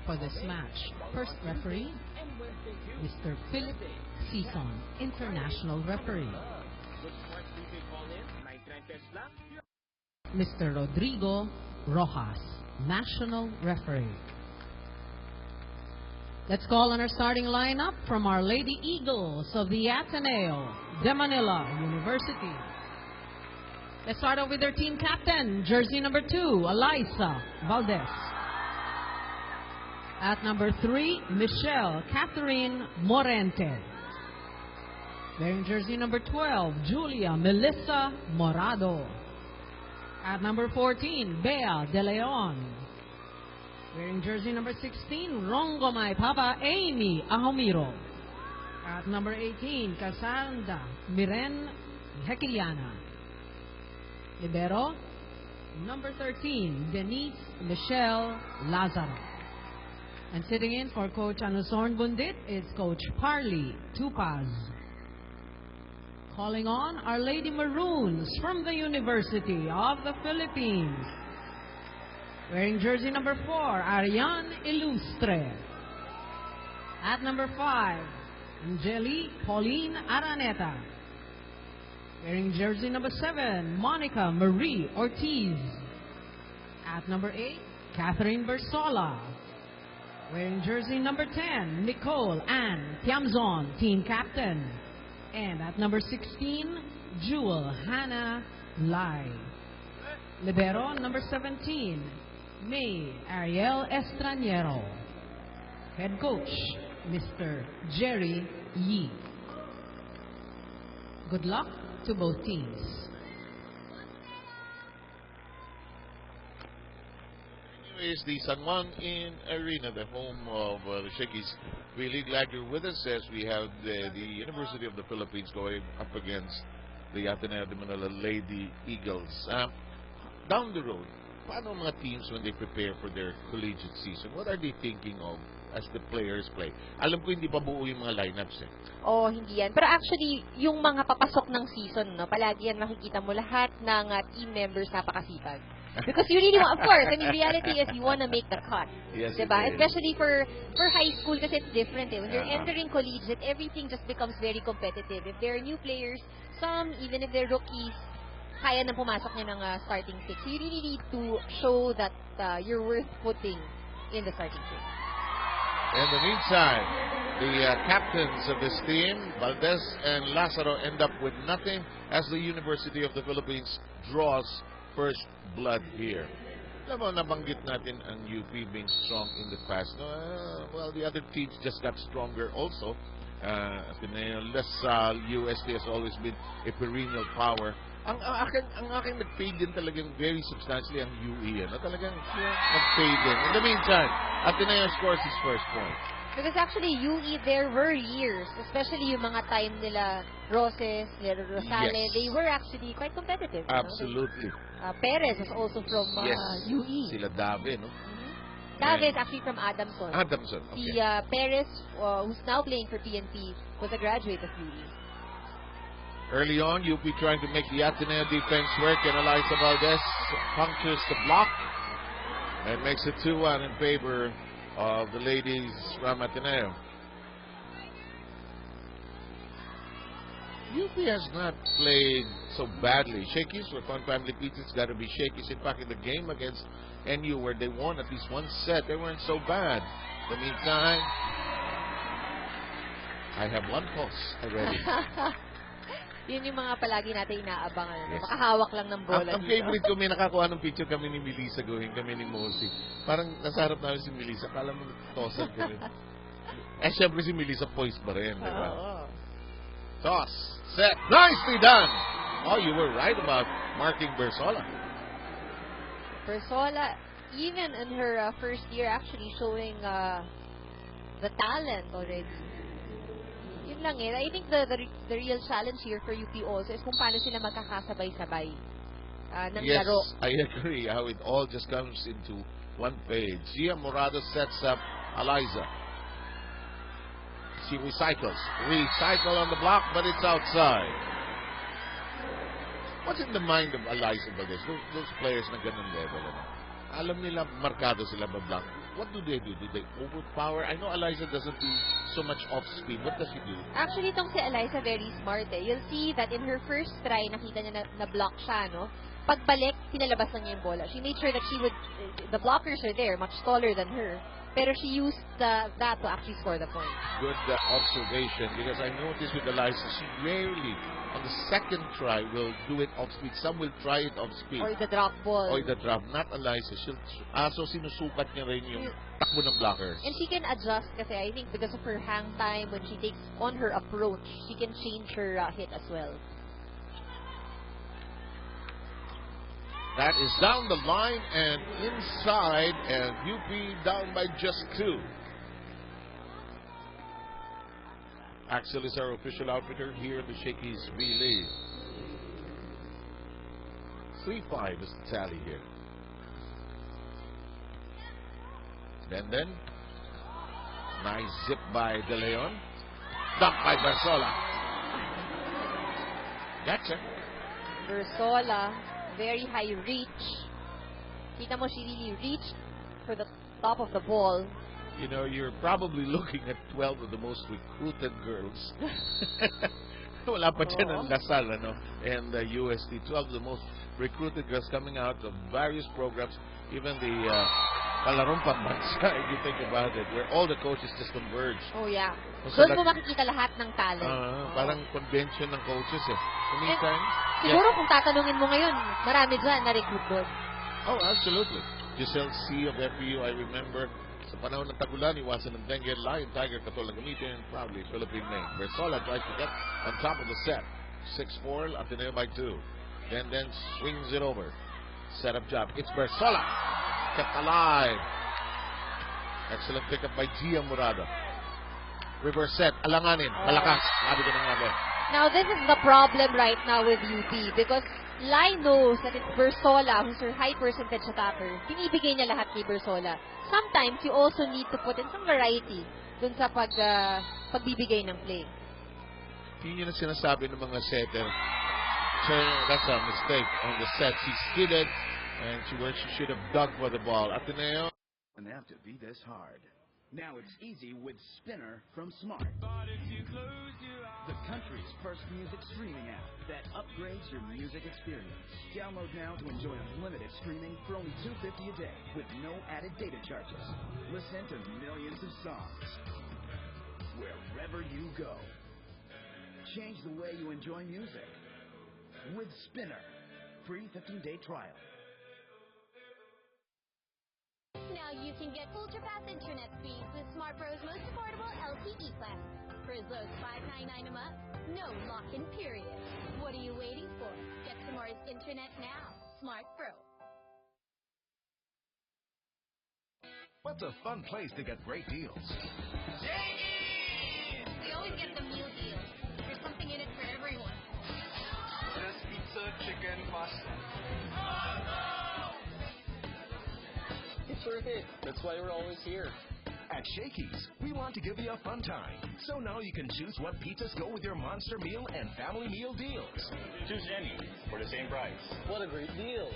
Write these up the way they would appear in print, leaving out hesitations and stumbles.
for this match. First referee, Mr. Philip Sison, international referee. Mr. Rodrigo Rojas, national referee. Let's call on our starting lineup from our Lady Eagles of the Ateneo de Manila University. Let's start off with their team captain, jersey number 2, Eliza Valdez. At number 3, Michelle Catherine Morente. Wearing jersey number 12, Julia Melissa Morado. At number 14, Bea De Leon. Wearing jersey number 16, Rongo Mai Papa Amy Ahomiro. At number 18, Casanda Miren Hekiliana. Libero, number 13, Denise Michelle Lazaro. And sitting in for Coach Anusorn Bundit is Coach Parley Tupaz. Calling on Our Lady Maroons from the University of the Philippines. Wearing jersey number 4, Ariane Ilustre. At number 5, Angeli Pauline Araneta. Wearing jersey number 7, Monica Marie Ortiz. At number 8, Catherine Bersola. Wearing jersey number 10, Nicole Ann Tiamzon, team captain. And at number 16, Jewel Hannah Lai. Libero number 17, May Ariel Estranero. Head coach, Mr. Jerry Yee. Good luck to both teams. Anyways, the San Juan In Arena, the home of the Shakeys. Really glad you're with us as we have the University of the Philippines going up against the Ateneo de Manila Lady Eagles. Down the road, paano mga teams when they prepare for their collegiate season? What are they thinking of as the players play? Alam ko hindi pa buo yung mga lineups eh. Oh, hindi yan. Pero actually, yung mga papasok ng season, no, palagi yan makikita mo lahat ng team members napakasipag. Because you really want, of course, I mean, reality is you want to make the cut. Yes, diba? Especially for high school kasi it's different eh. When you're entering collegiate, everything just becomes very competitive. If there are new players, some, even if they're rookies, kaya na pumasok niya ng starting six. So you really need to show that you're worth putting in the starting six. In the meantime, the captains of this team, Valdez and Lazaro, end up with nothing as the University of the Philippines draws first blood here. Alam mo, nabanggit natin ang UP being strong in the past. Well, the other teams just got stronger also. Ateneo, LaSalle, UST has always been a perennial power. Ang aking nag-fade din talagang very substantially ang UE. Talagang nag-fade din. In the meantime, Ateneo scores his first point. Because actually, UE, there were years, especially yung mga time nila Roses, nila Rosales, Yes. they were actually quite competitive. Absolutely. Perez was also from Yes. UE. Sila Dave, no? Dave is actually from Adamson. Adamson, okay. Si Perez, who's now playing for PNP, was a graduate of UE. Early on, UP trying to make the Ateneo defense work, and Eliza Valdez punctures the block and makes it 2-1 in favor of the ladies from Ateneo. UP has not played so badly. Shakey's for Fun Family Pizza. It's got to be Shakey's. In fact, in the game against NU where they won at least one set, they weren't so bad. In the meantime, I have one pulse already. Yun yung mga palagi natin inaabangan. Yes. Makahawak lang ng bola Ang favorite ko, may nakakuha ng picture kami ni Melissa going, kami ni Mosi. Parang nasarap namin si Melissa. Kala mo tosan kami. Syempre si Melissa poised pa rin, di ba? Toss, set, nicely done! Oh, you were right about marking Bersola. Bersola, even in her first year, actually showing the talent already. Yun lang eh. I think the real challenge here for UP also is kung paano sila magkakasabay-sabay ng Yes, laro. I agree how it all just comes into one page. Gia Morado sets up Eliza. She recycles. Recycle on the block, but it's outside. What's in the mind of Eliza Valdez? Those players na ganun level. alam nila markado sila bablang. What do they do? Do they overpower? I know Eliza doesn't do so much off-speed. What does she do? Actually, itong si Eliza very smart eh. You'll see that in her first try, nakita niya na block siya, no? Pagbalik, pinalabas lang niya yung bola. She made sure that the blockers are there, much taller than her. Pero she used that to actually score the point. Good observation, because I noticed with Eliza, she rarely, on the second try, will do it off speed. Some will try it off speed. Or the drop ball. Or the drop. Not Eliza. So sinusukat niya rin yung takbo ng blockers. And she can adjust kasi I think because of her hang time, when she takes on her approach, she can change her hit as well. That is down the line and inside, and UP down by just 2. Axel is our official outfitter here at the Shakey's relay. 3-5 is the tally here. Then, nice zip by De Leon. Dumped by Barzola. Gotcha. Barzola, very high reach. Kita mo, she really reached for the top of the ball. You know, you're probably looking at 12 of the most recruited girls. Wala pa dyan ang Lasal, ano? And the UST. 12 of the most recruited girls coming out of various programs. Even the Kalarong Pambansa, if you think about it, where all the coaches just converge. Oh, yeah. So Doon mo makikita lahat ng talent. Parang convention ng coaches, eh. Anytime. Siguro kung tatanungin mo ngayon, marami dyan na-recruit doon. Oh, absolutely. Giselle C. of FPU, I remember, sa panahon ng tagulan, iwasan ng dengue, Lion Tiger, katulad gamitin, proudly Philippine name. Barzola tries to get on top of the set. 6-4, Ateneo by 2. Then swings it over. Setup job. It's Barzola. Kept alive. Excellent pickup by Gia Murado. Reverse set. Alanganin. Malakas. Sabi ko na nga ba. Now, this is the problem right now with UP because Lai knows that it's Barzola who's her high percentage attacker. Pinibigay niya lahat kay Barzola. Sometimes, you also need to put in some variety dun sa pagbibigay ng play. Yun yung sinasabi ng mga setter. That's a mistake on the set. She skidded and she should have dug for the ball. Ateneo. Doesn't have to be this hard. Now it's easy with Spinner from Smart. The country's first music streaming app that upgrades your music experience. Download now to enjoy unlimited streaming for only $2.50 a day with no added data charges. Listen to millions of songs wherever you go. Change the way you enjoy music with Spinner. Free 15-day trial. Now you can get ultra-fast internet speeds with Smart Pro's most affordable LTE plan. For as low as $5.99 a month, no lock-in period. What are you waiting for? Get Smart's internet now. Smart Pro. What's a fun place to get great deals? Shakey! We always get the meal deals. There's something in it for everyone. There's pizza, chicken, pasta. It's worth it. That's why we're always here. At Shakey's, we want to give you a fun time. So now you can choose what pizzas go with your monster meal and family meal deals. Choose any for the same price. What a great deal.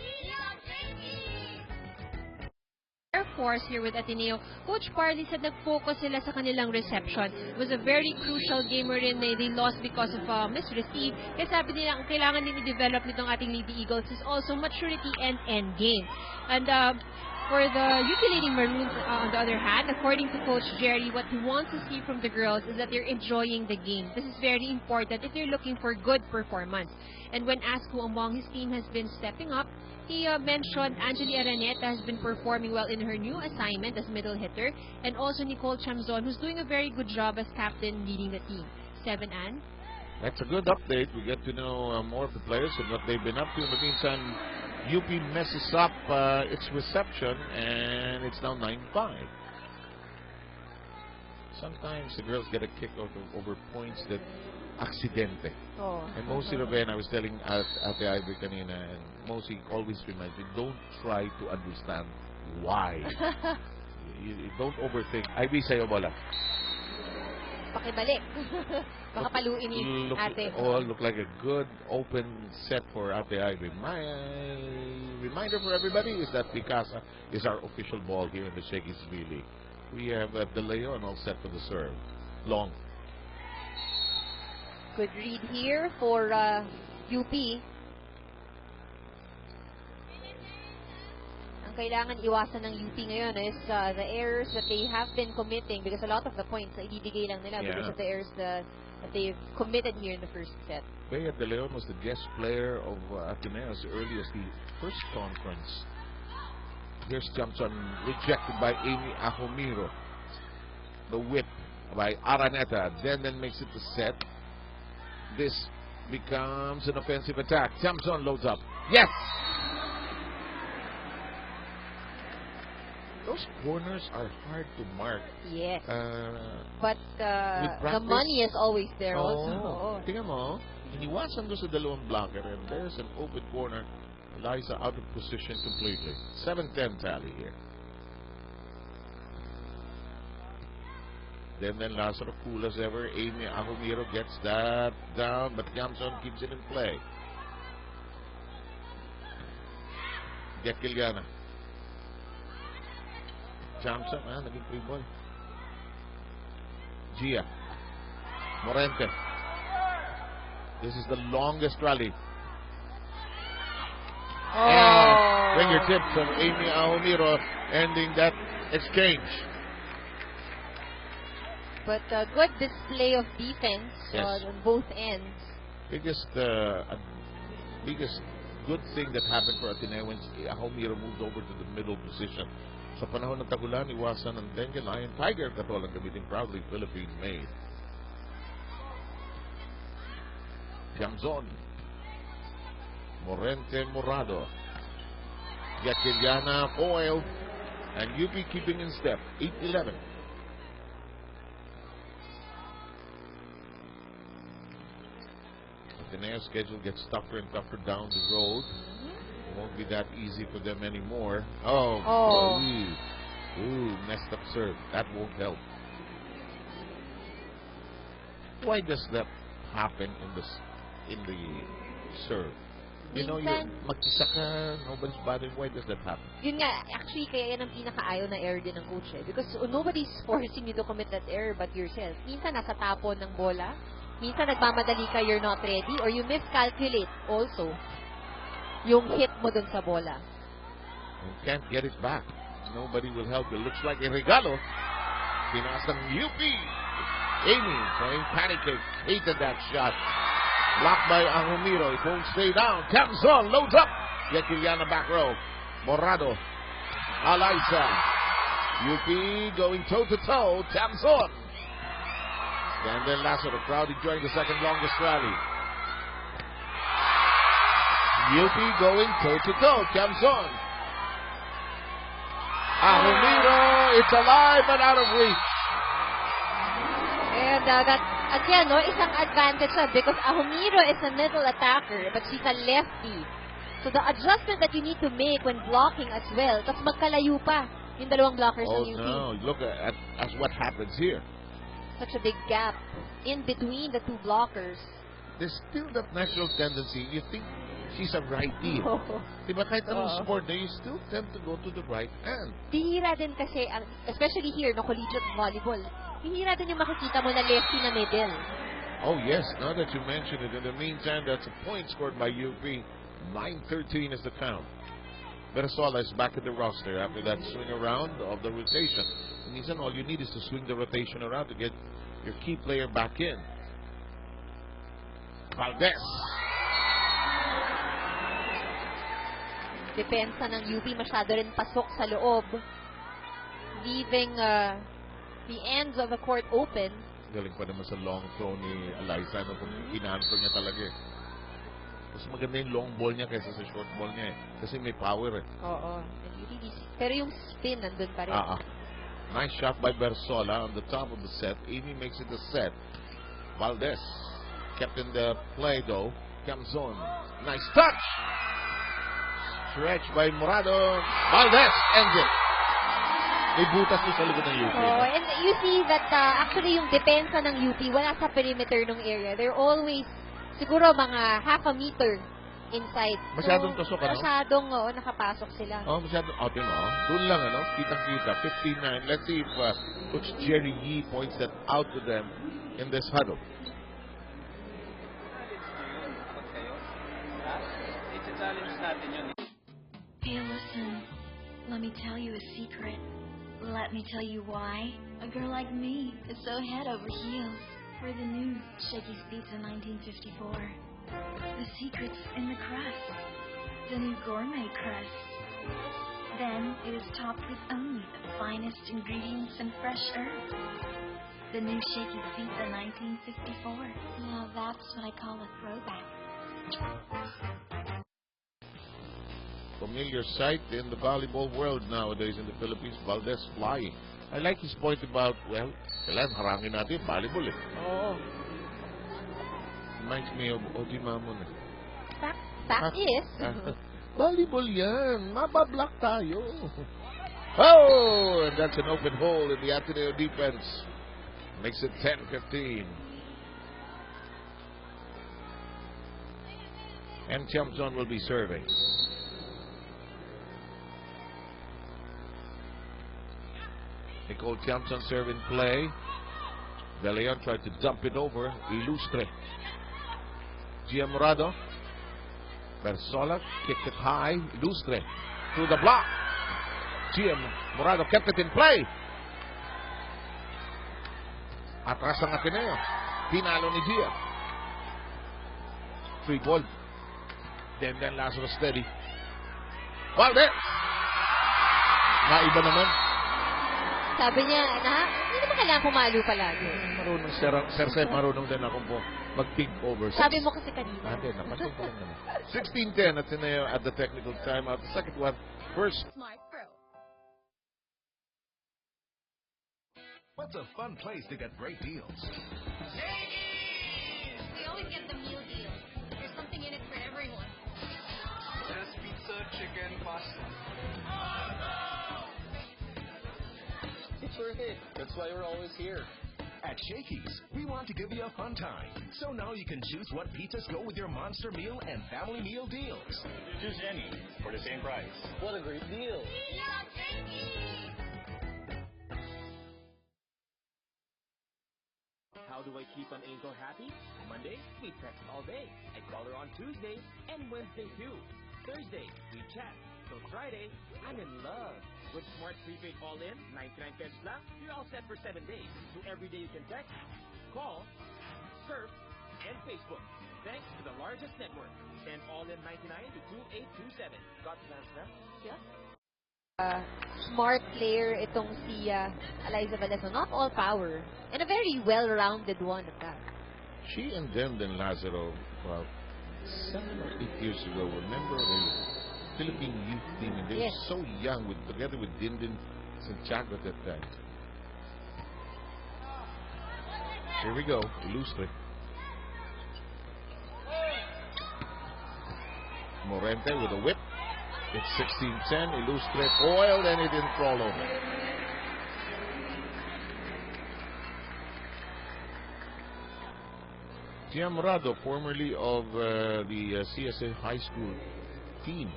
Air Force here with Ateneo. Coach Parley said nag-focus sila sa kanilang reception. It was a very crucial game wherein they lost because of misreceive. Kaya sabi nila, ang kailangan din i-develop nitong ating Lady Eagles is also maturity and end game. And for the UP Lady Maroons, on the other hand, according to Coach Jerry, what he wants to see from the girls is that they're enjoying the game. This is very important if they're looking for good performance. And when asked who among his team has been stepping up, he mentioned Angeli Araneta has been performing well in her new assignment as middle hitter, and also Nicole Chamzon, who's doing a very good job as captain leading the team. 7, Ann? That's a good update. We get to know more of the players and what they've been up to. In the meantime, UP messes up its reception, and it's now 9-5. Sometimes the girls get a kick over points that accidente. And Mosi Raven, I was telling Ate Ivory kanina, and Mosi always reminds me, don't try to understand why. you don't overthink. Ivy, sa'yo bola. Pakibalik. Baka paluin ni ate. Look like a good open set for Ate Ivy. reminder for everybody is that Picasa is our official ball here in the Shakey SVL. We have De Leon all set for the serve. Long. Good read here for UP. Ang kailangan iwasan ng UP ngayon is the errors that they have been committing, because a lot of the points na ibibigay lang nila because of the errors that they've committed here in the first set. Bea De Leon was the guest player of Ateneo as early as the first conference. Here's Johnson, rejected by Amy Ahomiro. The whip by Araneta, then makes it the set. This becomes an offensive attack. Samson loads up. Yes! Those corners are hard to mark. Yes. But the money is always there also. Oh. Tingnan mo, iniwasan doon sa dalawang blocker and there's an open corner. Eliza out of position completely. 7-10 tally here. Then Lazaro, cool as ever. Amy Ahomiro gets that down, but Jamson keeps it in play. Gekiliana. Jamson, naging free ball. Gia. Morente. This is the longest rally. And fingertips of Amy Ahomiro ending that exchange. But a good display of defense on both ends. Biggest good thing that happened for Ateneo when Ahomiro moved over to the middle position. Sa panahon ng tagulan, iwasan ng Dengue Lion Tiger katolang gamitin proudly Philippine made. Jamzon. Morente Morado. Yakiliana foiled. And UP keeping in step. 8-11. Ateneo's schedule gets tougher and tougher down the road. It won't be that easy for them anymore. Messed up serve. That won't help. Why does that happen in the serve? You know, mag-isa ka, nobody's bothering. Why does that happen? Yun nga, actually, kaya yan ang pinakaayaw na error din ng coach eh. Because nobody's forcing you to commit that error but yourself. Minsan nasa tapon ng bola. Minsan nagmamadali ka, you're not ready. Or you miscalculate also yung hit mo dun sa bola. You can't get it back. Nobody will help you. Looks like a regalo. Pinasang UP. Amy playing panic cake. Hated that shot. Blocked by Ahomiro. It won't stay down. Camson loads up. Yakiliana back row. Morado. Eliza. UP going toe-to-toe. Camson. And then Lazaro. Crowd enjoying the second longest rally. UP going toe-to-toe. Camson. Ahomiro. It's alive but out of reach. And that, again, isang advantage siya because Ahomiro is a middle attacker but she's a lefty. So the adjustment that you need to make when blocking as well, tapos magkalayo pa yung dalawang blockers ng UP. No, look at what happens here. Such a big gap in between the two blockers. There's still that natural tendency. You think she's a righty. Diba kahit anong sport na, you still tend to go to the right hand. Bihira din kasi, especially here, no, collegiate volleyball, bihira din yung makikita mo na lefty na middle. Oh yes, now that you mention it, in the meantime, that's a point scored by UP. 9-13 is the count. Beresola is back at the roster after that swing around of the rotation. And all you need is to swing the rotation around to get your key player back in. Valdez. Depensa ng UP masyado rin pasok sa loob, leaving the ends of the court open. Galing pa naman sa long throw ni Eliza na kung kinansel niya talaga eh. Mas maganda yung long ball niya kaysa sa short ball niya eh. Kasi may power eh. Oo. Pero yung spin nandun pa rin. Nice shot by Bersola on the top of the set. Amy makes it a set. Valdez kept in the play though. Camzon. Nice touch. Stretch by Morado. Valdez ends it. May butas sa likod ng UP. And you see that actually yung depensa ng UP wala sa perimeter ng area. They're always siguro mga half a meter inside. Masyadong tusok, ano? Masyadong, nakapasok sila. Oh, masyadong, doon lang, kitang-kita, 59. Let's see if Coach Jerry Yee points that out to them in this huddle. Hey, listen, let me tell you a secret. Let me tell you why a girl like me is so head over heels for the new Shakey's Pizza 1954. The secret's in the crust, the new gourmet crust. Then it is topped with only the finest ingredients and fresh herbs. The new Shakey's Pizza 1954. Now that's what I call a throwback. Familiar sight in the volleyball world nowadays in the Philippines, Valdez flying. I like his point about, kailangan harangin natin volleyball eh. Oo. Reminds me of Oji Mamon eh. Fact is, Volleyball yan. Mabablock tayo. Oh! And that's an open hole in the Ateneo defense. Makes it 10-15. And Chamson will be serving. Nicole Chamson serve in play. De Leon tried to dump it over. Ilustre. Gia Morado. Bersola kicked it high. Ilustre through the block. Gia Morado kept it in play. Atras ang Ateneo. Pinalo ni Gia. Free ball. Then Lazaro steady. Valdez. Naiba naman. sabi niya, hindi naman kailangan pumalo palagi. Marunong, Sir Sep, marunong din ako po mag-ping over. Sabi mo kasi kanina. Napansin ko lang naman. 16-10 at Ateneo at the technical timeout. The second one, first. Smart Pro. What's a fun place to get great deals? We always get the meal deal. There's something in it for everyone. There's pizza, chicken, pasta. It's worth it. That's why we're always here. At Shakey's, we want to give you a fun time. So now you can choose what pizzas go with your monster meal and family meal deals. Choose any for the same price. What a great deal. How do I keep an angel happy? Monday, we text all day. I call her on Tuesday and Wednesday too. Thursday, we chat. So Friday, I'm in love. With Smart Prepaid All-In, 99 cents lang, you're all set for 7 days. So every day you can text, call, surf, and Facebook. Thanks to the largest network. Send All-In 99 to 2827. Got plans now? Yeah? Smart player itong si Eliza Valdez. Not all power. And a very well-rounded one at that. She and Denden Lazaro, well, 7 or 8 years ago, remember the Philippine youth team, and they were so young, together with Dindin Santiago at that time. Here we go, Ilustre. Morente with a whip. It's 16-10. Ilustre foiled, and it didn't crawl over. Giamorado, formerly of the CSA High School team.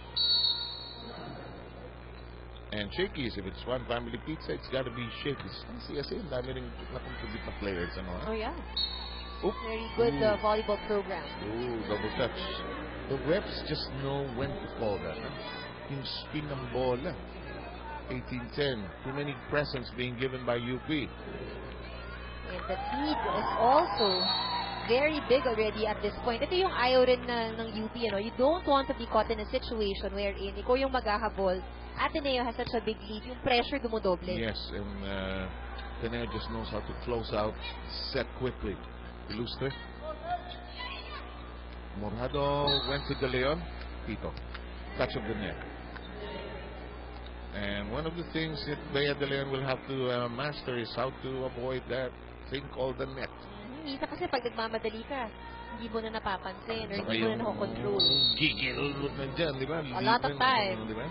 And Shakey's, if it's one family pizza, it's got to be Shakey's. CSA, ang dami rin nakontribute na players. Oh, yeah. Oop. Very good volleyball program. Ooh, double touch. The refs just know when to call that. Yung spin ng bola. 18-10. Too many presents being given by UP. And the lead is also very big already at this point. Ito yung ayaw rin ng UP. You don't want to be caught in a situation wherein ikaw yung maghahabol. Ateneo has such a big lead. Yung pressure dumodoble. Yes, and Ateneo just knows how to close out, set quickly. Ilustre. Morado went to De Leon. Tito. Touch of the net. And one of the things that Bea De Leon will have to master is how to avoid that thing called the net. Minsan kasi pag nagmamadali ka, hindi mo na napapansin or hindi mo na nakokontrol. Gigil nandyan, di ba? A lot of time. Di ba?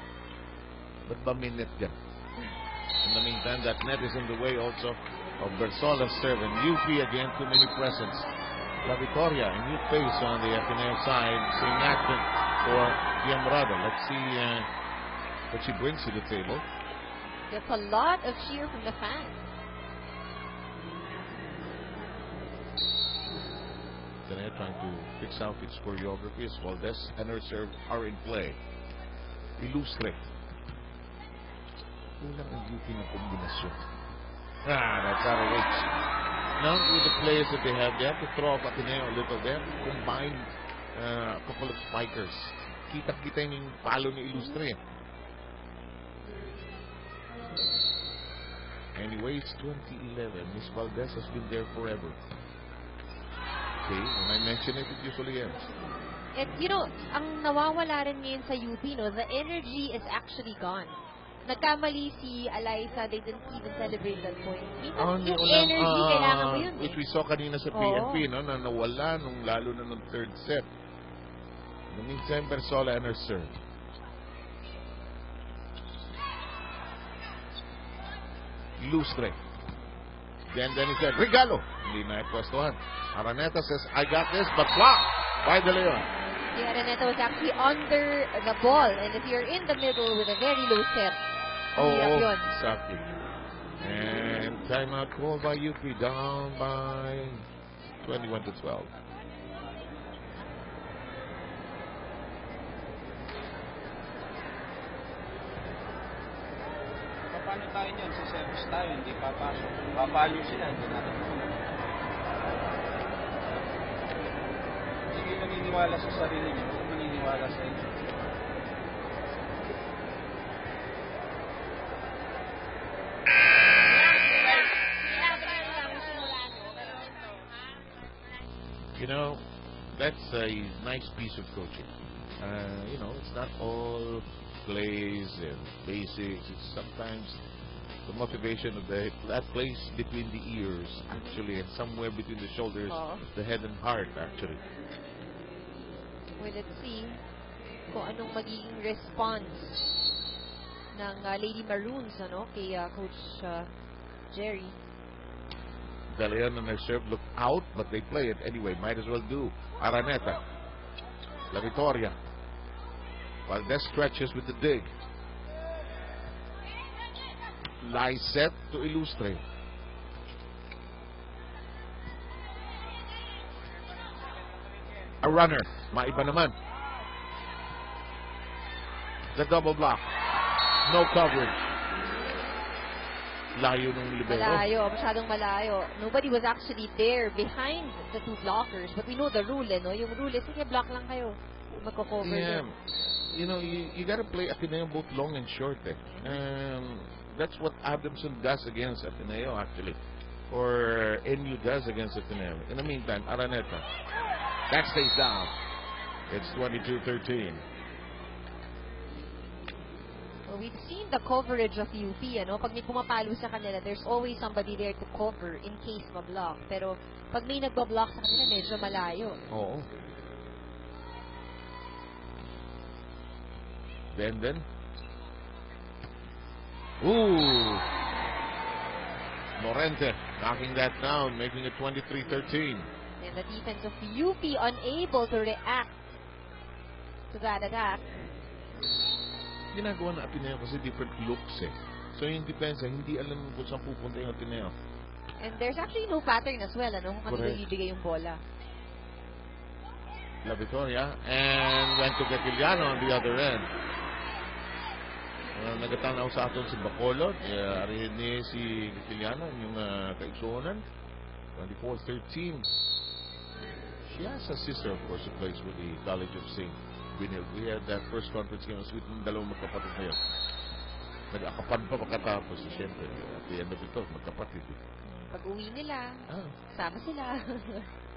Ba't ba may net dyan? In the meantime, that net is in the way also of Bersola's serve. And UP again, too many presents. La Victoria, a new face on the Ateneo side, seeing action. for Diamorado. Let's see what she brings to the table. There's a lot of cheer from the fans. Ateneo trying to fix out its choreography as Valdez and her serve are in play. Ilustre. Kulang ang UP ng kombinasyon. That's out of reach. Now, with the players that they have to throw off Ateneo a little. They have to combine a couple of spikers. Kita-kita yung palo ni Ilustre. Anyway, it's 2011. Miss Valdez has been there forever. Okay, when I mention it, it usually ends. And ang nawawala rin ngayon sa UP, the energy is actually gone. Nagkamali si Alyssa, they didn't even celebrate that point. Yung energy, kailangan mo yun. Which we saw kanina sa PNP, no, na nawala lalo na nung third set. In the meantime, Bersola and her serve. Ilustre. Then he said, Regalo. Hindi na ipwestuhan. Araneta says, I got this, but blocked by De Leon. Yeah, Araneta was actually under the ball. And if you're in the middle with a very low set, exactly. And timeout called by UP, down by 21-12. Paano tayo niyan? Sa service tayo, hindi papasok. Papalo sila, hindi natin. Hindi kayo naniniwala sa sarili niyo, huwag maniniwala sa inyo. That's a nice piece of coaching. It's not all plays and basics. It's sometimes the motivation of that plays between the ears, actually, and somewhere between the shoulders, the head and heart, actually. Well, let's see kung anong magiging response ng Lady Maroons, kay Coach Jerry. De Leon and their serve look out, but they play it anyway. Might as well do. Araneta. La Victoria. Valdez stretches with the dig. Nice set to Ilustre. A runner. Maiba naman. The double block. No coverage. Layo ng libero. Masyadong malayo. Nobody was actually there behind the two blockers. But we know the rule, Yung rule is, sige, block lang kayo. Magko-cover din. You gotta play Ateneo both long and short. That's what Adamson does against Ateneo, actually. Or NU does against Ateneo. In the meantime, Araneta. That stays down. It's 22-13. Well, we've seen the coverage of UP, Pag may pumapalo sa kanila, there's always somebody there to cover in case ma-block. Pero pag may nagba-block sa kanila, medyo malayo. Oo. Then. Ooh. Morente knocking that down, making it 23-13. And the defense of UP unable to react to that attack. Ginagawa na Ateneo kasi different looks So yung defense, hindi alam kung saan pupunta yung Ateneo. And there's actually no pattern as well, Kung kanino ibigay yung bola. La Victoria and went to Gatiliano on the other end. Nagatanaw sa aton si Bacolod. Arihin ni si Gatiliano yung kaigsunan. 24-13. She has a sister, of course, who plays with the College of St. Winil. We had that first conference game with ng dalawang magkapatid na yun. Nag-akapan pa pagkatapos. Siyempre, at the end of it all, magkapatid. Pag uwi nila, sama sila.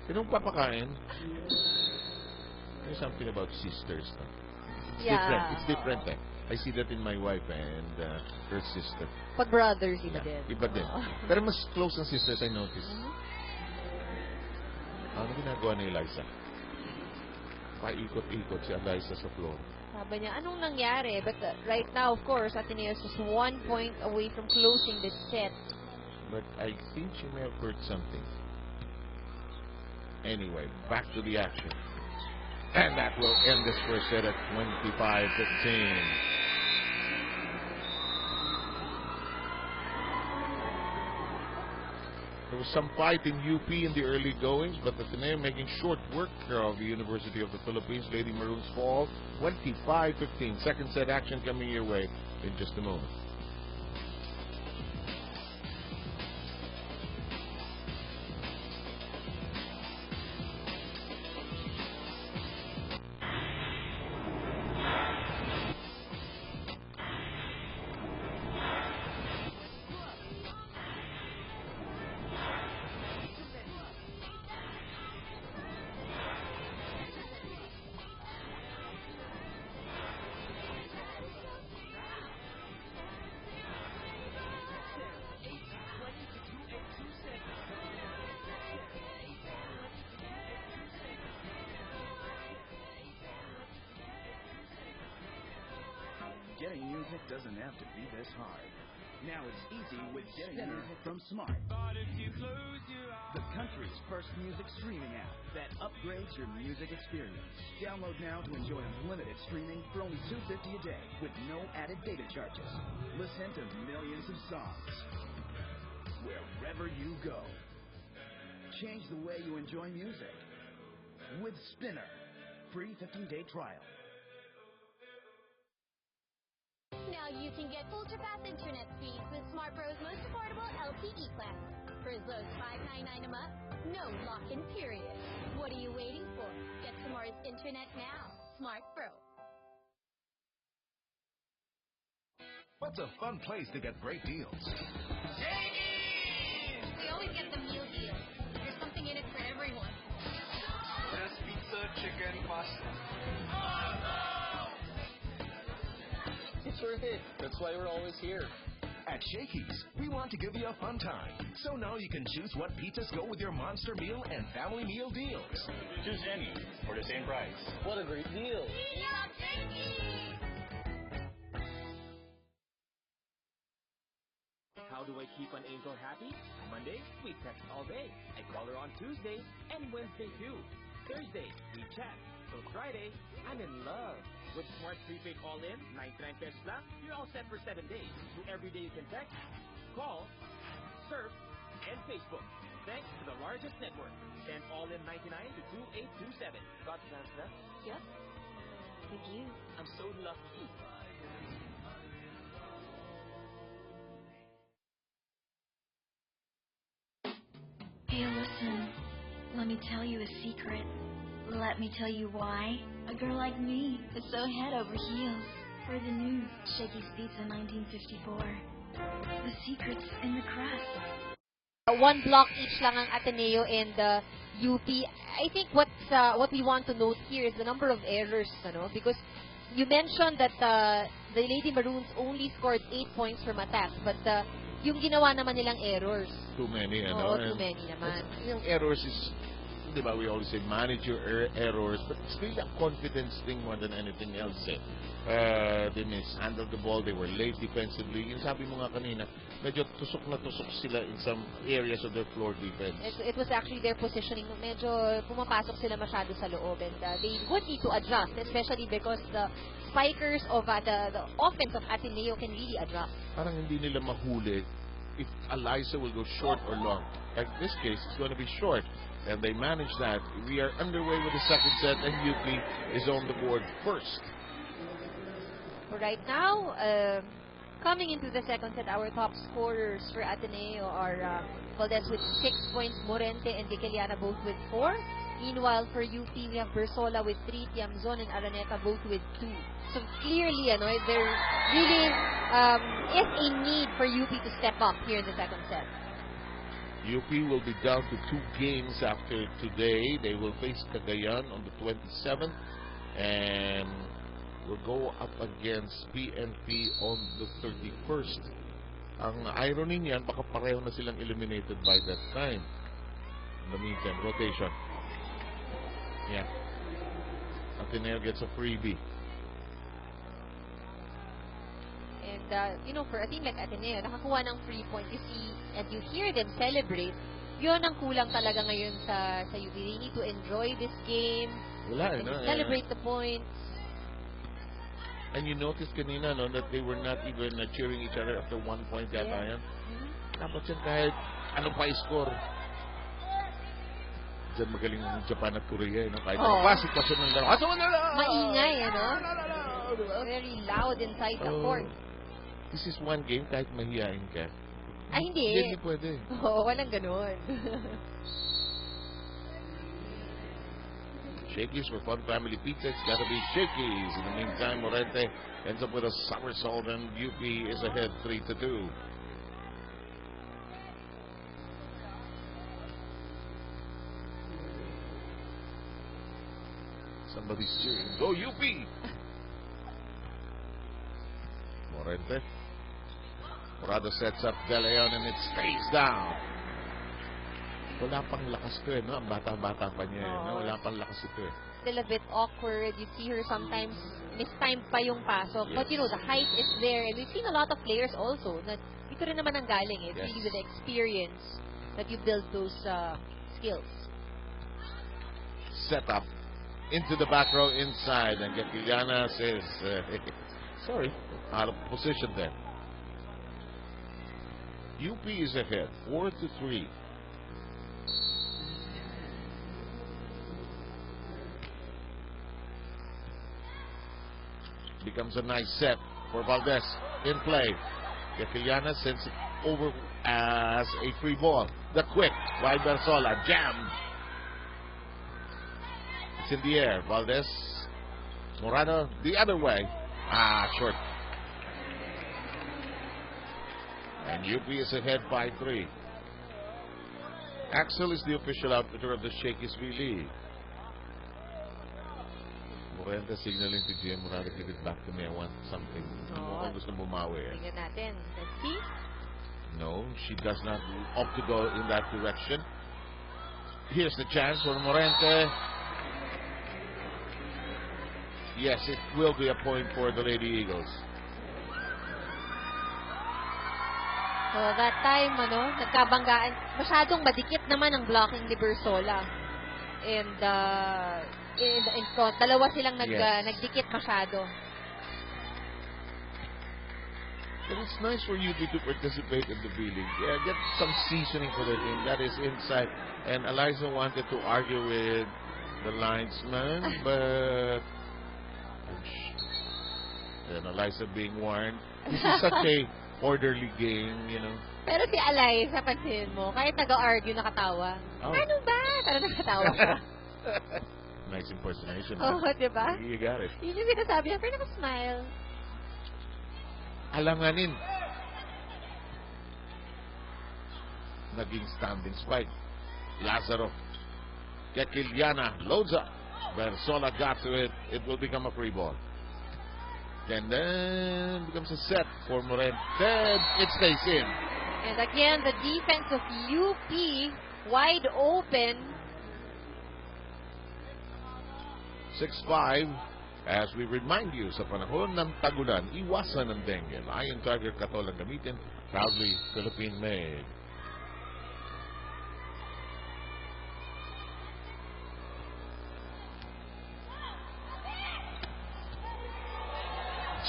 Sinong papakain? There's something about sisters. It's different. It's different. I see that in my wife and her sister. Pag brothers, iba din. Iba din. Pero mas close ang sisters, I noticed. Ano ginagawa ni Eliza? Paikot-ikot si Eliza sa floor. Sabi niya, anong nangyari? But right now, of course, Ateneo is just 1 point away from closing this set. But I think she may have heard something. Anyway, back to the action. And that will end this first set at 25-15. There was some fight in UP in the early goings, but Ateneo making short work of the University of the Philippines. Lady Maroons fall 25-15. Second set action coming your way in just a moment. Getting music doesn't have to be this hard. Now it's easy with getting music from Smart. The country's first music streaming app that upgrades your music experience. Download now to enjoy unlimited streaming for only $2.50 a day with no added data charges. Listen to millions of songs wherever you go. Change the way you enjoy music with Spinner. Free 15-day trial. Now you can get ultra-fast internet speeds with Smart Pro's most affordable LTE plan. For as low as $5.99 a month, no lock-in period. What are you waiting for? Get Smart's internet now. Smart Pro. What's a fun place to get great deals? Shakey! We always get the meal deal. There's something in it for everyone. There's pizza, chicken, pasta. It's our hit. That's why we're always here. At Shakey's, we want to give you a fun time. So now you can choose what pizzas go with your monster meal and family meal deals. Choose any for the same price. What a great deal. We love Shakey! How do I keep an angel happy? Monday, we text all day. I call her on Tuesday and Wednesday too. Thursday, we chat. So Friday, I'm in love. With Smart Prepaid All-In, 99 pesos lang, you're all set for 7 days. So every day you can text, call, surf, and Facebook. Thanks to the largest network. Send All-In 99 to 2827. Got plans left? Yes. Thank you. I'm so lucky. Hey, listen. Let me tell you a secret. Let me tell you why a girl like me is so head over heels for the new Shakey's Pizza 1954. The secret's in the crust. One block each lang ang Ateneo and UP. I think what we want to note here is the number of errors, because you mentioned that the Lady Maroons only scored 8 points from attacks, but yung ginawa naman nilang errors. Too many, Oo, too many naman. Yung errors is, di ba, we always say manage your errors, but it's really a confidence thing more than anything else. They mishandled the ball, they were late defensively. Yung sabi mo nga kanina, medyo tusok na tusok sila in some areas of their floor defense. It was actually their positioning. Medyo pumapasok sila masyado sa loob, and they would need to adjust, especially because the spikers of the offense of Ateneo can really adjust. Parang hindi nila mahuli if Eliza will go short or long. Like this case, it's going to be short. And they manage that. We are underway with the second set, and UP is on the board first. Right now, coming into the second set, our top scorers for Ateneo are Valdez with 6 points, Morente and Gicaliana both with 4. Meanwhile, for UP, we have Bersola with 3, Tiamzon and Araneta both with 2. So clearly, there really is a need for UP to step up here in the second set. UP will be down to 2 games after today. They will face Cagayan on the 27th and will go up against PNP on the 31st. Ang irony niyan, baka pareho na silang eliminated by that time. In the meantime, rotation. Yeah. Ateneo gets a freebie. And, for a team like Ateneo, nakakuha ng free point, you see, and you hear them celebrate, yun ang kulang talaga ngayon sa UP. They need to enjoy this game, Wala, And no? celebrate the points. And you notice kanina, no, that they were not even cheering each other after 1 point yata yan. Dapat yan kahit ano pa i-score. Diyan magaling ang Japan at Korea, no? Kahit pasik-pasik ng gano'n. Maingay, ano? Very loud inside the court. This is one game kahit mahihain ka. Ay, hindi. Hindi pwede. Walang ganun. Shakey's for Fun Family Pizza. It's got to be Shakey's. In the meantime, Morente ends up with a somersault and UP is ahead 3-2. Somebody's cheering. Go UP! Morente. Morado sets up De Leon and it stays down. Wala pang lakas to no? Ang bata-bata pa niya no? Wala pang lakas ito Still a bit awkward. You see her sometimes mistimed pa yung pasok. Yes. But you know, the height is there. And we've seen a lot of players also na dito rin naman ang galing. It's really with the experience that you build those skills. Set up into the back row inside. And Gatiliana says, sorry, out of position there. UP is ahead, 4-3. Becomes a nice set for Valdez in play. Gatiliana sends it over as a free ball. The quick, wide Bersola, jammed. It's in the air. Valdez, Morado, the other way. Short. And UP is ahead by 3. Axel is the official outfitter of the Shakey SVL. Morente signaling to GM Morado, give it back to me. I want something. Mukhang gusto bumawi. Tingnan natin. Let's see. No, she does not opt to go in that direction. Here's the chance for Morente. Yes, it will be a point for the Lady Eagles. So that time, nagkabanggaan. Masyadong madikit naman ang blocking ni Bersola. And in front, dalawa silang nagdikit masyado. But it's nice for you to participate in the billing. Yeah, get some seasoning for the team. That is inside. And Eliza wanted to argue with the linesman, but and Eliza being warned. This is such a orderly game, you know. Pero si Eliza, pansin mo, kahit nag-argue, nakatawa. Ano ba? Parang nakatawa siya. Nice impersonation. Diba? You got it. Yun yung sinasabi niya, pero naka-smile. Alanganin. Naging standing spike. Lazaro. Gatiliana loads up. Bersola got to it. It will become a free ball. And then becomes a set for Morente. It stays in. And again, the defense of UP wide open. 6-5. As we remind you, sa panahon ng tagulan, iwasan ng dengue. Lion Tiger Katol ang gamitin. Proudly Philippine made.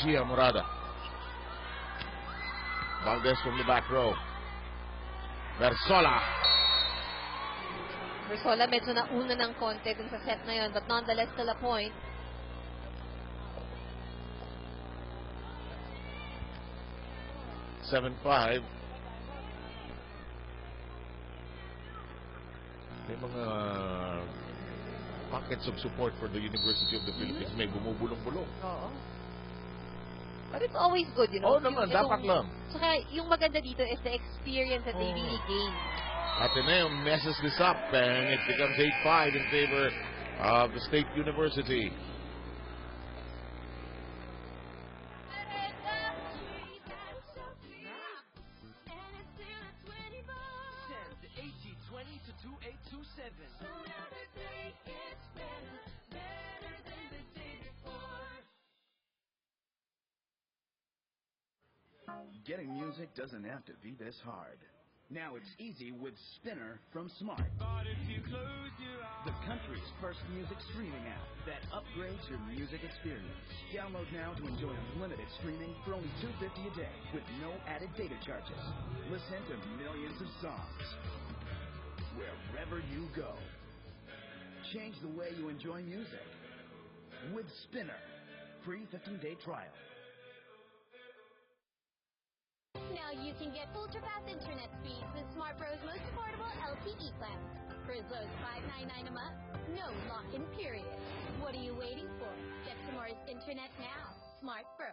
Gia Morada. Valdez from the back row. Bersola. Bersola medyo nauna ng konti dun sa set na yun, but nonetheless still a point. (7-5). May mga pockets of support for the University of the Philippines. May bumubulong-bulong. Oo. But it's always good, you know. Naman, dapat lang. Saka yung maganda dito is the experience that they really gain. Ateneo messes this up and it becomes 8-5 in favor of the State University. Getting music doesn't have to be this hard. Now it's easy with Spinner from Smart. The country's first music streaming app that upgrades your music experience. Download now to enjoy unlimited streaming for only $2.50 a day with no added data charges. Listen to millions of songs wherever you go. Change the way you enjoy music with Spinner. Free 15-day trial. Now you can get ultra-fast internet speeds with Smart Pro's most affordable LTE plan. For as low as $5.99 a month, no lock-in period. What are you waiting for? Get Smart internet now. Smart Pro.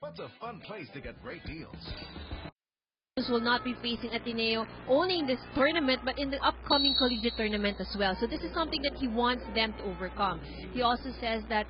What's a fun place to get great deals? Will not be facing Ateneo only in this tournament but in the upcoming collegiate tournament as well. So this is something that he wants them to overcome. He also says that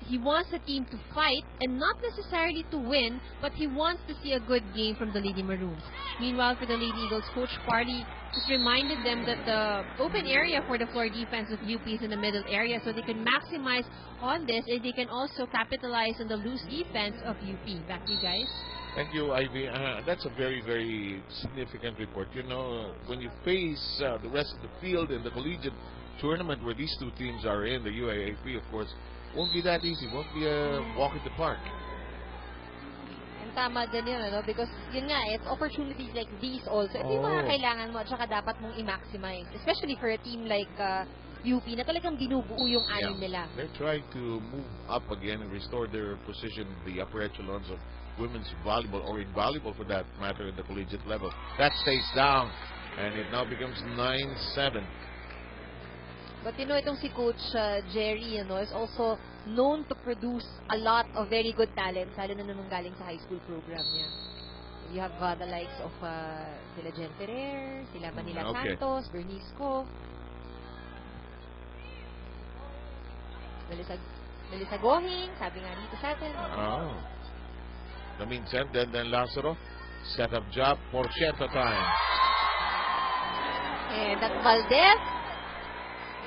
he wants the team to fight and not necessarily to win, but he wants to see a good game from the Lady Maroons. Meanwhile, for the Lady Eagles, Coach Party just reminded them that the open area for the floor defense of UP is in the middle area, so they can maximize on this and they can also capitalize on the loose defense of UP. Back to you guys. Thank you, Ivy. That's a very, very significant report. You know, when you face the rest of the field in the collegiate tournament where these two teams are in, the UAAP, of course, won't be that easy. Won't be a walk in the park. And tama din yun, ano? Because yun nga, it's opportunities like these also. Ito yung mga kailangan mo at saka dapat mong i-maximize. Especially for a team like UP na talagang binubuo yung anim nila. They're trying to move up again and restore their position in the upper echelons of women's volleyball, or in volleyball for that matter, in the collegiate level. That stays down, and it now becomes 9-7. But you know, itong si Coach Jerry, you know, is also known to produce a lot of very good talents, lalo na nung galing sa high school program niya. You have the likes of sila Jen Ferrer, sila Manila Santos, Bernice Co. Melissa Gohing, sabi nga dito sa atin. Lamin sent, then Lazaro. Set up job, Porchetta time. And that Valdez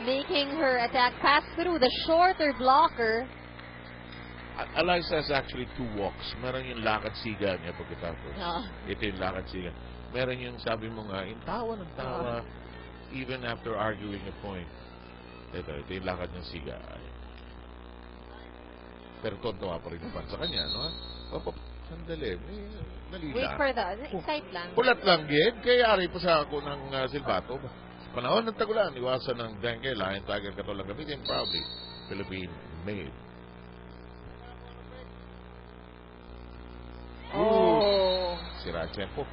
making her attack pass through the shorter blocker. Eliza has actually two walks. Meron yung lakad siga niya pagkatapos. Ito yung lakad siga. Meron yung sabi mo nga, yung tawa ng tawa, even after arguing a point. Ito yung lakad ng siga. Pero tonto pa rin naman sa kanya, no? Sandali. Wait for that. Excite lang. Ulat lang din. Kaya ari pa sa ako ng silbato. Panahon ng tagulan, iwasan ng dengue, Lion Tiger katulang gamitin. Proudly Philippine made. Sira tempo.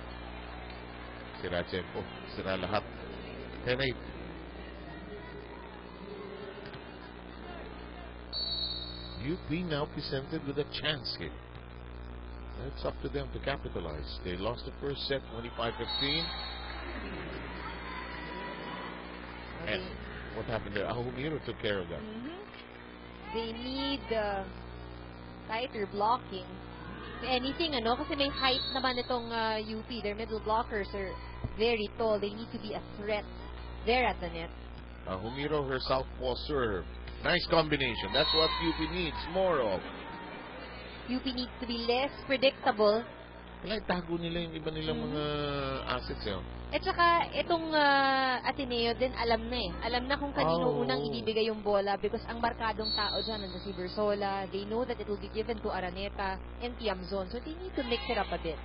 Sira lahat. 10-8. UP now presented with a chance here. It's up to them to capitalize. They lost the first set 25-15. And what happened there? Ahumiro took care of that. They need tighter blocking. Anything, ano? Kasi may height naman itong UP. Their middle blockers are very tall. They need to be a threat there at the net. Ahumiro, her southpaw serve. Nice combination. That's what UP needs more of. UP needs to be less predictable. Wala, itago nila yung iba nilang mga assets. At saka, itong Ateneo din, alam na eh. Alam na kung kanino unang ibibigay yung bola because ang markadong tao dyan, nandiyan si Bersola. They know that it will be given to Araneta and Tiamzon. So, they need to mix it up a bit.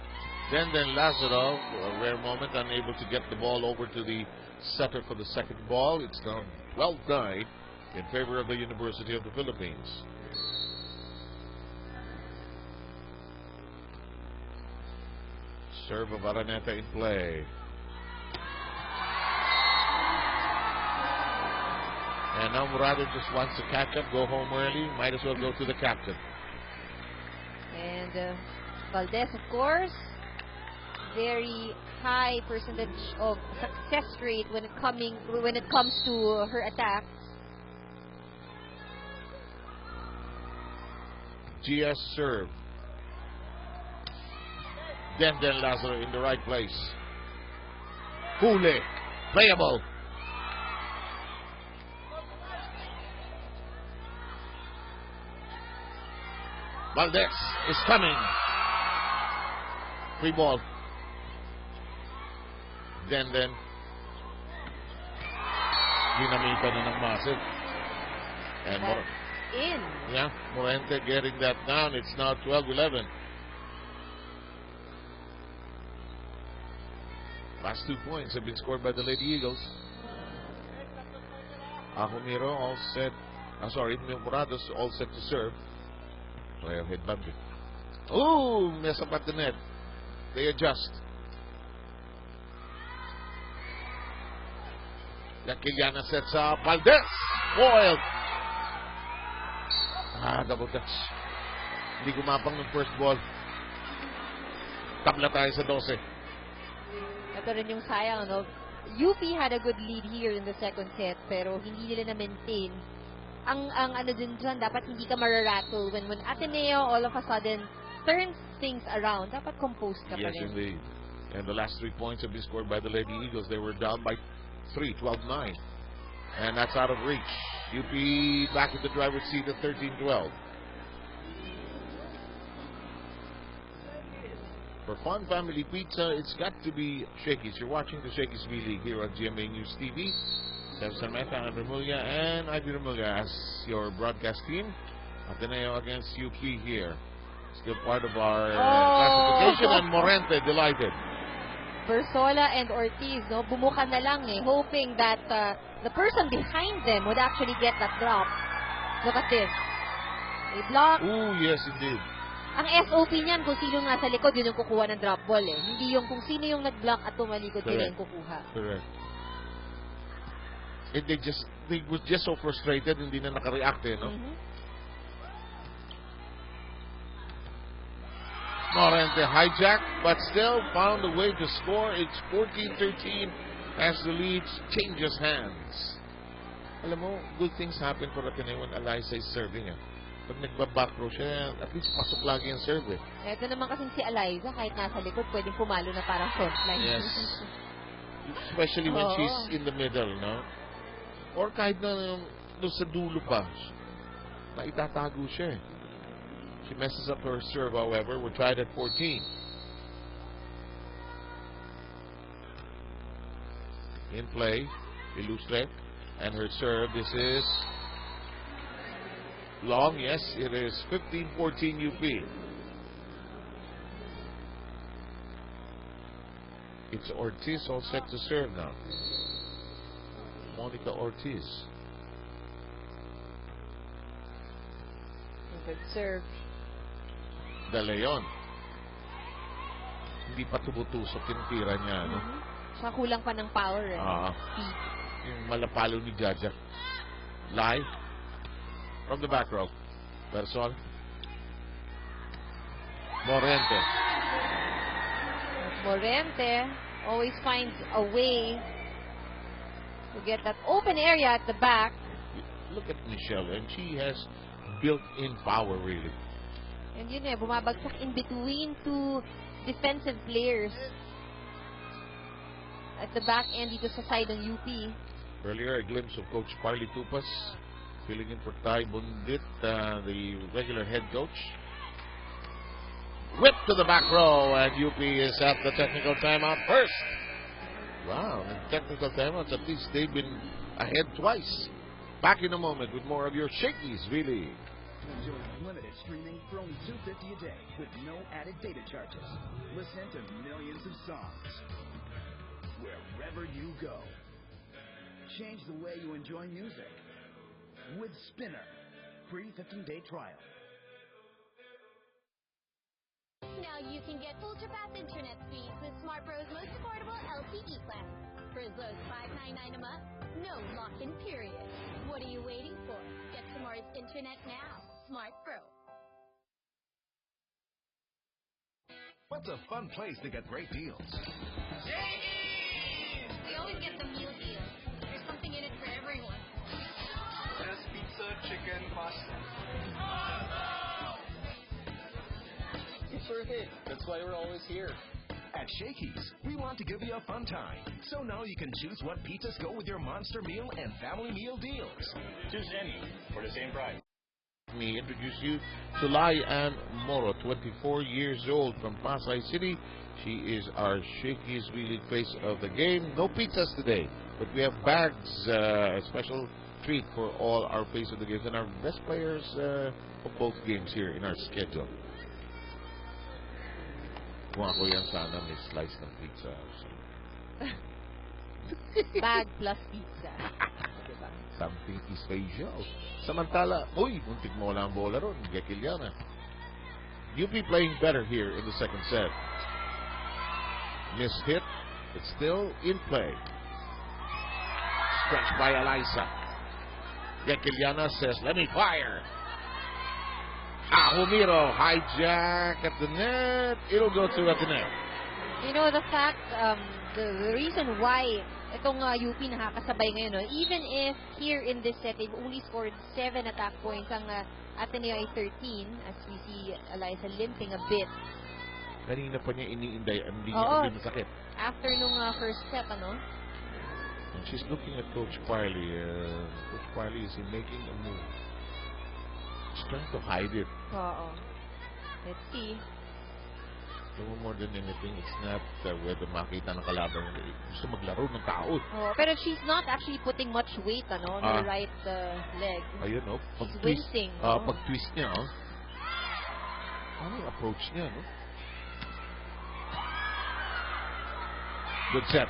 Then Lazaro, a rare moment, unable to get the ball over to the setter for the second ball. It's now well done in favor of the University of the Philippines. Serve of Araneta in play. And now Murado just wants to catch up, go home early. Might as well go to the captain. And Valdez, of course, very high percentage of success rate when it comes to her attacks. GS serve. Then Lazaro in the right place. Hule. Playable. Valdez is coming. Free ball. Then. Dinamita na ng massive. And in. Yeah, Morente getting that down. It's now 12-11. Last 2 points have been scored by the Lady Eagles. Ahumiro all set. Morados all set to serve. Well, head bumping. Ooh, mess up at the net. They adjust. Yakiliana sets up. Valdez! Foiled! Double touch. Hindi gumapang ng first ball. Tabla tayo sa 12. Ito rin yung sayang, no? UP had a good lead here in the second set, pero hindi nila na-maintain. Ang ano din dyan, dapat hindi ka mararattle. When Ateneo all of a sudden turns things around, dapat composed ka pa rin. Yes, indeed. And the last 3 points have been scored by the Lady Eagles. They were down by 3, 12-9. And that's out of reach. UP back in the driver's seat at 13-12. For fun family pizza, it's got to be Shakey's. You're watching the Shakey's V-League here on GMA News TV. Sam Meta and Remulla and Ivy Remulla as your broadcast team. Ateneo against UP here. Still part of our classification, and Morente delighted. Bersola and Ortiz, no, bumuka na lang hoping that the person behind them would actually get that drop. Look at this. They block. Ooh, yes, indeed. Ang SOP niyan, kung sino nasa likod, yun yung kukuha ng drop ball Hindi yung kung sino yung nag-block at tumalikod, yun yung kukuha. Correct. And they were just so frustrated, hindi na nakareact no? Morente hijacked, but still found a way to score. It's 14-13 as the lead changes hands. Alam mo, good things happen for Ateneo when Eliza is serving. Pag nagbaback row siya, at least pasok lagi ang serve. Ito naman kasing si Eliza, kahit nasa likod, pwedeng pumalo na parang front line. Yes. Especially when she's in the middle, no? Or kahit na sa dulo pa, naitatago siya. She messes up her serve, however. We're tied at 14. In play, Ilustre, and her serve. This is long. Yes, it is 15-14 UP. It's Ortiz all set to serve now. Monica Ortiz. Good serve. De Leon. Hindi pa tumutusok yung tira niya, no? Siya kulang pa ng power, speed. Yung malapalo ni Jaja. Live. From the back row. Persol. Morente. Morente always finds a way to get that open area at the back. Look at Michelle, and she has built-in power, really. And yun bumabagsak in between two defensive players at the back end dito sa side ng UP. Earlier, a glimpse of Coach Parley Tupas filling in for Ty Bundit, the regular head coach. Whip to the back row, and UP is at the technical timeout first. Wow, in technical timeouts, at least they've been ahead twice. Back in a moment with more of your Shakey's really. Enjoy unlimited streaming for only $2.50 a day with no added data charges. Listen to millions of songs wherever you go. Change the way you enjoy music with Spinner. Free 15-day trial. Now you can get ultra-fast internet speeds with Smart Pro's most affordable LTE plan. For as low as $5.99 a month, no lock-in period. What are you waiting for? Get Smart's internet now. Smart Pro. What's a fun place to get great deals? We always get the meal deal. There's something in it for everyone. There's pizza, chicken, pasta. It's worth it. That's why we're always here. At Shakey's, we want to give you a fun time. So now you can choose what pizzas go with your monster meal and family meal deals. Choose any for the same price. Let me introduce you to Lai Moro, 24 years old from Pasay City. She is our Shakey's really face of the game. No pizzas today, but we have bags, a special treat for all our face of the games and our best players of both games here in our schedule. Kung ako yan, sana may slice ng pizza. Bag plus pizza. Diba? Something is special. Samantala, uy, muntik mo wala ang bola ron. Gekiliana. UP playing better here in the second set. Missed hit, but still in play. Stretched by Eliza. Gekiliana says, let me fire. Humiro, hijack at the net. It'll go to Ateneo. You know, the fact, the reason why itong UP nakakasabay ngayon, no? Even if here in this set, they've only scored 7 attack points, ang Ateneo ay 13, as we see Eliza limping a bit. Kanina pa niya iniinday, hindi niya masakit. After nung first set, ano? And she's looking at Coach Parley. Coach Parley, is he making a move? She's trying to hide it. Let's see. No more than anything, it's not whether makita ng kalaban. Gusto maglaro ng tao. Pero she's not actually putting much weight on her right leg. Ayun, She's wincing. Pag-twist niya, ano yung approach niya, no? Good set.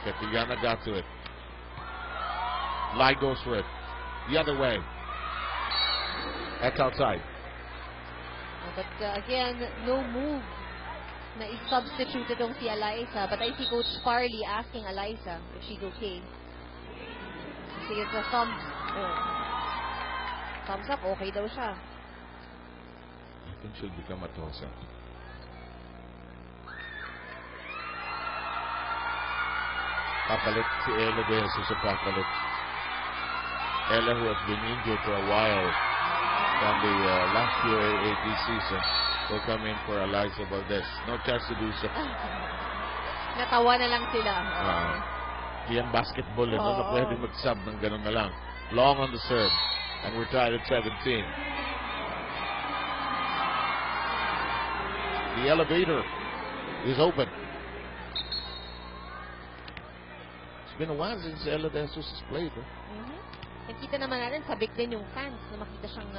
Ketiliana got to it. Lai goes for it. The other way. That's outside. But again, no move na i-substitute itong si Eliza. But I see Coach Farley asking Eliza if she's okay. She gives a thumbs up, okay daw siya. I think she'll become a tosser. Papalit si Ella de Jesus sa papalit. Ella, who has been injured for a while from the last UAAP season, will come in for Eliza Valdez. No chance to do so. Natawa na lang sila. Yan basketball, na pwede mag-sub ng ganun na lang. Long on the serve. And we're tied at 17. The elevator is open. It's been a while since Ella de Jesus has played. Nakita naman natin, sabik din yung fans na makita siyang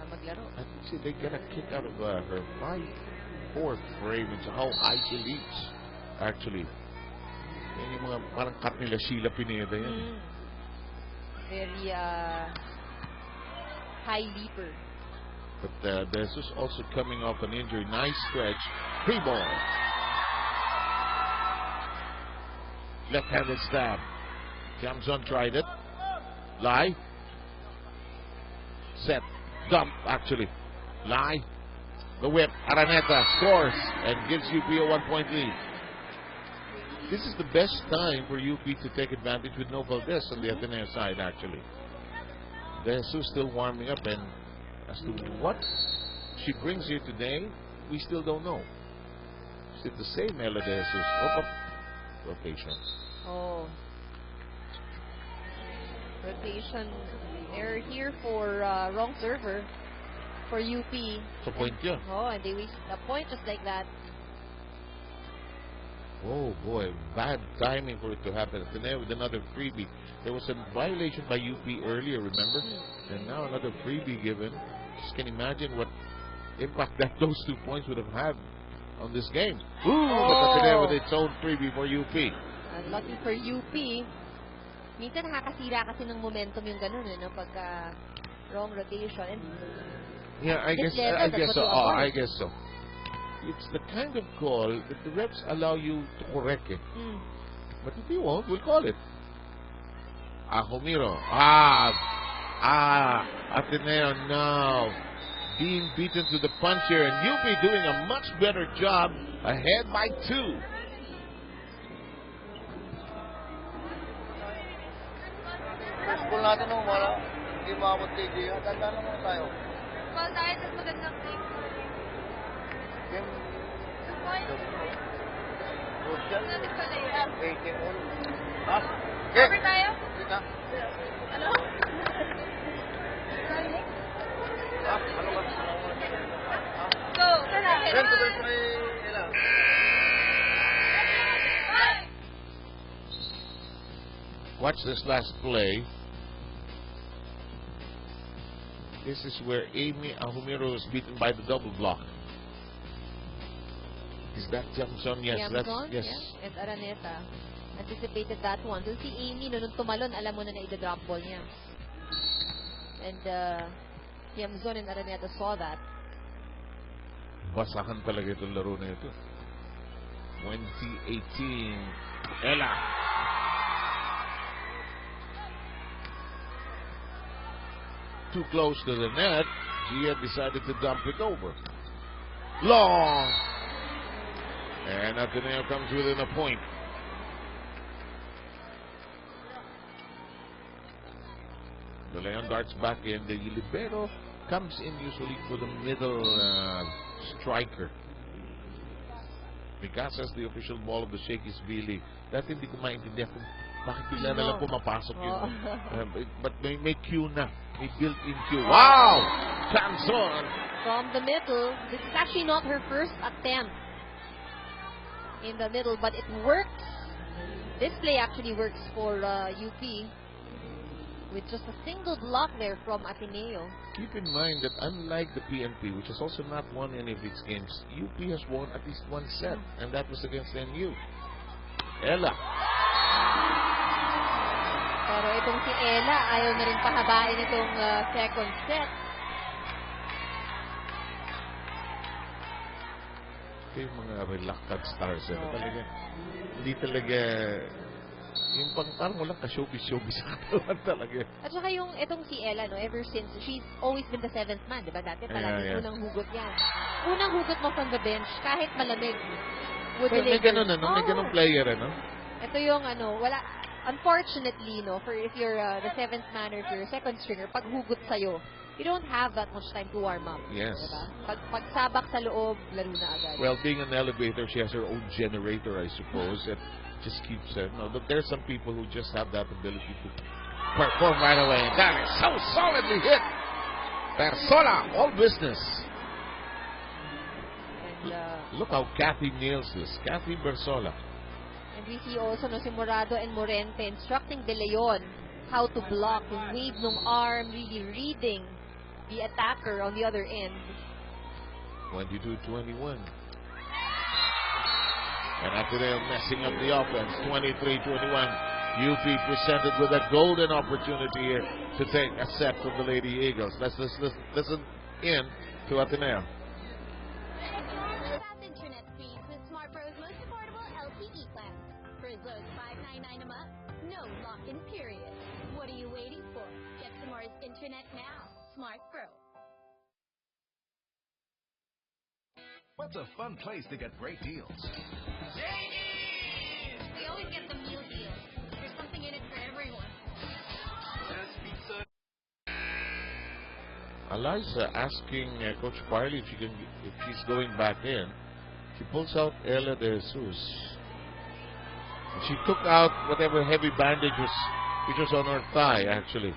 maglaro. I think they get a kick out of her 5'4" frame into how high she leaps. Actually, yan yung mga parang cut nila Sheila Pineda yan. Very high leaper. But De Jesus also coming off an injury. Nice stretch. Free ball. Left-handed stab. Jamson tried it. Lai. Set. Dump, actually. Lai. The whip. Araneta scores and gives UP a 1-point lead. This is the best time for UP to take advantage with no Valdez on the Ateneo side, actually. De Jesus still warming up, and as to what she brings here today, we still don't know. Is it the same Ella De Jesus? Rotation. Rotation error here for wrong server for UP. So point yun. And they waste a point just like that. Oh boy, bad timing for it to happen. Ateneo with another freebie. There was a violation by UP earlier, remember? And now another freebie given. Just can imagine what impact that those 2 points would have had on this game. But Ateneo with its own freebie for UP. Lucky for UP. Minsan nakakasira kasi ng momentum yung ganun, pagka wrong rotation. And yeah, I guess so. I guess so. It's the kind of call that the refs allow you to correct it. But if you won't, we'll call it. Humiro. Ateneo now being beaten to the punch here, and UP doing a much better job, ahead by 2. School natin nung wala, hindi maabot KD. Tanda naman tayo. Well, tayo sa magandang game. Game? Social? 18 all. Ha? Cover tayo? Sige na. Ano? Watch this last play. This is where Amy Ahumiro was beaten by the double block. Is that Jamson? Yes, Jamson, that's yes. Yeah. And Araneta anticipated that one. So si Amy, nung tumalon, alam mo na ida-drop ball niya. And Jamson and Araneta saw that. Basahan talaga itong laro na ito. 2018. Ella. Too close to the net. Gia decided to dump it over. Long. And Ateneo comes within a point. The Leon darts back in. The libero comes in usually for the middle striker. Because as the official ball of the Shakey SVL. Dati hindi ko maintindihan kung bakit bigla na lang pumapasok yun. But may cue na. May built-in cue. Wow! Chanson! From the middle. This is actually not her first attempt in the middle, but it works. This play actually works for UP with just a single block there from Ateneo. Keep in mind that unlike the PNP, which has also not won any of its games, UP has won at least one set, and that was against MU. Ella. Pero itong si Ella, ayaw na rin pahabain itong second set. Ito yung mga reluctant stars. Talaga, hindi talaga, yung parang walang ka-showbiz sa katawan talaga. At saka yung itong si Ella, no, ever since, she's always been the seventh man, di ba? Dati palagi unang hugot yan. Unang hugot mo from the bench, kahit malamig. May ganun, ano? May ganun player, ano? Ito yung, wala, unfortunately, no, for if you're the seventh man or if you're a second stringer, pag hugot sa'yo, you don't have that much time to warm up. Yes. Diba? Pag sabak sa loob, laro na agad. Well, being an elevator, she has her own generator, I suppose. It just keeps her. No, but there's some people who just have that ability to perform right away. And that is so solidly hit. Bersola, all business. And, look how Kathy nails this. Kathy Bersola. And we see also no, si Morado and Morente instructing De Leon how to block, yung wave ng arm, really reading the attacker on the other end. 22-21. And Ateneo messing up the offense. 23-21. UP presented with a golden opportunity here to take a set from the Lady Eagles. Let's listen in to Ateneo. Fast internet speeds with Smart Pro's most affordable LTE plan. For as low as $5.99 a month, no lock-in period. What are you waiting for? Get Smart's internet now. Smart Pro. What's a fun place to get great deals? We always get the meal deal. There's something in it for everyone. Eliza asking Coach Parley if she's going back in. She pulls out Ella de Jesus. She took out whatever heavy bandage which was on her thigh, actually.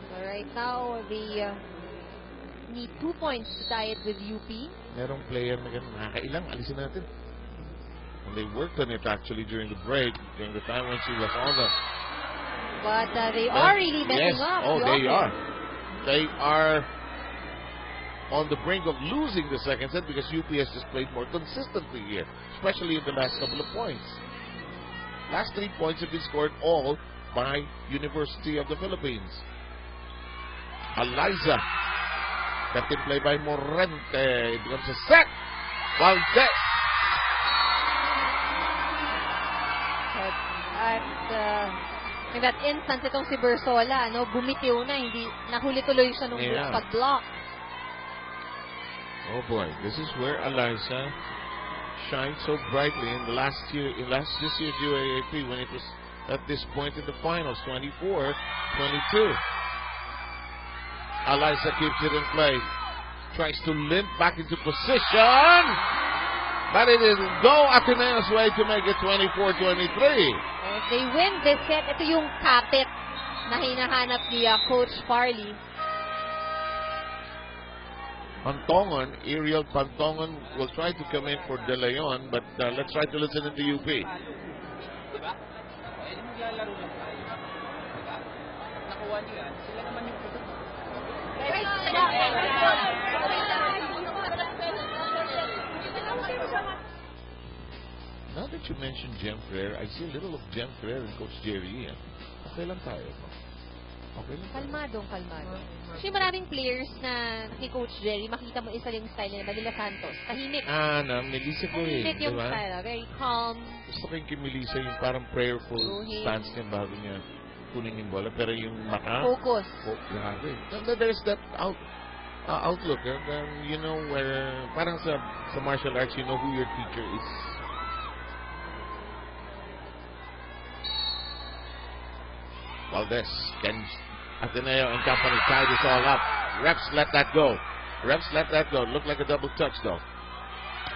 So right now, they need 2 points to tie it with UP. Merong player na ganun, nakakailang, alisin natin. And they worked on it actually during the break, during the time when she was on the... But they are really messing up. Oh, they are. They are on the brink of losing the second set because UP has just played more consistently here, especially in the last couple of points. Last 3 points have been scored all by University of the Philippines. Eliza. Captain play by Morente. It becomes a set. Valdez. In that instance, itong si Bersola, bumitiw na, hindi nahuli tuloy siya nung pag-block. Oh boy, this is where Eliza shined so brightly in the last year, this year's UAAP when it was at this point in the finals, 24-22. Eliza keeps it in play, tries to limp back into position, but it didn't go Ateneo's way to make it 24-23. If they win this set, ito yung kapit na hinahanap ni Coach Farley. Pantongan, Ariel Pantongan will try to come in for De Leon, but let's try to listen into UP. Diba? Pwede maglalaro lang tayo. Diba? Nakuha niyo yan, sila naman yung product. Now that you mentioned Jem Frere, I see a little of Jem Frere and Coach Jerry. Okay lang tayo. Okay lang. Kalmadong. Kasi maraming players na ni Coach Jerry, makita mo isa yung style nila, Manila Santos. Tahimik. Melissa ko eh. Tahimik yung diba? style. Very calm. Gusto ko yung kay Melissa, yung parang prayerful stance niya bago niya kunin yung bola. Pero yung mata... Focus. Grabe. There's that outlook. You know where... Parang sa martial arts, you know who your teacher is. Valdez, can Ateneo and company tie this all up? Refs let that go. Looked like a double touch though.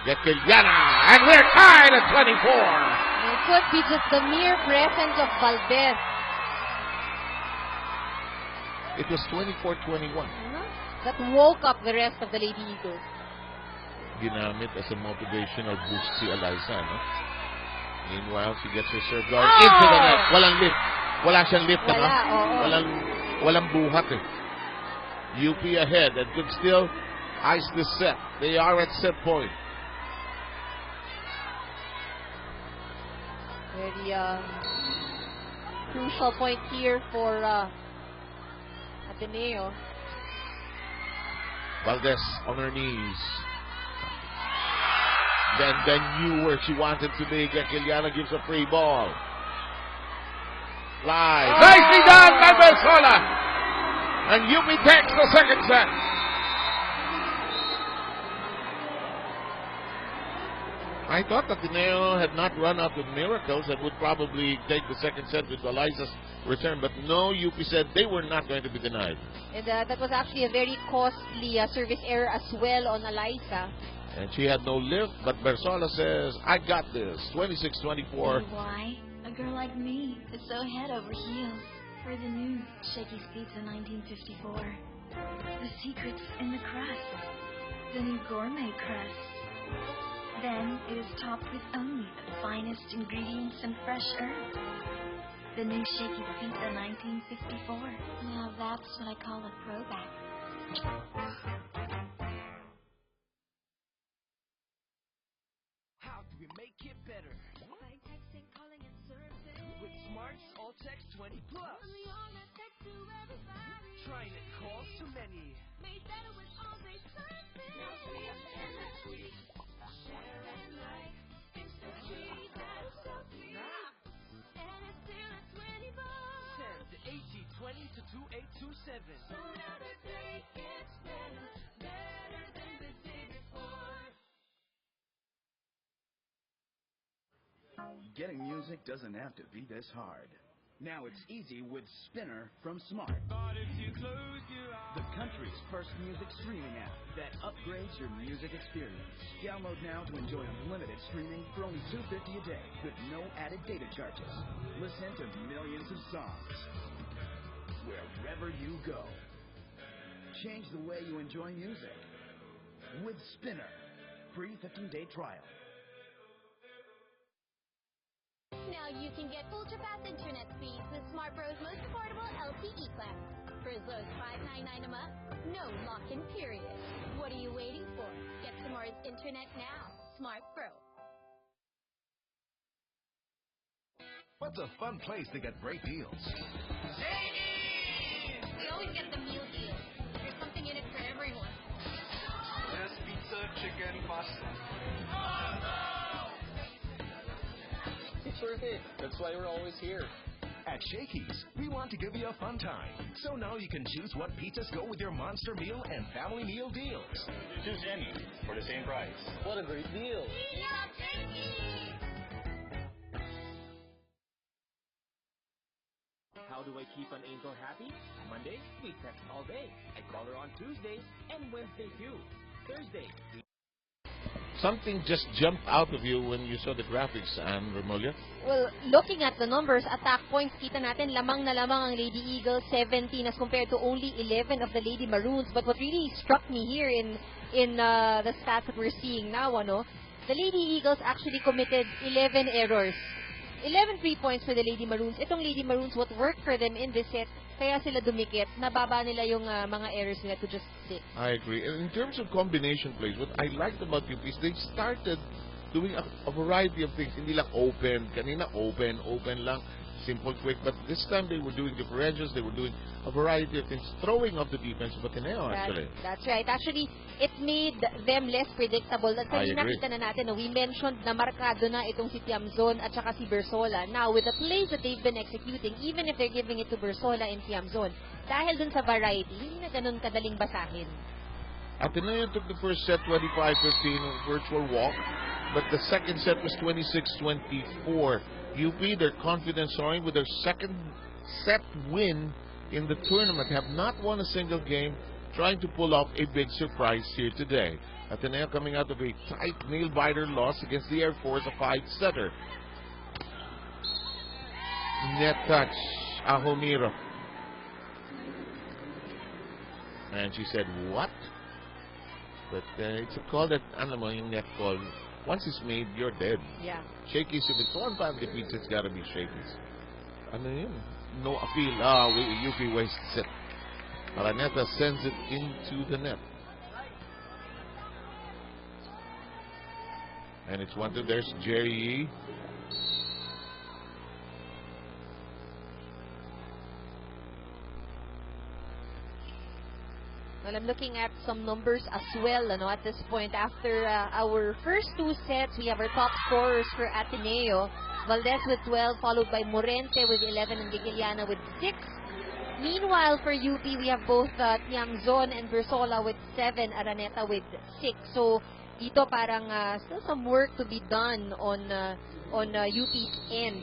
Gekiliana, and we're tied at 24. It could be just the mere presence of Valdez. It was 24-21. That woke up the rest of the Lady Eagles. Ginamit as a motivational boost si Eliza, no? Meanwhile, she gets her serve going into the net. Walang lift. Wala siyang lift, walang buhat eh. UP ahead and could still ice the set. They are at set point. Very crucial point here for Ateneo. Valdez on her knees. Then knew where she wanted to be. Gekiliana gives a free ball. Live. Nicely done by Bersola. And UP takes the second set. I thought that Ateneo had not run out of miracles and would probably take the second set with Eliza's return. But no, UP said they were not going to be denied. And that was actually a very costly service error as well on Eliza. And she had no lift, but Bersola says, I got this. 26-24. Why? A girl like me is so head over heels for the new Shakey's Pizza 1954. The secret's in the crust, the new gourmet crust. Then it is topped with only the finest ingredients and fresh herbs. The new Shakey's Pizza 1954. Now that's what I call a throwback. How do we make it better? By texting, calling, and surfing. With Smart's All Text 20 Plus. Only all that text to everybody. Trying it calls to many. Made better with all day surfing. Now sweet and the sweet. Share and like. Instant sweet. That's so sweet. And it's still at 20 bucks. Send AG20 to 2827. So now the day gets better. Better than the day before. Getting music doesn't have to be this hard. Now it's easy with Spinner from Smart. The country's first music streaming app that upgrades your music experience. Download now to enjoy unlimited streaming for only $2.50 a day with no added data charges. Listen to millions of songs wherever you go. Change the way you enjoy music with Spinner. Free 15-day trial. Now you can get ultra-fast internet speeds with Smart Pro's most affordable LTE plan. For as low as $5.99 a month, no lock-in period. What are you waiting for? Get tomorrow's internet now. Smart Pro. What's a fun place to get great deals? We always get the meal deal. There's something in it for everyone. There's pizza, chicken, pasta. It's worth it. That's why we're always here. At Shakey's, we want to give you a fun time. So now you can choose what pizzas go with your monster meal and family meal deals. Choose any for the same price. What a great deal. How do I keep an angel happy? Monday, we text all day. I call her on Tuesday and Wednesday too. Thursday, we something just jumped out of you when you saw the graphics, Anne Remulla? Well, looking at the numbers, attack points, kita natin, lamang na lamang ang Lady Eagles, 17 as compared to only 11 of the Lady Maroons. But what really struck me here in the stats that we're seeing now, the Lady Eagles actually committed 11 errors. 11 3 points for the Lady Maroons. Itong Lady Maroons, what worked for them in this set, kaya sila dumikit, nababa nila yung mga errors nila to just 6. I agree. And in terms of combination plays, what I liked about UP is they started doing a variety of things. Hindi lang open. Kanina open lang. Simple, quick. But this time they were doing differentials. They were doing a variety of things. Throwing off the defense of Ateneo, actually. That's right. Actually, it made them less predictable. That's why nakita na natin, we mentioned na markado na itong si Tiamzon at saka si Bersola. Now, with the plays that they've been executing, even if they're giving it to Bersola and Tiamzon, dahil dun sa variety, hindi na ganun kadaling basahin. Ateneo took the first set 25-15 virtual walk, but the second set was 26-24. UP, their confidence soaring with their second set win in the tournament, have not won a single game, trying to pull off a big surprise here today. Ateneo coming out of a tight nail-biter loss against the Air Force, a 5-setter. Net touch, Ahomiro. And she said, what? But it's a call that, ano mo, yung net call, once it's made, you're dead. Yeah. Shakey's, if it's one family pizza, it's gotta be Shakey's. Ano yun? No appeal. UP wastes it. Araneta sends it into the net. And it's 1-2. There's Jerry Yee. Well, I'm looking at some numbers as well, at this point. After our first 2 sets, we have our top scorers for Ateneo. Valdez with 12, followed by Morente with 11 and Vigiliana with 6. Meanwhile, for UP, we have both Tiamzon and Bersola with 7, Araneta with 6. So, dito parang still some work to be done on UP's end.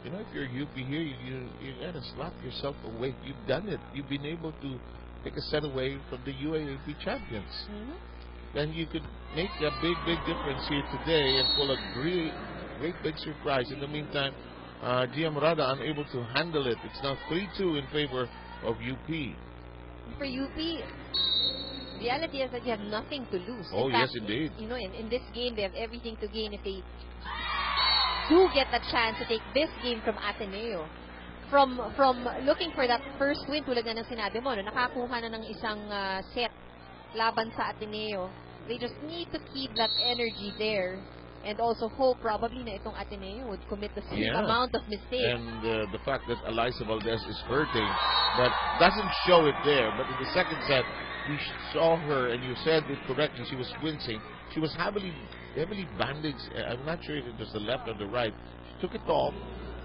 You know, if you're UP here, you gotta slap yourself awake. You've done it. You've been able to take a set away from the UAAP champions. Then you could make a big difference here today and pull a great big surprise. In the meantime, Gia Morada unable to handle it. It's now 3-2 in favor of UP. For UP, reality is that you have nothing to lose. Oh, in fact, yes, indeed. In this game, they have everything to gain if they do get the chance to take this game from Ateneo. From looking for that first win, tulad na ng sinabi mo, nakakuha na ng isang set laban sa Ateneo. They just need to keep that energy there and also hope probably na itong Ateneo would commit the same amount of mistakes. And the fact that Eliza Valdez is hurting, but doesn't show it there. But in the second set, we saw her, and you said it correctly, she was wincing. She was heavily bandaged. I'm not sure if it was the left or the right. She took it off.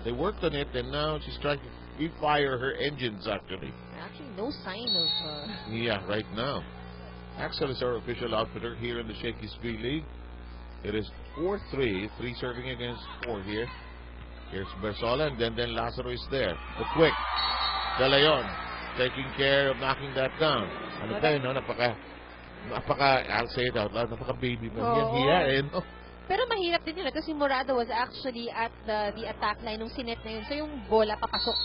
They worked on it, and now she's trying to refire her engines, actually. Actually, no sign of... Yeah, right now. Axel is our official outfitter here in the Shakey Speed League. It is 4-3. 3 serving against 4 here. Here's Bersola, and then Lazaro is there. The quick. De Leon taking care of knocking that down. Ano tayo, no? I'll say it out loud, napaka-baby man. Yan, no? Pero mahirap din yun. Ito si Morado was actually at the attack line nung sinet na yun. So yung bola papasok,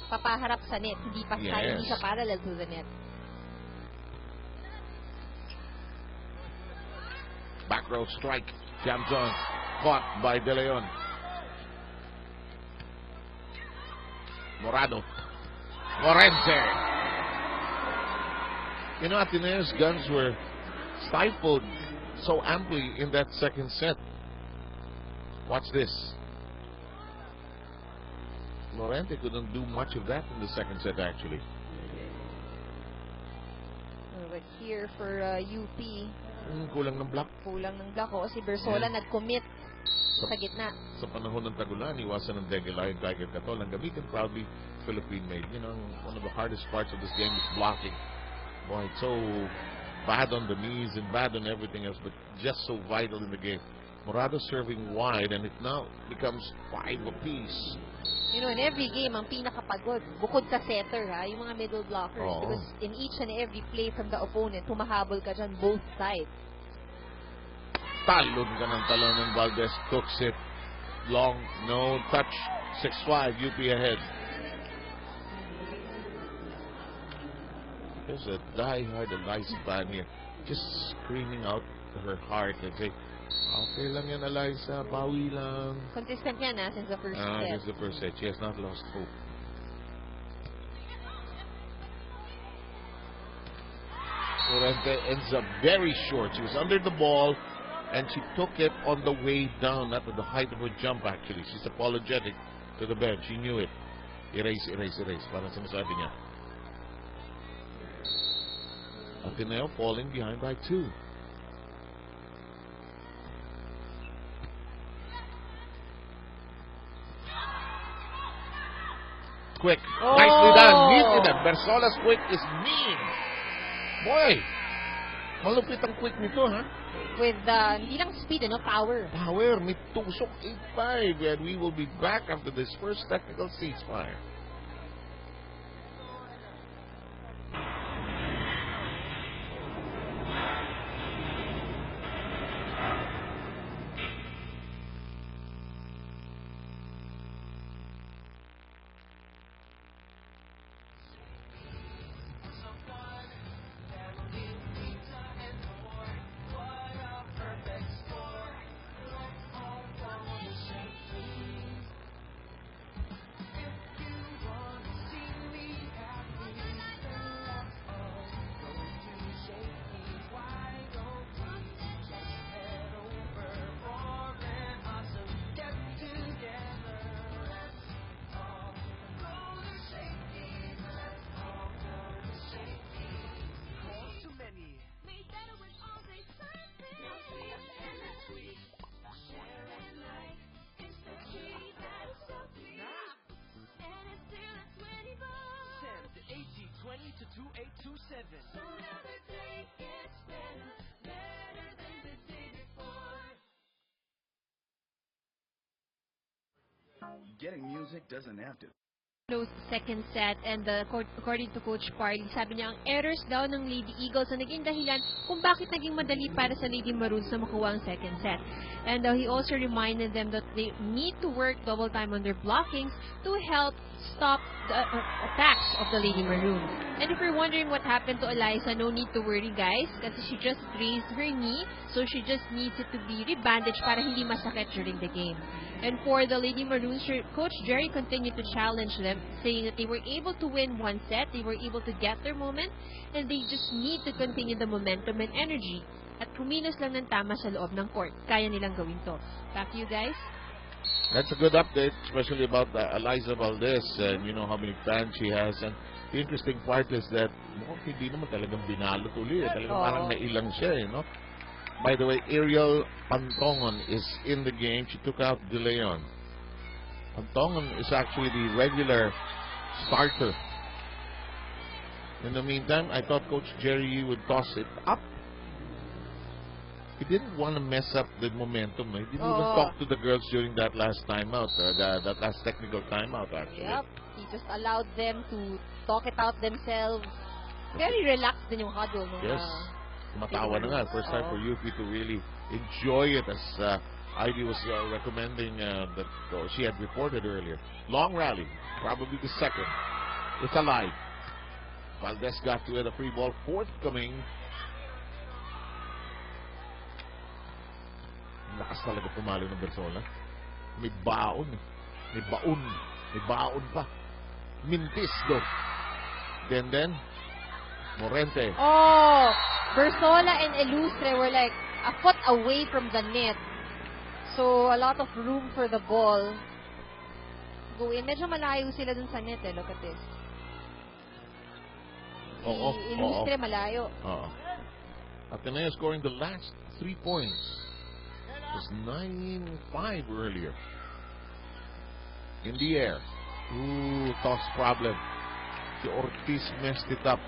papaharap sa net. Hindi pa hindi siya parallel to the net. Back row strike. Tiamzon caught by De Leon. Morado. Morente. You know, Ateneo's guns were stifled so amply in that second set. Watch this. Morente couldn't do much of that in the second set, actually. But here for UP, kulang ng block. Kulang ng block. O, si Bersola nag-commit sa gitna. Sa panahon ng tagulan, iwasan ng Degela yung Tiger Katol. Ang gamitin proudly Philippine-made. You know, one of the hardest parts of this game is blocking. Boy, it's so bad on the knees and bad on everything else, but just so vital in the game. Morado serving wide, and it now becomes 5 apiece. You know, in every game, ang pinakapagod, bukod sa setter, yung mga middle blockers. Because in each and every play from the opponent, humahabol ka dyan both sides. Talon ka ng talon, and Valdez hooks it. Long, no touch. 6-5, UP ahead. There's a die-hard Eliza fan here, just screaming out her heart and say, okay lang yan, Eliza, bawi lang. Consistent yan since the first set. Since the first set. She has not lost hope. Morente ends up very short. She was under the ball and she took it on the way down, not at the height of her jump actually. She's apologetic to the bench. She knew it. Erase. Parang sinasabi niya. Ateneo falling behind by 2. Quick. Nicely done. Neatly done. Bersola's quick is mean. Boy, malupit ang quick nito, ha? With, hindi lang speed, power. Power. May tusok 8-5. And we will be back after this first technical ceasefire. Getting music doesn't have to. Close second set, and according to Coach Parley, sabi niya ang errors daw ng Lady Eagles na naging dahilan kung bakit naging madali para sa Lady Maroons na makuha ang second set. And he also reminded them that they need to work double time on their blockings to help stop the attacks of the Lady Maroons. And if you're wondering what happened to Eliza, no need to worry guys, kasi she just raised her knee, so she just needs it to be rebandaged para hindi masakit during the game. And for the Lady Maroons, Coach Jerry continued to challenge them, saying that they were able to win one set, they were able to get their moment, and they just need to continue the momentum and energy. At kumilos lang ng tama sa loob ng court. Kaya nilang gawin to. Back to you guys. That's a good update, especially about Eliza Valdez, and you know how many fans she has. And the interesting part is that hindi naman talagang binalot uli. Talagang parang nailang siya, no? By the way, Ariel Pantongon is in the game. She took out De Leon. Pantongon is actually the regular starter. In the meantime, I thought Coach Jerry would toss it up. He didn't want to mess up the momentum. He didn't even talk to the girls during that last timeout, that last technical timeout, actually. Yep. He just allowed them to talk it out themselves. Very relaxed din yung huddle. Yes. Matawa na nga. First time for UP to really enjoy it, as Ivy was recommending that she had reported earlier. Long rally. Probably the second. It's alive. Valdez got to it. A free ball. Fourth coming. Lakas talaga pumalo ng Bersola. May baon. May baon. May baon pa. Mintis do. Then Morente. Bersola and Ilustre were like a foot away from the net. So, a lot of room for the ball. Go in. Medyo malayo sila dun sa net Look at this. Ilustre malayo. Ateneo scoring the last 3 points. It was 9-5 earlier. In the air. Toss problem. The Ortiz messed it up.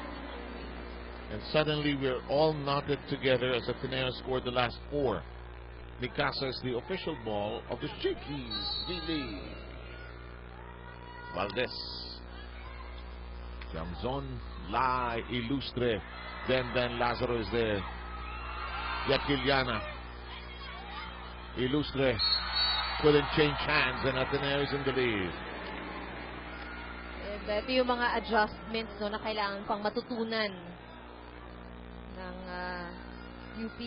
And suddenly we're all knotted together as Ateneo scored the last 4. Mikasa is the official ball of the Shakeys. Really. Valdez. Jamzon, Lai, Ilustre. Then Lazaro is there. Yakiliana. Ilustre couldn't change hands and Ateneo is in the lead. And ito yung mga adjustments no, na kailangan pang matutunan ng UP.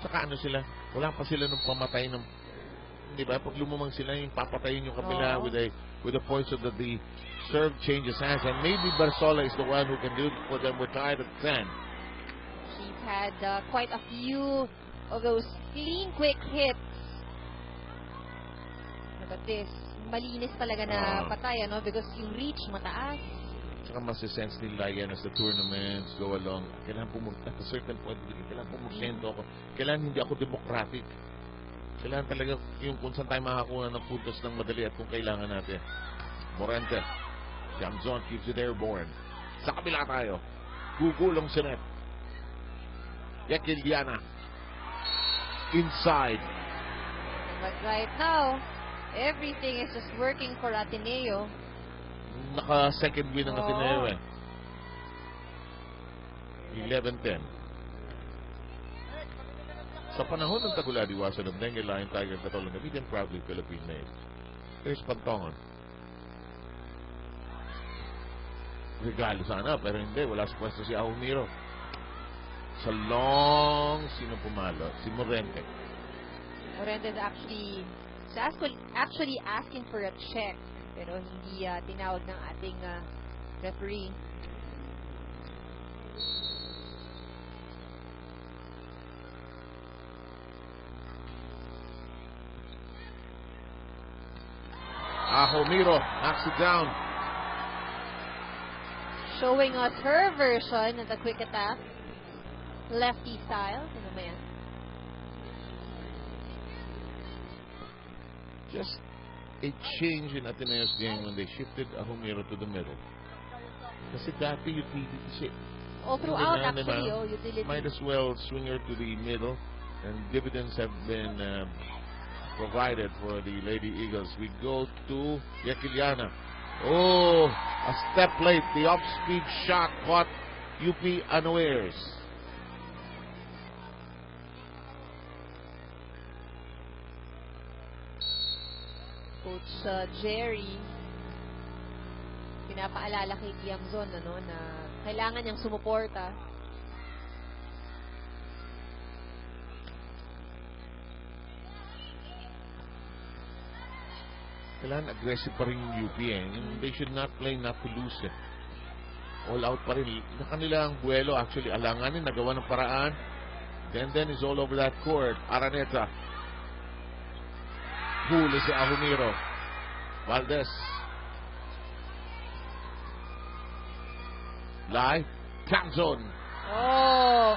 Saka ano sila, wala pa sila nung pamatay ng, di ba? Pag lumumang sila, yung papatayin yung kabila with a point so that the serve changes hands. And maybe Barsola is the one who can do it for them. We're tied at 10. She's had quite a few of those clean, quick hits. But this, malinis talaga na patay, ano? Because yung reach mataas. Saka masisense nila yan as the tournaments go along. Kailangan at a certain point, kailangan pumugtento ako. Kailangan hindi ako democratic. Kailangan talaga yung kung saan tayo makakuha ng puntos ng madali at kung kailangan natin. Morente. Jamzon keeps it airborne. Sa kabila tayo. Gugulong si Net. Yakiliana. Inside. But right now, everything is just working for Ateneo. Naka-second win ng Ateneo eh. 11-10. Sa panahon ng taguladiwasan ng Bengal Lion Tiger Katolong Gamitin, proudly Philippine made. There's Pantongan. Regalo sana, pero hindi. Wala sa pwesto si Ahumiro. Sa long, sino pumalo? Si Morente. Morente is actually asking for a check, pero hindi tinawag ng ating referee. Ahumiro knocks it down. Showing us her version of the quick attack. Lefty style. Ano ba yan? Just a change in Ateneo's game when they shifted Ahumiro to the middle. Kasi dati utility siya. All throughout actually, utility. Might as well swing her to the middle, and dividends have been provided for the Lady Eagles. We go to Yakiliana. Oh, a step late. The off-speed shot caught UP unawares. Coach Jerry, pinapaalala kay Kiamzon na kailangan niyang sumuporta. Kailangan aggressive pa rin yung UP eh. They should not play not to lose eh. All out pa rin. Na kanilang buwelo actually alanganin, nagawa ng paraan. Then is all over that court. Araneta. Huli si Ahumiro. Valdez. Lai. Camzon. Oh!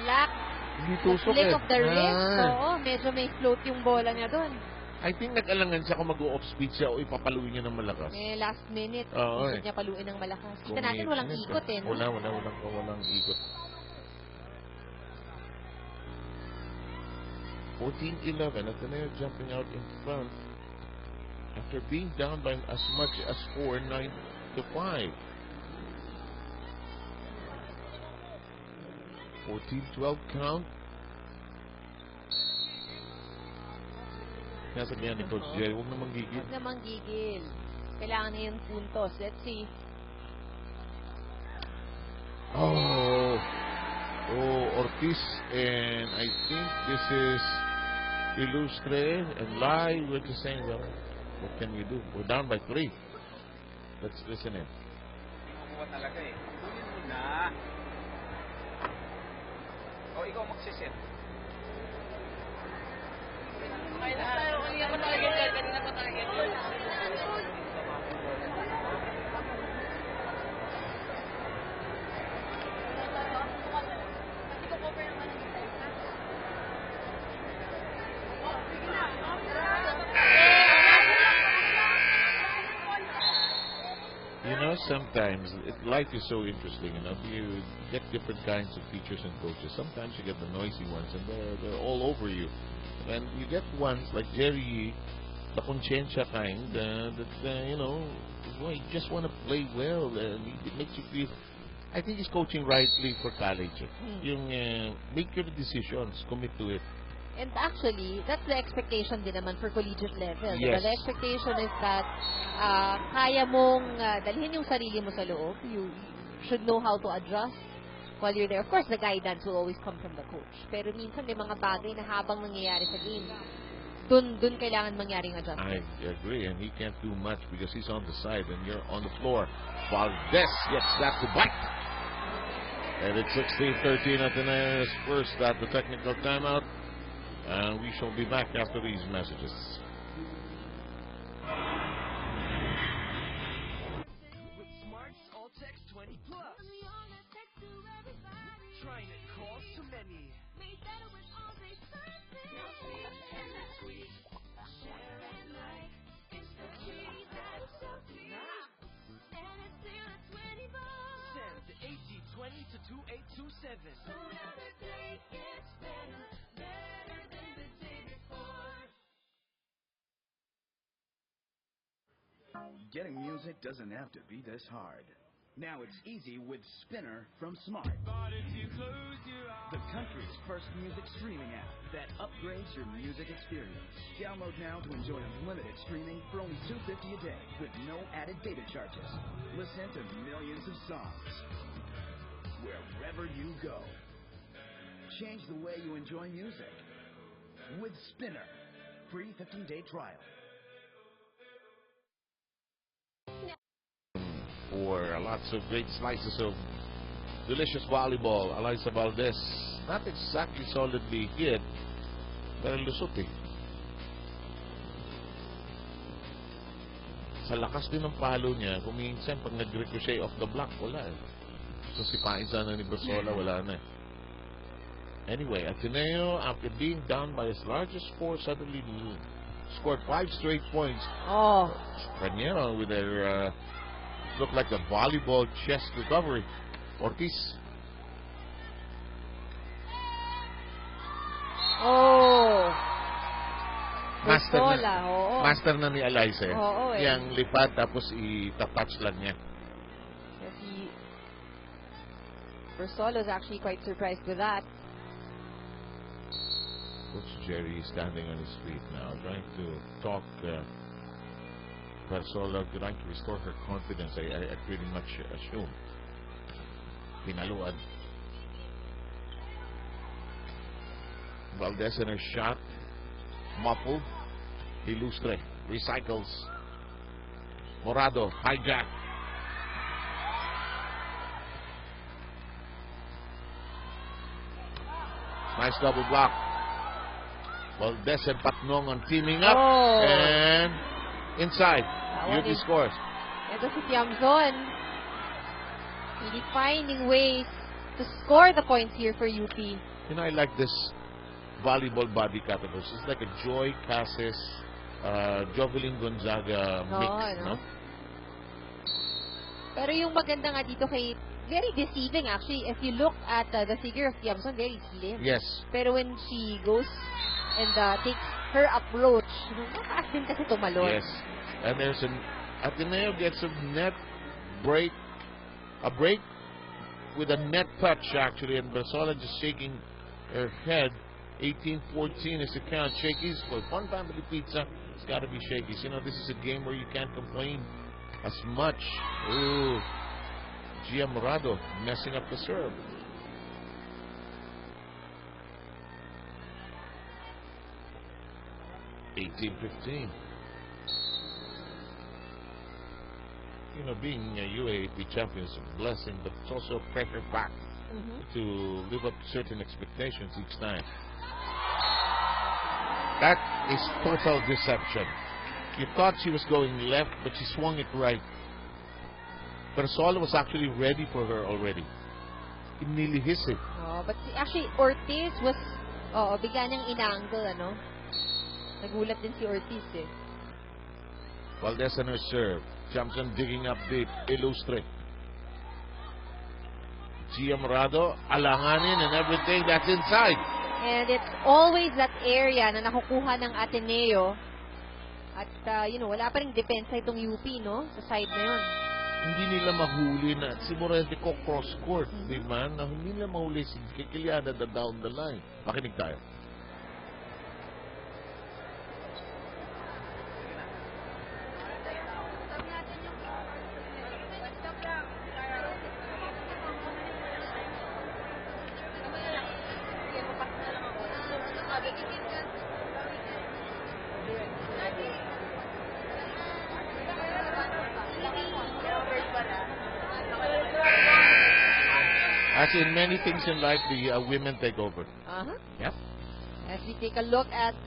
Lack. Hindi tusok Flick eh. of the wrist. Oo, medyo may float yung bola niya doon. I think nag-alangan siya kung mag-off speed siya o ipapaluin niya ng malakas. Last minute. Gusto niya paluin ng malakas. Kita natin walang ikot eh. No? Walang ikot. 14-11. Ateneo jumping out in front after being down by as much as 9-5. $14-12 count. Kaya sabihan ni Coach Jerry, huwag na manggigil. Huwag na manggigil. Kailangan na yung puntos. Let's see. Ortiz, and I think this is Ilustre and Lai. We're just saying, well, what can we do? We're down by 3. Let's listen in. Pinukuha talaga eh. Kunin mo na. O, ikaw magsisit. Kanina pa target yan. Kanina pa target yan. You know, sometimes life is so interesting. You know, you get different kinds of teachers and coaches. Sometimes you get the noisy ones, and they're all over you. And you get ones like Jerry, the conscientia kind, that you know, boy, you just want to play well, and it makes you feel. I think he's coaching rightly for college. Yung make your decisions, commit to it, And actually, that's the expectation din naman for collegiate level. Yes. Diba? The expectation is that kaya mong dalhin yung sarili mo sa loob. You should know how to adjust while you're there. Of course, the guidance will always come from the coach. Pero minsan may mga bagay na habang nangyayari sa game, dun kailangan mangyaring adjustment. I agree, and he can't do much because he's on the side and you're on the floor. Valdez gets that to bite. And it's 16-13 Ateneo's first at the technical timeout. And we shall be back after these messages. With Smart's all text 20 plus. Trying it calls to many. Send AG20 to 2827. Getting music doesn't have to be this hard. Now it's easy with Spinner from Smart. The country's first music streaming app that upgrades your music experience. Download now to enjoy unlimited streaming for only $2.50 a day with no added data charges. Listen to millions of songs wherever you go. Change the way you enjoy music with Spinner. Free 15-day trial. For lots of great slices of delicious volleyball, Eliza Valdez, not exactly solidly hit, pero lusot eh. Sa lakas din ng palo niya, kung minsan pag nag-ricochet off the block, wala eh. So si Paiza na ni Bersola, wala na eh. Anyway, Ateneo, after being down by as large as 4, suddenly scored 5 straight points. Oh. Raniero with their looked like a volleyball chest recovery. Ortiz. Oh. Master Bersola, na, oo. master na ni Eliza. Oo, eh. Yang lipad tapos itatouch lang niya. Kasi Bersola is actually quite surprised with that. Coach Jerry is standing on his feet now, trying to talk Bersola, trying to restore her confidence. I pretty much assume. Pinaluan. Valdez in her shot. Muffled. Ilustre. Recycles. Morado. Hijack. Nice double block. Valdez and Patnong on teaming up. Oh. And inside. UP scores. Ito si Tiamzon. Really finding ways to score the points here for UP. You know, I like this volleyball body categories. It's like a Joy Cases, Jovelyn Gonzaga mix, no? Pero yung maganda nga dito kay, very deceiving actually. If you look at the figure of Tiamzon, very slim. Yes. Pero when she goes and takes her approach, mataas din kasi tumalon. Yes. And there's an Ateneo gets a net break, a break with a net touch actually, and Bersola just shaking her head. 18-14 is the count. Shakey's for Fun Family Pizza. It's got to be Shakey's. You know, this is a game where you can't complain as much. Ooh, Gia Morado messing up the serve. $18-15. You know, being a UAAP champion is a blessing, but it's also a pressure back to live up to certain expectations each time. That is total deception. You thought she was going left, but she swung it right. Bersola was actually ready for her already. Inilihis it. Oh, but actually, Ortiz was, bigla niyang inangle, ano? Nagulat din si Ortiz, eh. Valdez on her serve. Johnson digging up deep. Illustre. Gia Morado, alanganin and everything that's inside. And it's always that area na nakukuha ng Ateneo. At, wala pa rin depensa itong UP, no? Sa side na yun. Hindi nila mahuli na si Morente ko cross-court, di ba? Na hindi nila mahuli si Kikiliana down the line. Makinig tayo. As in many things in life, the women take over. Yep. As we take a look at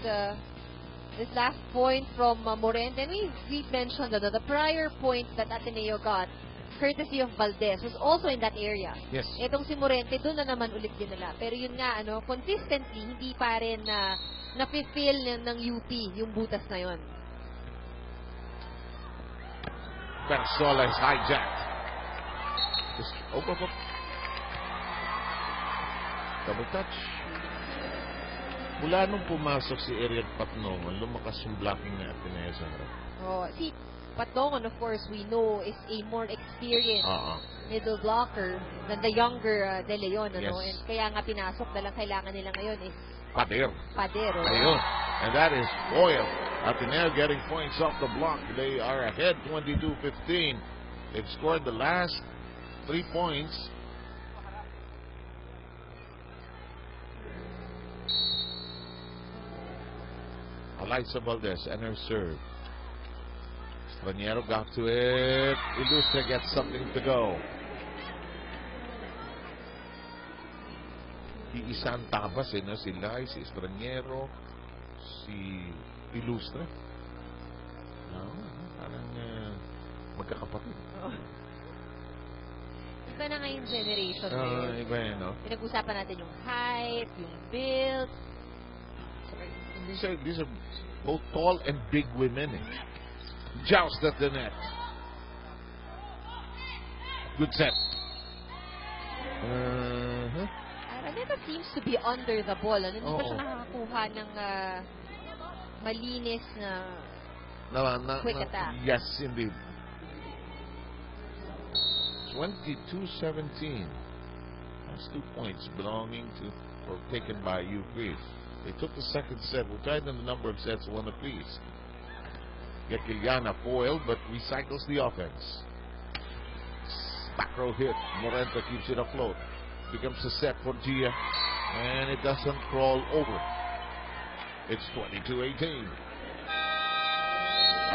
this last point from Morente, and we mentioned that the prior point that Ateneo got, courtesy of Valdez, was also in that area. Yes. Etong si Morente, doon na naman ulit din nila. Pero yun nga, consistently, hindi pa rin na-fulfill ng UP yung butas na yun. Bensola is hijacked. Up. Double touch. Mula nung pumasok si Eric Patnongon, lumakas yung blocking na Ateneo sa harap. Si Patnongon, of course, we know is a more experienced middle blocker than the younger De Leon. Yes. And kaya nga pinasok, dalang kailangan nila ngayon is Pader. Ayun. And that is Foyle. Ateneo getting points off the block. They are ahead 22-15. They've scored the last 3 points. Alyssa Valdez and her serve. Straniero got to it. Ilustre gets something to go. Iisang tabas no? Si Lai, si Straniero, si Ilustre. Parang magkakapatid. Iba na ngayon generation ngayon. Iba yun, no? Pinag-usapan natin yung height, yung build. These are both tall and big women. Joust at the net. Good set. Araneta seems to be under the ball. Hindi pa siya nakakakuha ng malinis na quick attack. Yes, indeed. 22-17. That's 2 points belonging to or taken by UP. They took the second set. We're tied in the number of sets, 1 apiece. Gekiliana foiled, but recycles the offense. Back row hit. Morenta keeps it afloat. Becomes a set for Gia, and it doesn't crawl over. It's 22-18.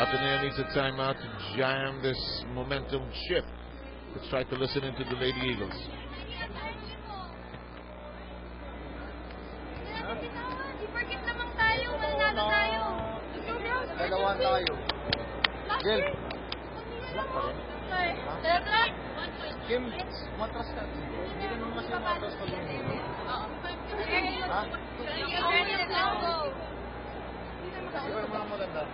Ateneo needs a timeout to jam this momentum ship. Let's try to listen into the Lady Eagles. Dalawan tayo. Gil. Kim, matras ka. Hindi ka naman masaya matras ka doon. Ha? Siguro mo lang maganda.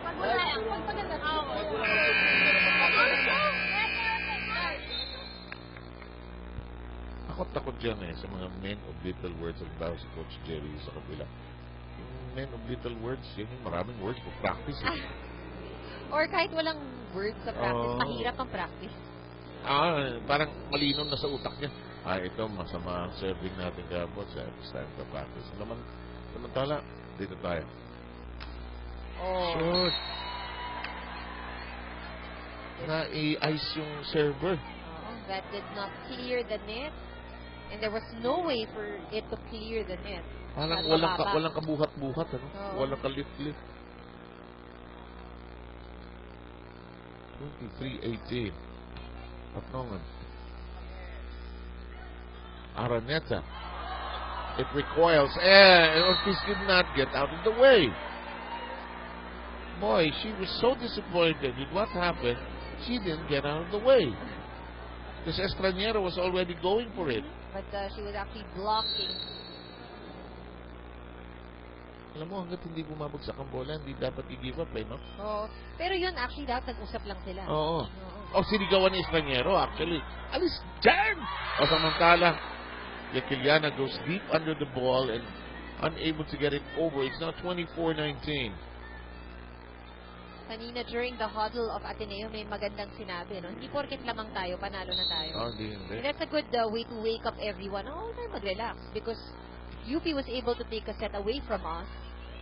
Takot dyan sa mga men of little words ang tawag si Coach Jerry sa kabila. Yung men of little words, yun yung maraming words for practice. Or kahit walang words sa practice, mahirap ang practice. Parang malinaw na sa utak niya. Ito, masama ang serving natin kapot sa time to practice. Samantala, dito tayo. Shoot. Na-i-ice yung server. That did not clear the net. And there was no way for it to clear the net. Parang walang kabuhat-buhat. Walang kalip-lip. 23-18. Patnongon. Araneta. It recoils. Ortiz did not get out of the way. Boy, she was so disappointed with what happened. She didn't get out of the way. Because Estraniero was already going for it. But she was actually blocking. Alam mo, hanggat hindi bumabagsak ang bola, hindi dapat i-give up, no? Pero yun, actually, dapat nag-usap lang sila. Sinigawan ni Estraniero, actually. Alis dyan! Samantala, Yakiliana goes deep under the ball and unable to get it over. It's now 24-19. Kanina during the huddle of Ateneo, may magandang sinabi, no? Hindi porket lamang tayo, panalo na tayo. Hindi. And that's a good way to wake up everyone. Tayo mag-relax. Because UP was able to take a set away from us.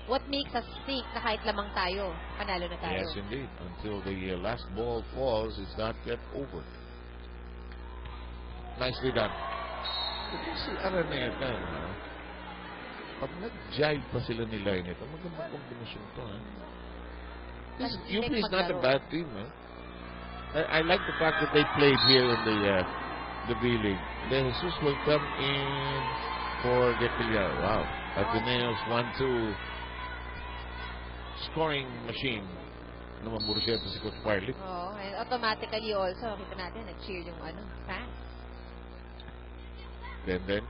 What makes us think na kahit lamang tayo, panalo na tayo? Yes, indeed. Until the last ball falls, it's not yet over. Nicely done. Si Araneta, pag nag-jive pa sila nila nito, magandang kombinasyon to, UP is not a bad team, I like the fact that they played here in the the B-League. De Jesus will come in for Gepillar. Wow. Ateneo's 1-2 scoring machine. Namamuro siya si Coach Parley. Oh, and automatically also, kita natin, nag-cheer yung fans. Then,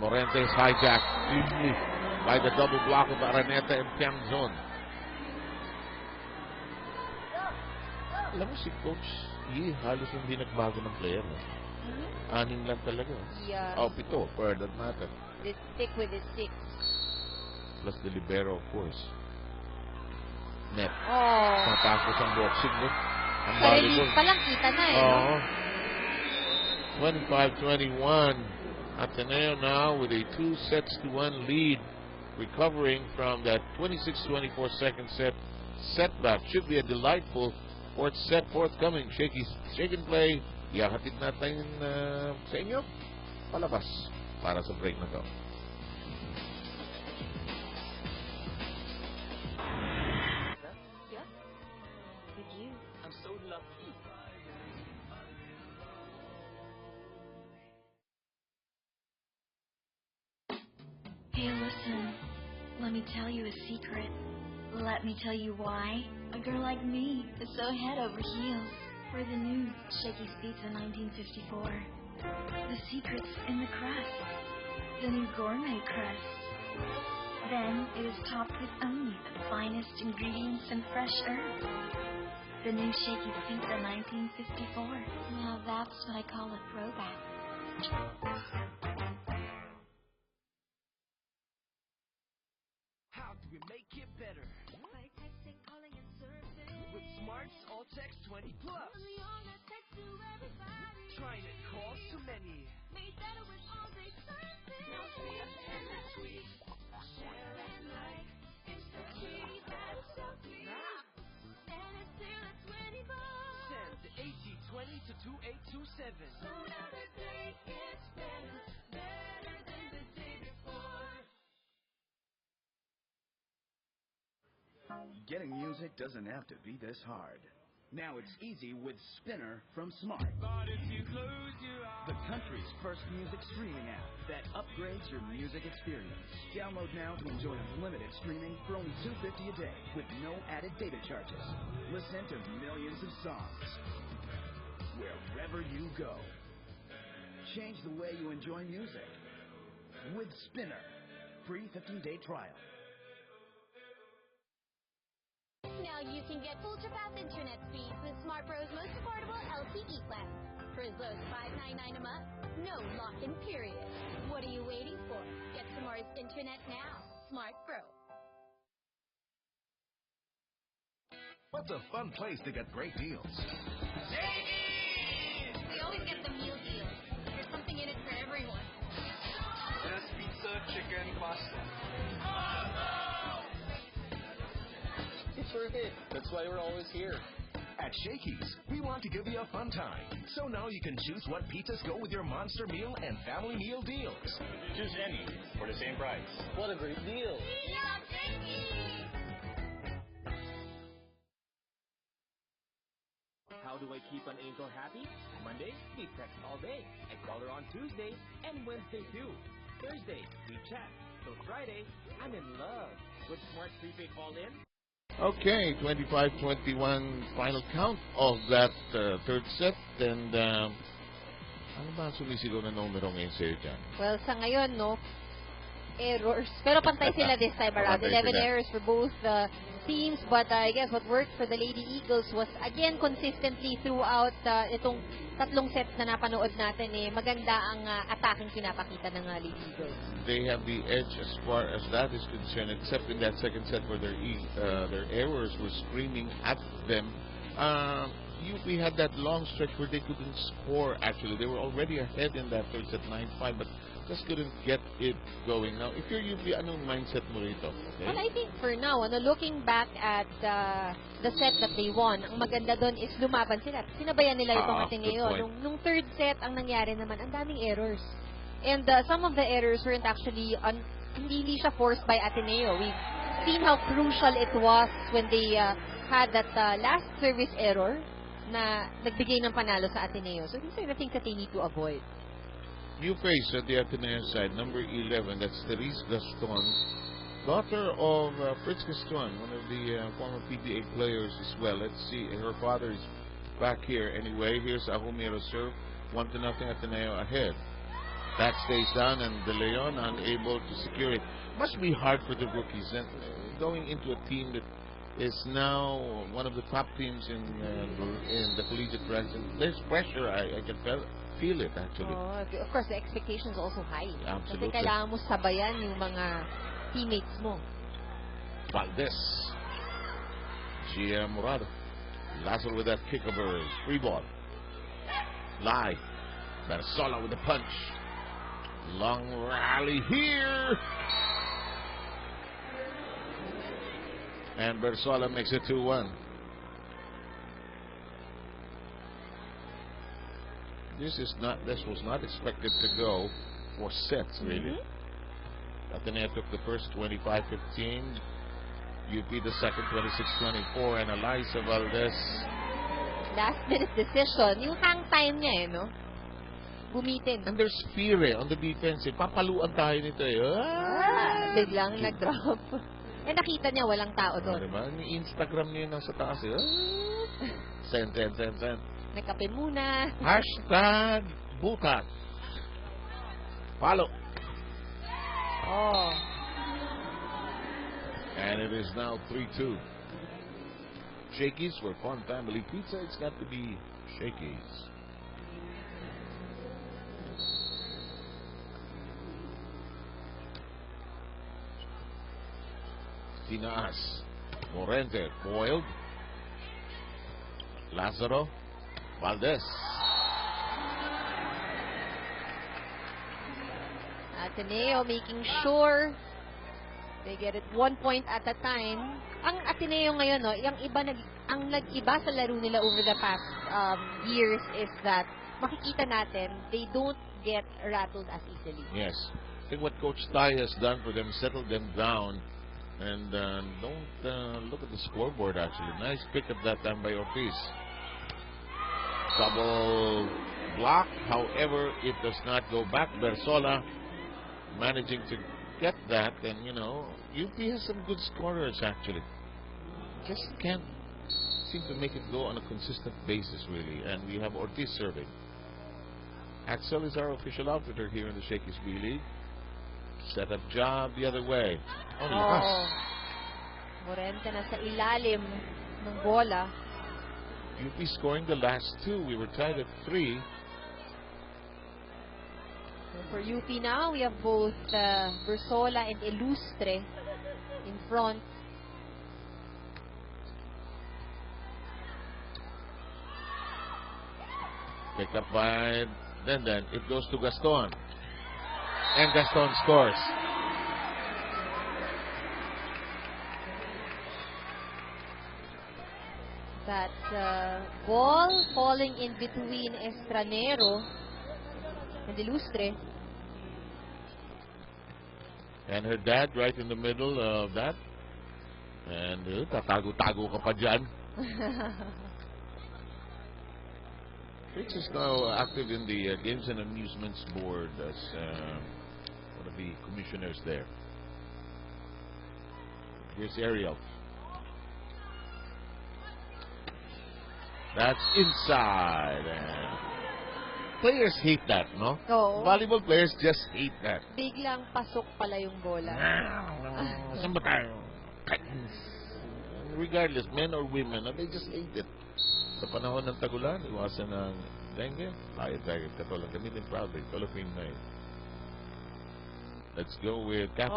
Morente's hijack by the double block of Araneta and Pianzon. Alam mo si Coach Yi, halos hindi nagbago ng player. Anim lang talaga. Yeah. Oh, 7 for that matter. They stick with the 6. Plus the libero, of course. Net. Oh. Matapos ang boxing, no? Ang Sa release pa lang, kita na no? 25-21. Ateneo now with a 2-1 lead. Recovering from that 26-24 second setback. Should be a delightful fourth set forthcoming. Shake and play. Ihahatid natin sa inyo. Palabas para sa break na to. I'm so lucky. Hey, listen. Let me tell you a secret. Let me tell you why a girl like me is so head over heels for the new Shakey's Pizza 1954. The secret's in the crust, the new gourmet crust. Then it is topped with only the finest ingredients and fresh herbs. The new Shakey's Pizza 1954. Now that's what I call a throwback. How do we make it better? By texting, calling, and surfing. With Smart's All Text 20 Plus. Trying to call so many. Made better with all-day surfing. No speed and no sweet. Share and like. It's the key that's so clear. And it's still at 20 bucks. Send to AT20 to 2827. So now the day gets better. Better than the day before. Getting music doesn't have to be this hard. Now it's easy with Spinner from Smart. The country's first music streaming app that upgrades your music experience. Download now to enjoy unlimited streaming for only $2.50 a day with no added data charges. Listen to millions of songs wherever you go. Change the way you enjoy music with Spinner. Free 15-day trial. Now you can get ultra-fast internet speeds with Smart Pro's most affordable LTE plan. For as low as $5.99 a month, no lock-in period. What are you waiting for? Get Smart's internet now. Smart Pro. What's a fun place to get great deals? We always get the meal deals. There's something in it for everyone. There's pizza, chicken, pasta. It's worth it. That's why we're always here. At Shakey's, we want to give you a fun time. So now you can choose what pizzas go with your monster meal and family meal deals. Choose any for the same price. What a great deal. How do I keep an angel happy? Monday, we text all day. I call her on Tuesday and Wednesday too. Thursday, we chat. So Friday, I'm in love. With Smart Prepaid All-In. Okay, 25-21 final count of that third set. And ano ba sumisigaw na numero ngayon sa'yo dyan? Well, sa ngayon, no, errors. Pero pantay sila this time around. 11 errors for both teams. But I guess what worked for the Lady Eagles was, again, consistently throughout itong tatlong sets na napanood natin, maganda ang attacking pinapakita ng Lady Eagles. They have the edge as far as that is concerned, except in that second set where their errors were screaming at them. UP had that long stretch where they couldn't score, actually. They were already ahead in that third set, 9-5, but just couldn't get it going. Now, if you're UP, anong mindset mo rito? Okay? Well, I think for now, looking back at the set that they won, ang maganda doon is lumaban sila. Sinabayan nila itong Ateneo. Nung third set, ang nangyari naman, ang daming errors. And some of the errors weren't actually, hindi siya forced by Ateneo. We've seen how crucial it was when they had that last service error na nagbigay ng panalo sa Ateneo. So these are the things that they need to avoid. New face at the Ateneo side, number 11. That's Therese Gaston, daughter of Fritz Gaston, one of the former PBA players as well. Let's see, her father is back here anyway. Here's Ahumiro serve, 1-0 Ateneo ahead. That stays down, and De Leon unable to secure it. Must be hard for the rookies, and going into a team that is now one of the top teams in the collegiate ranks. There's pressure. I can feel it actually. Oh, of course, the expectations are also high. Absolutely. Kasi kailangan mo sabayan yung mga teammates mo. Valdez, Gia Morado, Lazaro with that kick of hers. Free ball. Lai, Bersola with the punch. Long rally here. And Bersola makes it 2-1. This was not expected to go 4 sets, really. Ateneo took the first 25-15. UP the second 26-24. And Eliza Valdez. Last minute decision. Yung hang time niya no? Bumitin. And there's fear on the defense. Papaluan tayo nito Biglang nag-drop. Nakita niya walang tao doon. Diba? Yung Instagram niya nasa taas. Send. Nagkape muna. Hashtag butas. Follow. Oh. And it is now 3-2. Shakey's for fun family pizza. It's got to be Shakey's. Tinaas. Morente foiled. Lazaro. Valdez. Ateneo making sure they get it 1 point at a time. Ang Ateneo ngayon, ang nag-iba sa laro nila over the past years is that makikita natin they don't get rattled as easily. Yes. I think what Coach Tai has done for them, settled them down. And don't look at the scoreboard, actually. Nice pick up that time by Ortiz. Double block. However, it does not go back. Bersola managing to get that. And, UP has some good scorers, actually. Just can't seem to make it go on a consistent basis, really. And we have Ortiz serving. Axel is our official outfitter here in the Shakey's B-League. Set up job the other way. Morente na sa ilalim ng bola. UP scoring the last 2. We were tied at 3. So for UP now, we have both Bersola and Ilustre in front. Picked up by then it goes to Gaston. And Gaston scores. That ball falling in between Estranero and Ilustre. And her dad right in the middle of that. And tatago-tago ka pa dyan. Fritz is now active in the Games and Amusements Board as one of the commissioners there. Here's Ariel. That's inside. Players hate that, no? Oo. Volleyball players just hate that. Biglang pasok pala yung bola. Saan ba tayo? Regardless, men or women, they just hate it. Sa panahon ng tagulan, iwasan ng dengue. Tayo katulad gamitin proudly. Philippine night. Let's go with Kathy.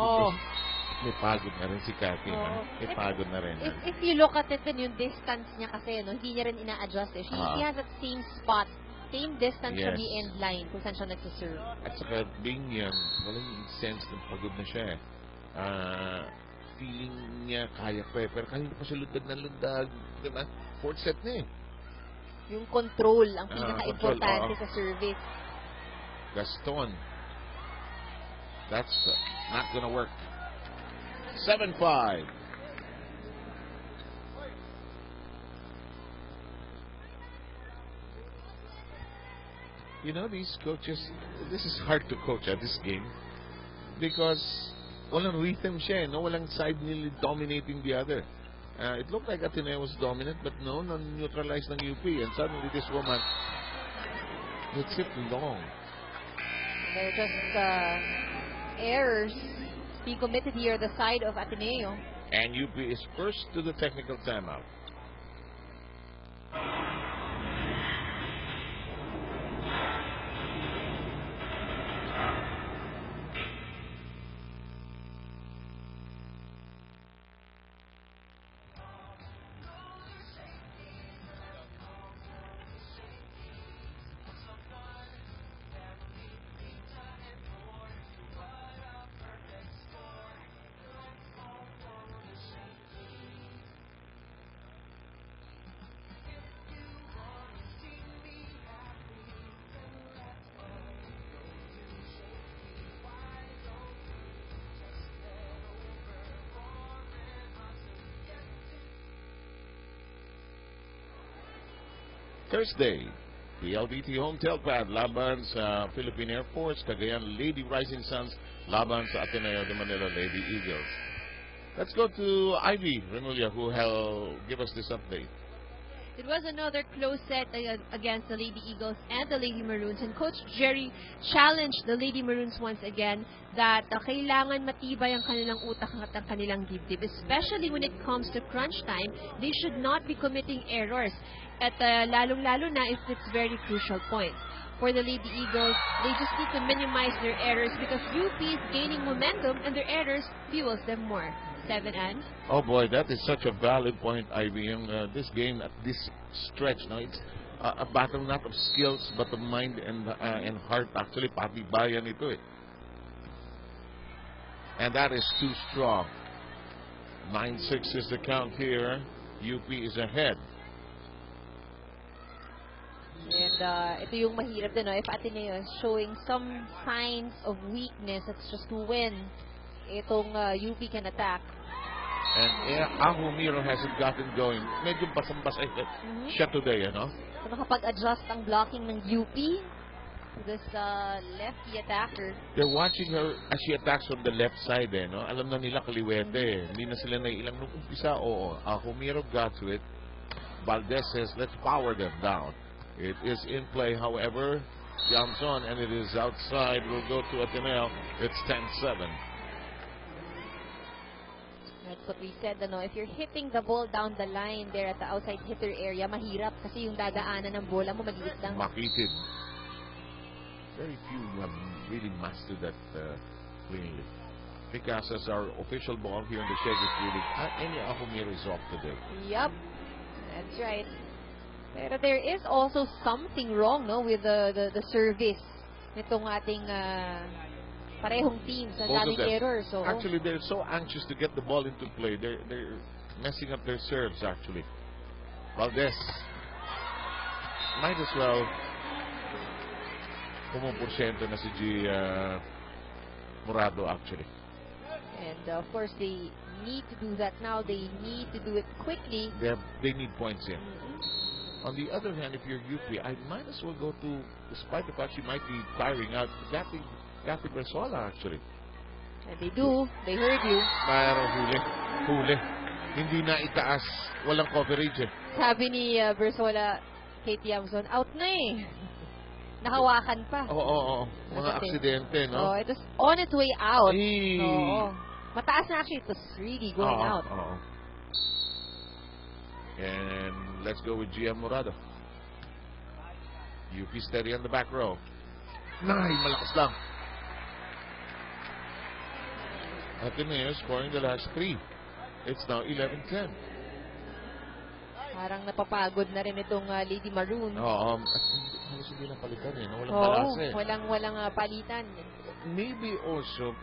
May pagod na rin si Kathy. May pagod na rin. If you look at it, yung distance niya kasi, hindi niya rin ina-adjust. She has that same spot, same distance from the end line kung saan siya nagsiserve. At saka being young, walang sense na pagod na siya. Feeling niya kaya pa pero kanina pa siya lundag na lundag. Diba? 4th set na Yung control ang pinaka-importante sa service. Gaston. That's not gonna work. 7-5. You know, these coaches, this is hard to coach at this game because walang rhythm siya, no? Walang side nil dominating the other. It looked like Ateneo was dominant, but no, non-neutralized ng UP. And suddenly this woman hits it long. They're just errors being committed here on the side of Ateneo. And UP is first to the technical timeout. Thursday, the LDT home tailpad laban sa Philippine Air Force, Cagayan Lady Rising Suns laban sa Ateneo de Manila Lady Eagles. Let's go to Ivy Remulla, who will give us this update. It was another close set against the Lady Eagles and the Lady Maroons, and Coach Jerry challenged the Lady Maroons once again that kailangan matibay ang kanilang utak at ang kanilang dibdib, especially when it comes to crunch time. They should not be committing errors at lalong-lalo na if it's very crucial points. For the Lady Eagles, they just need to minimize their errors because UP is gaining momentum and their errors fuels them more. 7 and. Oh boy, that is such a valid point, Ivy. This game at this stretch, now it's a battle not of skills but of mind and heart. Actually, pati bayan ito eh. And that is too strong. 9-6 is the count here. UP is ahead. And ito yung mahirap din, no? If Ateneo is showing some signs of weakness, it's just to win. Itong UP can attack. And Ahumiro hasn't gotten going. Medyo basang-basa siya today, ano? So nakapag-adjust ang blocking ng UP to this lefty attacker. They're watching her as she attacks from the left side, eh, no? Alam na nila kaliwete, eh. Hindi na sila naiilang nung umpisa. Oo, Ahumiro got to it. Valdez says, let's power them down. It is in play, however, jumps on, and it is outside. We'll go to Ateneo. It's 10-7. That's what we said, ano, if you're hitting the ball down the line there at the outside hitter area, mahirap kasi yung dadaanan ng bola mo maliit lang. Makitid. Very few have really mastered that cleanly. Because as our official ball here in the Shakey League, any Ahumiro is off today. Yep, that's right. Pero there is also something wrong, no, with the service nitong ating parehong teams. Ang daming errors. So, actually, they're so anxious to get the ball into play. They're messing up their serves, actually. Valdez might as well pumuporsyento na si G. Morado, actually. And of course, they need to do that now. They need to do it quickly. They need points in. On the other hand, if you're UP, I might as well go to, despite the fact she might be tiring out, Gatti Bersola, actually. And they do. They heard you. Mayroong huli. Hindi na itaas. Walang coverage eh. Sabi ni Bersola, Katie Amazon, out na eh. Nakawakan pa. Oo. Mga aksidente, no? Oh, it was on its way out. Oo. Mataas na actually. It was really going out. Oo. And let's go with GM Morado. UP steady on the back row. Malakas lang. Ateneo scoring the last 3. It's now 11-10. Parang napapagod na rin itong Lady Maroon. Oo. Halos hindi na palitan eh. Walang balas eh. Walang palitan. Maybe also,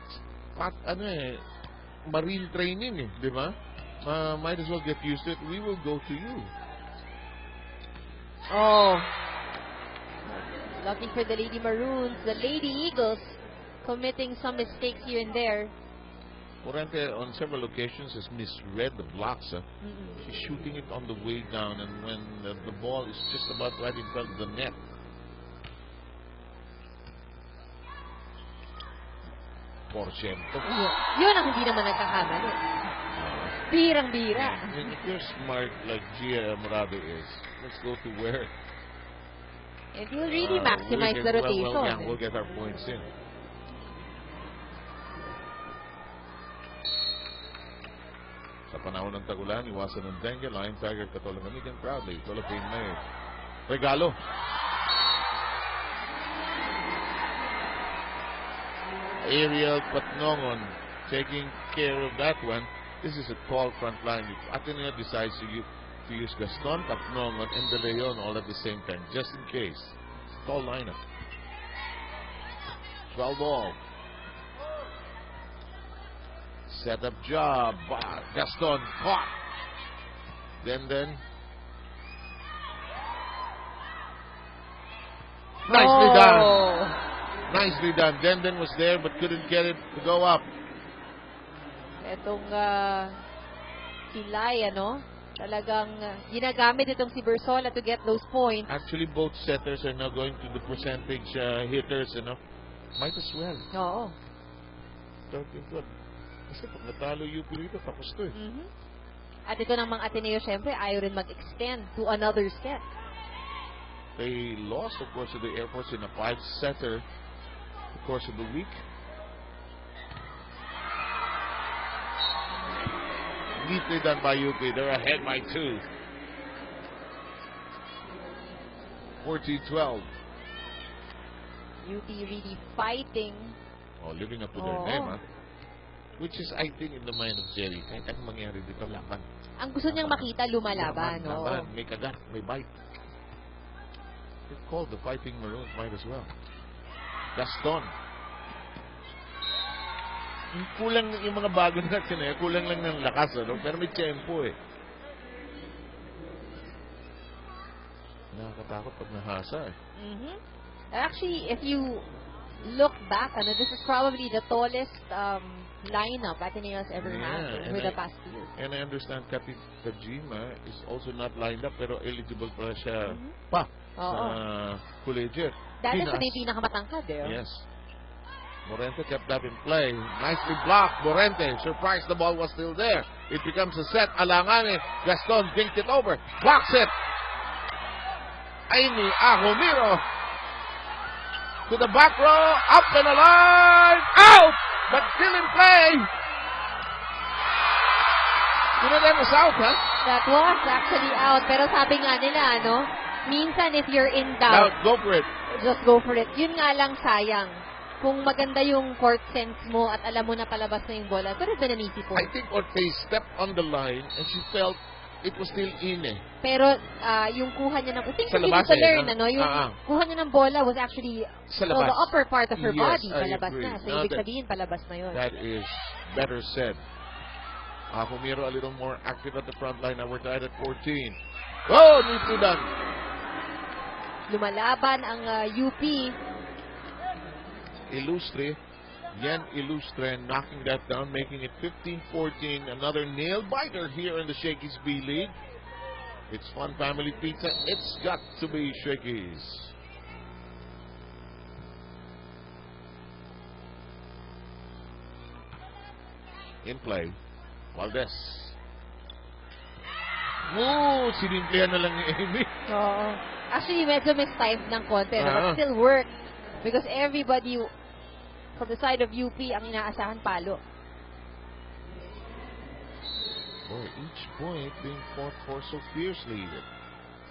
marine training eh. Di ba? Might as well get used to it. We will go to you. Oh. Lucky for the Lady Maroons. The Lady Eagles committing some mistakes here and there. Morente on several occasions has misread the blocks. She's shooting it on the way down, and when the ball is just about right in front of the net. Yun ang hindi naman nagkakamali. Birang-bira. If you're smart like Gia Morado is, let's go to where It will really maximize the rotation. We'll get our points in. Sa panahon ng tagulan, iwasan ng dengue, Lion Tiger, Katolang Amigan, proudly, Philippine made. Regalo. Ariel Patnongon taking care of that one. This is a tall front line. If Ateneo decides to use Gaston, Patnongon, and De Leon all at the same time, just in case. Tall lineup. 12 ball. Set up job. Gaston caught. Then. Nicely done. Nicely done. Denden was there but couldn't get it to go up. Etong Silay, talagang ginagamit itong si Bersola to get those points. Actually, both setters are now going to the percentage hitters, Might as well. Oo. 13-12. Kasi pag natalo UP rito, tapos to eh. At ito namang Ateneo, syempre, ayaw rin mag-extend to another set. They lost, of course, to the Air Force in a 5-setter the course of the week. Neatly done by UP. They're ahead by 2. 14-12. UP really fighting. Living up to their name, which is, I think, in the mind of Jerry. Kahit anong mangyari dito, laban. Ang gusto niyang makita, lumalaban. Laban, may kagat, may bite. It's called the Fighting Maroons, might as well. Gaston. Kulang yung mga bago natin kulang lang ng lakas, pero may tempo eh. Nakakatakot pag nahasa eh. Actually, if you look back, this is probably the tallest lineup Ateneo has ever had over the past year. And I understand Kapit Tajima is also not lined up pero eligible pala siya sa collegiate. Dahil sa may pinakamatangkad Yes. Morente kept that in play. Nicely blocked. Morente surprised the ball was still there. It becomes a set. Alangane. Gaston dinked it over. Blocks it. Aini Ahomiro to the back row. Up and alive. Out! But still in play. That was out, huh? That was actually out. Pero sabi nga nila, minsan if you're in doubt, go for it. Just go for it. Yun nga lang sayang. Kung maganda yung court sense mo at alam mo na palabas na yung bola, pero ba nanisi po? I think Ortiz stepped on the line and she felt it was still in Pero yung kuha niya ng sa labas yung kuha niya ng bola was actually the upper part of her body, palabas na. So ibig sabihin, palabas na yun. That is better said. Humiro a little more active at the front line. Now we're tied at 14. Oh, nicely done. Lumalaban ang UP. Illustre. Yen Illustre knocking that down, making it 15-14. Another nail-biter here in the Shakey's B League. It's Fun Family Pizza. It's got to be Shakey's. In play. Valdez. Sinimplihan na lang ni Amy. Actually, medyo mistimed ng konti, but still work. Because everybody from the side of UP ang inaasahan palo. Boy, each point being fought for so fiercely.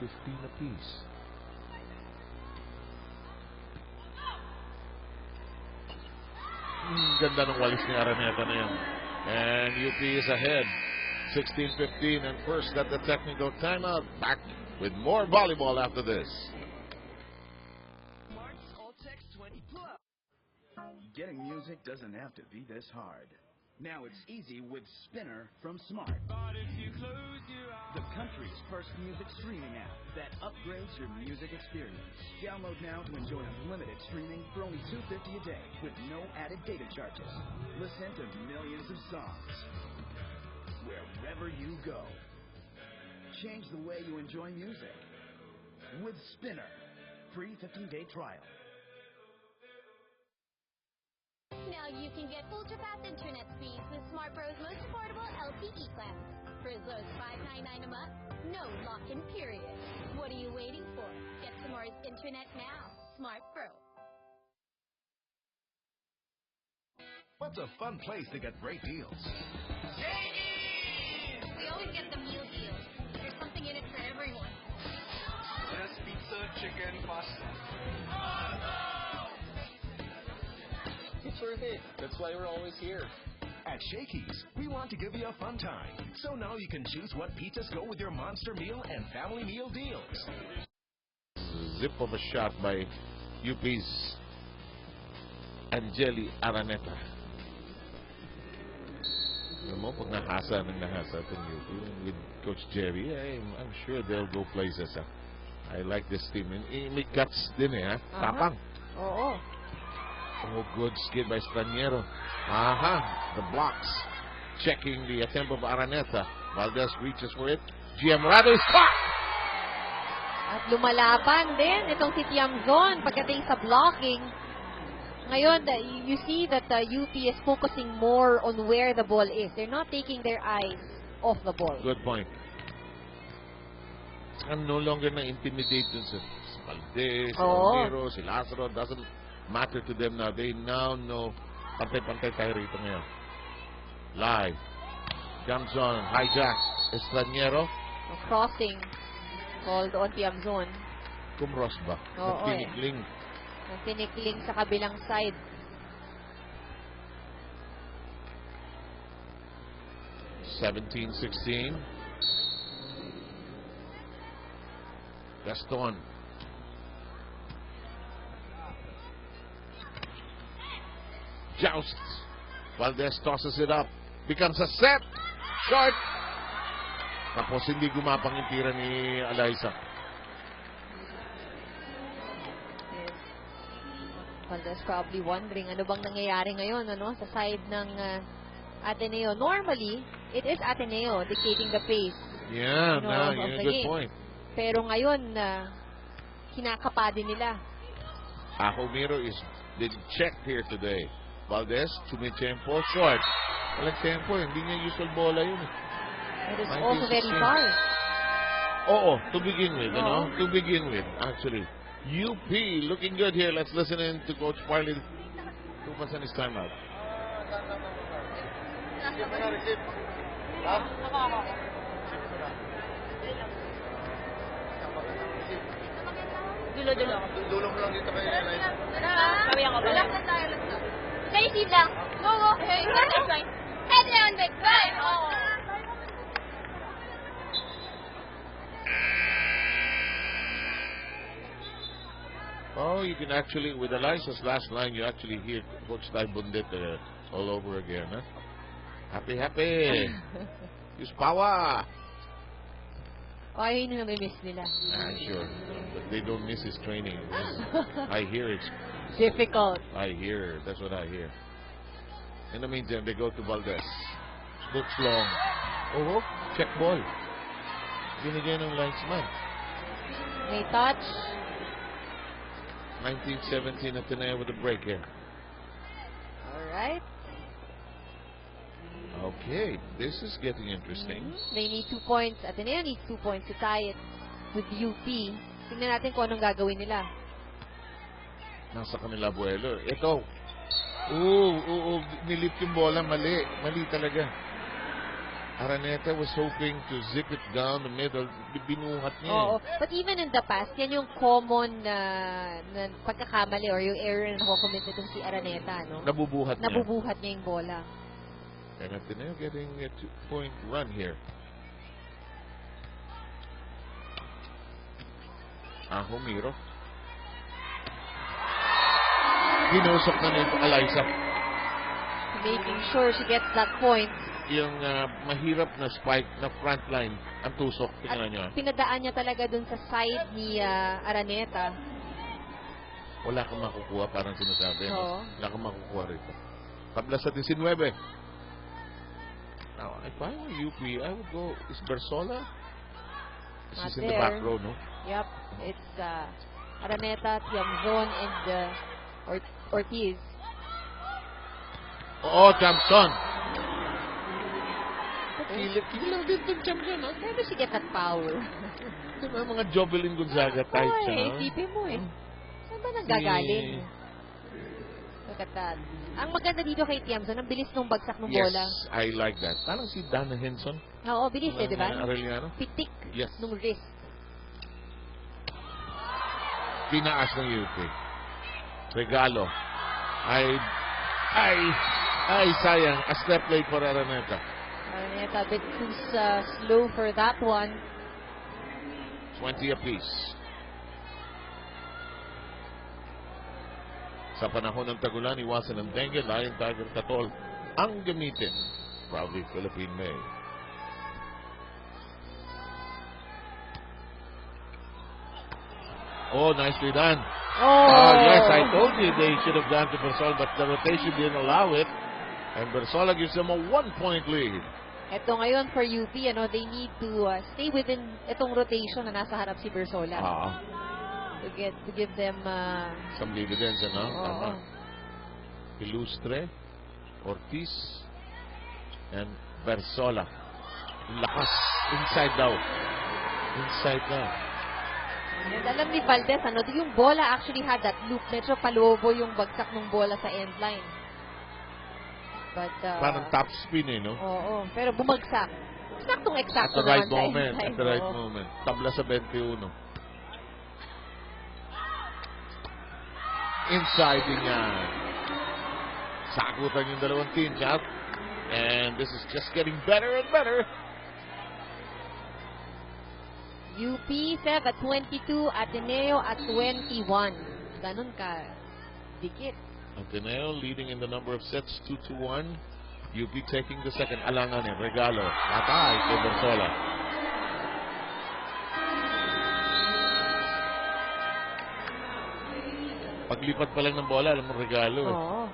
15 apiece. Ganda ng walis ni Araneta na yan. And UP is ahead. 16-15 and first at the technical timeout. Back with more volleyball after this. Getting music doesn't have to be this hard. Now it's easy with Spinner from Smart. The country's first music streaming app that upgrades your music experience. Download now to enjoy unlimited streaming for only $2.50 a day with no added data charges. Listen to millions of songs wherever you go. Change the way you enjoy music with Spinner. Free 15-day trial. Now you can get ultra-fast internet speeds with Smart Pro's most affordable LTE plan. For as low as $5.99 a month, no lock-in period. What are you waiting for? Get Tomorrow's internet now. Smart Pro. What's a fun place to get great deals? We always get the meal deals. There's something in it for everyone. There's pizza, chicken, pasta. It's worth it. That's why we're always here. At Shakey's, we want to give you a fun time. So now you can choose what pizzas go with your monster meal and family meal deals. Zip of a shot by UP's Angeli Araneta. Alam mo, pag nahasa itong UP with Coach Jerry, I'm sure they'll go places. I like this team. May guts din Tapang. Oo. Oh, good skid by Straniero. The blocks. Checking the attempt of Araneta. Valdez reaches for it. Giamorado is caught! At lumalaban din itong si Tiamzon pagdating sa blocking. Ngayon, you see that the UP is focusing more on where the ball is. They're not taking their eyes off the ball. Good point. I'm no longer na-intimidate dun sa Valdez, si Romero, si Lazaro. Doesn't matter to them now. They now know pantay-pantay tayo rito ngayon. Live. Comes on. Hijack. Estraniero. Crossing. Called on Tiamzon. Kumros ba? Nagtinikling. Nagtinikling sa kabilang side. (17-16). Gaston. Joust. Valdez tosses it up. Becomes a set. Short. Tapos hindi gumapang yung tira ni Eliza. Yes. Valdez probably wondering ano bang nangyayari ngayon sa side ng Ateneo. Normally, it is Ateneo dictating the pace. Yeah, good point. Pero ngayon, kinakapa din nila. Romero is been checked here today. Valdez, tumitempo, short. Walang tempo, hindi niya usual bola yun. It is also very far. To begin with, to begin with, actually. UP looking good here. Let's listen in to Coach Parley. 2% is timeout. Dulo mo lang dito kayo. Kawin ako ba? Receive lang. Go. Head down, big bang. You can actually, with Eliza's last line, you actually hear Coach Tai Bundit all over again. Happy. Use power. Yun yung nami-miss nila. Sure. But they don't miss his training. I hear it's difficult. I hear. That's what I hear. In the meantime, they go to Valdez. Looks long. Check ball. Binigyan ng linesman. May touch. 19-17 Ateneo with a break here. Alright. Okay, this is getting interesting. They need 2 points. Ateneo needs 2 points to tie it with UP. Tingnan natin kung anong gagawin nila. Nasa kanila buwelo. Ito. Nilip yung bola. Mali talaga. Araneta was hoping to zip it down the middle. Binuhat niya. But even in the past, yan yung common na pagkakamali or yung error na nakukomment itong si Araneta. Nabubuhat niya yung bola. And Ateneo getting a 2-point run here. Romero. Hinusok na nito Eliza. Making sure she gets that point. Yung mahirap na spike na front line ang tusok. Tingnan nyo. Pinadaan niya talaga dun sa side ni Araneta. Wala kang makukuha, parang sinasabi. Wala kang makukuha rito. Tabla sa 19. Now, if I were UP, I would go, is Bersola? She's in the back row, no? Yep. It's Araneta, Tiamzon, and Ortiz. Oo, Chamson. Kilip lang din itong Chamson, ha? Where does she get that power? Di ba mga Jovelyn Gonzaga type siya, no? Isipin mo eh. Saan ba nanggagaling? Look at that. Ang maganda dito kay Tiamson, ang bilis nung bagsak ng bola. Yes, I like that. Parang si Dana Henson. Oo, bilis eh, di ba? Arellano. Pitik Yes. nung wrist. Tinaas ng UP. Regalo. Ay, sayang. A step late for Araneta. Araneta, a bit too slow for that one. 20 apiece. Sa panahon ng tagulan, iwasan ng dengue, Lion, Tiger, Katol ang gamitin. Proudly Philippine made. Oh, nicely done. Oh, yes, I told you they should have gone to Bersol, but the rotation didn't allow it. And Bersola gives them a 1-point lead. Ito ngayon for UP, they need to stay within itong rotation na nasa harap si Bersola. To give them some dividends, Ilustre, Ortiz, and Bersola. Lakas. Inside daw. And alam ni Valdez, yung bola actually had that loop. Medyo palobo yung bagsak ng bola sa end line. But, parang top spin no? Oo, pero bumagsak. Eksaktong-eksakto naman sa end line. At the right moment. Tabla sa 21. Inside din yan. Sakutan yung dalawang teams out. And this is just getting better and better. UP set at 22, Ateneo at 21. Ganun ka dikit. Ateneo leading in the number of sets 2-1. UP taking the second. Alangan regalo. Atay kay Bersola. Paglipat pa lang ng bola, alam mo regalo. Oo.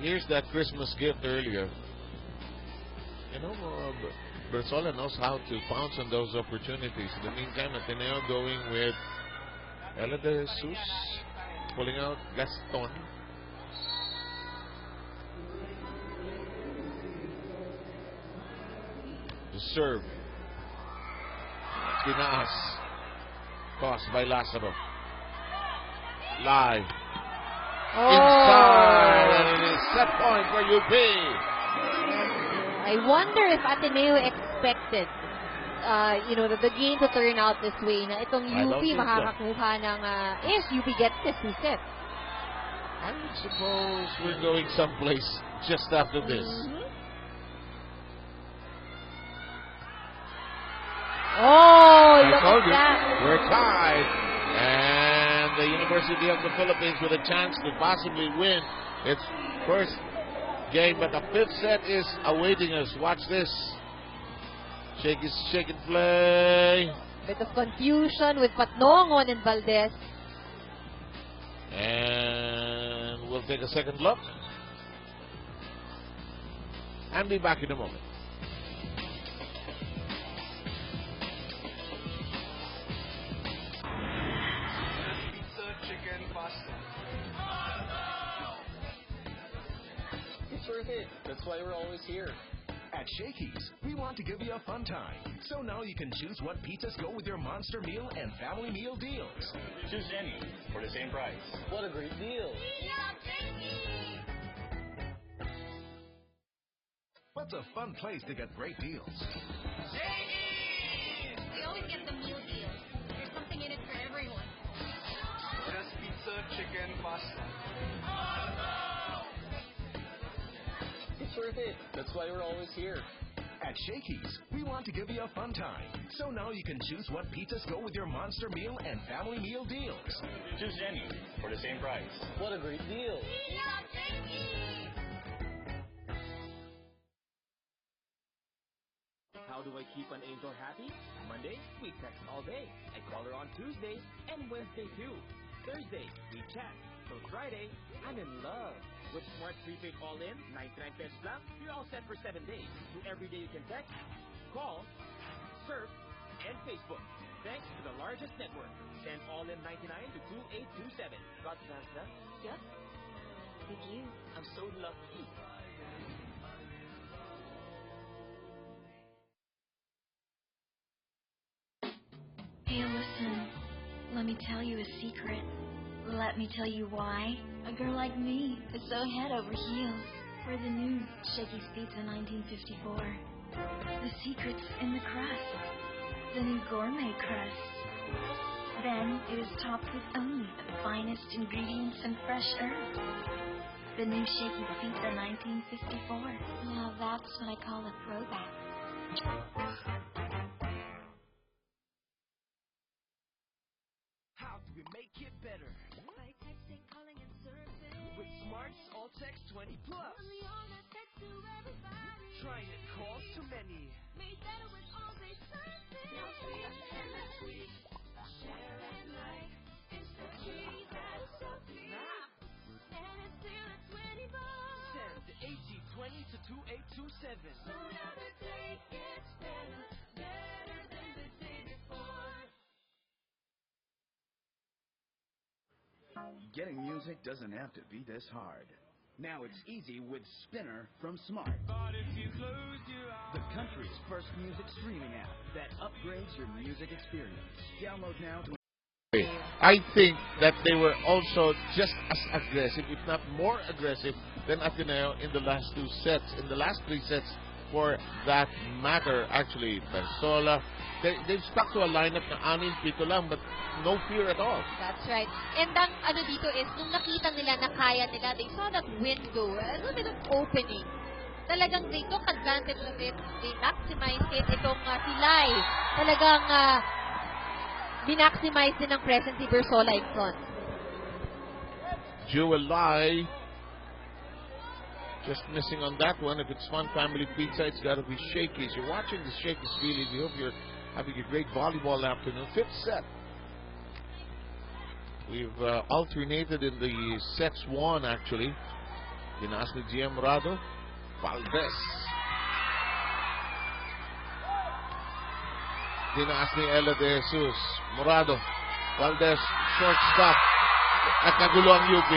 Here's that Christmas gift earlier. Bersola knows how to pounce on those opportunities. In the meantime, Ateneo going with Ella de Jesus, pulling out Gaston. The serve. Tinaas. Tossed by Lazaro. Live. Inside, and it is set point for UP. I wonder if Ateneo expected, the game to turn out this way. Na itong UP makakakuha ng, if UP gets this, who set? I suppose we're going someplace just after this. Oh, look at that. We're tied. And the University of the Philippines with a chance to possibly win its first game. But the fifth set is awaiting us. Watch this. Shakey's shake and play. Bit of confusion with Patnongon and Valdez. And we'll take a second look. And be back in a moment. It's worth it. That's why we're always here. At Shakey's, we want to give you a fun time. So now you can choose what pizzas go with your monster meal and family meal deals. Choose any for the same price. What a great deal. What's a fun place to get great deals? Shakey's! We always get the meal deals. There's something in it for everyone. Just pizza, chicken, pasta. It's worth it. That's why we're always here. At Shakey's, we want to give you a fun time. So now you can choose what pizzas go with your monster meal and family meal deals. Choose any for the same price. What a great deal. We love Shakey's! How do I keep an angel happy? Monday, we text all day. I call her on Tuesday and Wednesday too. Thursday, we chat. So Friday, I'm in love. With Smart Prepaid All-In, 99 pesos lang, you're all set for 7 days. So every day you can text, call, surf, and Facebook. Thanks to the largest network. Send All-In 99 to 2827. Got the answer? Yep. With you. I'm so lucky. Hey, listen. Let me tell you a secret. Let me tell you why a girl like me is so head over heels for the new Shakey's Pizza 1954. The secret's in the crust, the new gourmet crust. Then it is topped with only the finest ingredients and fresh herbs. The new Shakey's Pizza 1954. Now that's what I call a throwback. How do we make it better? By texting, calling, and surfing. With Smart's All Text 20 Plus. Only on a text to everybody. Trying it calls to many. Made better with all-day surfing. No tweets and the tweets. Share and like. It's the key that's so clear. And it's still at 20 bucks. Send AG20 to 2827. So now the day gets better. Better than the day before. Getting music doesn't have to be this hard. Now it's easy with Spinner from Smart. The country's first music streaming app that upgrades your music experience. Download now to... I think that they were also just as aggressive, if not more aggressive, than Ateneo in the last two sets. In the last three sets, for that matter, actually, Persola, they've stuck to a lineup na 6-7 lang, but no fear at all. That's right. And ang ano dito is, nung nakita nila na kaya nila, they saw that window, a little bit of opening. Talagang they took advantage of it. They maximized it. Itong si Lai, talagang binaximize din ang presence ni Bersola in front. Jewel Lai, just missing on that one. If it's Fun Family Pizza, it's got to be Shakey's. You're watching the Shakey's feeling. We hope you're having a great volleyball afternoon. Fifth set. We've alternated in the sets won, actually. Tinaas ni GM Rado. Valdez. Tinaas ni Ella de Jesus. Morado. Valdez. Shortstop. Nagkagulo ang UP.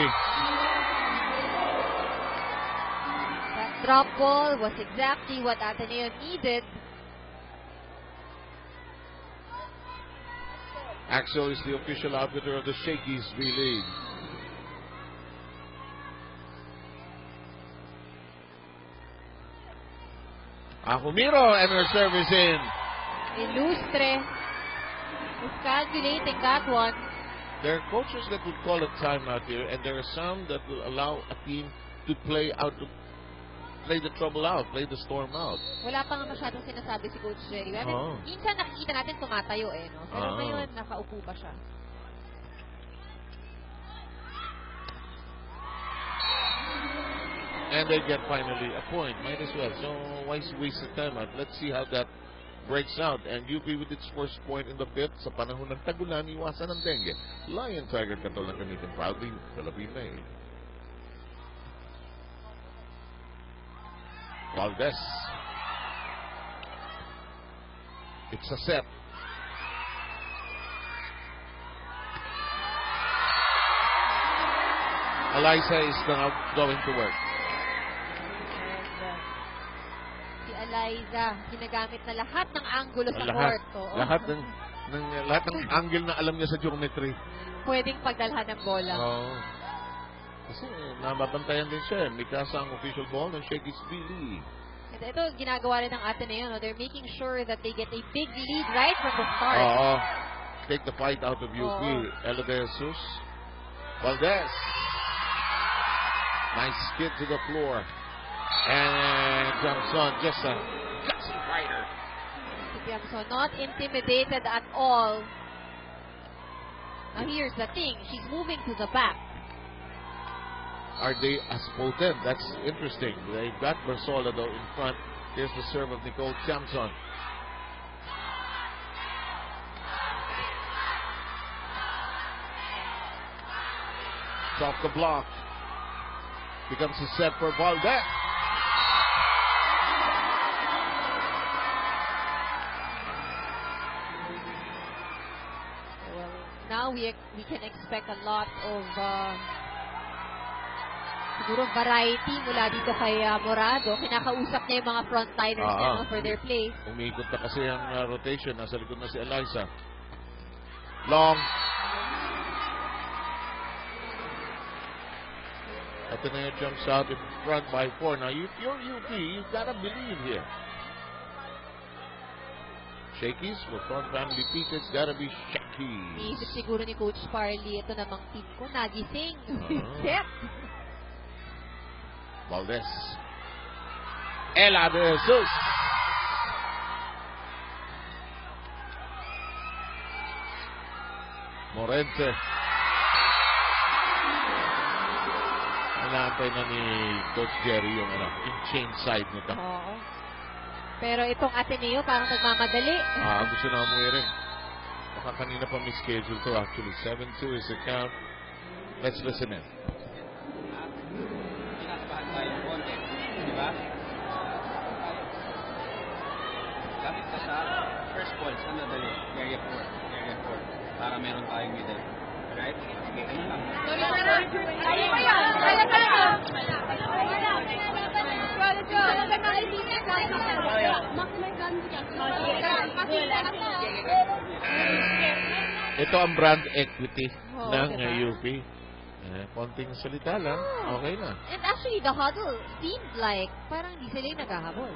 That drop ball was exactly what Ateneo needed. Axel is the official outfitter of the Shakey's V-League. Ahumiro and her service in. Ilustre is calculating that one. There are coaches that would call a timeout here, and there are some that will allow a team to play the trouble out, play the storm out. Wala pa nga masyadong sinasabi si Coach Jerry. I mean, minsan nakikita natin tumatayo no? Pero ngayon, nakaupo pa siya. And they get finally a point. Might as well. So why waste the time out? Let's see how that breaks out. And UP with its first point in the fifth. Sa panahon ng tagulan, iwasan ng dengue. Lion Tiger Katol ang gamitin. Proudly Philippine made. Valdez. It's a set. Eliza is now going to work. Si Eliza, ginagamit na lahat ng angulo sa Lahat. court. Lahat ng angle na alam niya sa geometry. Pwedeng pagdalhan ng bola. Kasi nababantayan din siya. Mikasa ang official ball ng Shakey's V-League. Ito, ginagawa rin ng Ateneo. No? They're making sure that they get a big lead right from the start. Take the fight out of UP. Ella de Jesus. Valdez. Nice skid to the floor. And Johnson, just a gutsy fighter. So not intimidated at all. Now here's the thing. She's moving to the back. Are they as potent? That's interesting. They've got Bersola though in front. Here's the serve of Nicole Johnson. It's off the block. Becomes a set for Valdez. Now we can expect a lot of siguro variety mula dito kay Morado. Kinakausap niya yung mga frontliners niya for their plays. Umiikot na kasi ang rotation. Nasa likod na si Eliza. Long. Ateneo jumps out in front by 4. Now, if you're UP, you've got to believe here. Shakey's with front family Peter. It's got to be Shakey. Iisip siguro ni Coach Parley, ito namang team ko, nagising. Set. Valdez. Ela de Jesus. Morente. Inaantay na ni Coach Jerry yung in-chain side nito. Oo. Pero itong Ateneo parang nagmamadali. Gusto na umuwi rin. Baka kanina pa schedule to actually. 7-2 is the count. Let's listen in. Kinakabahan tayo ng konti. Di ba? Kapit ka sa first ball, sa nadali. Area 4. Area 4. Para meron tayong middle. Alright? Okay, ayun lang. Kaya pa yan! Kaya pa yan! Ito ang brand equity ng UP. Konting salita lang, okay na. And actually, the huddle seemed like parang hindi sila yung naghahabol.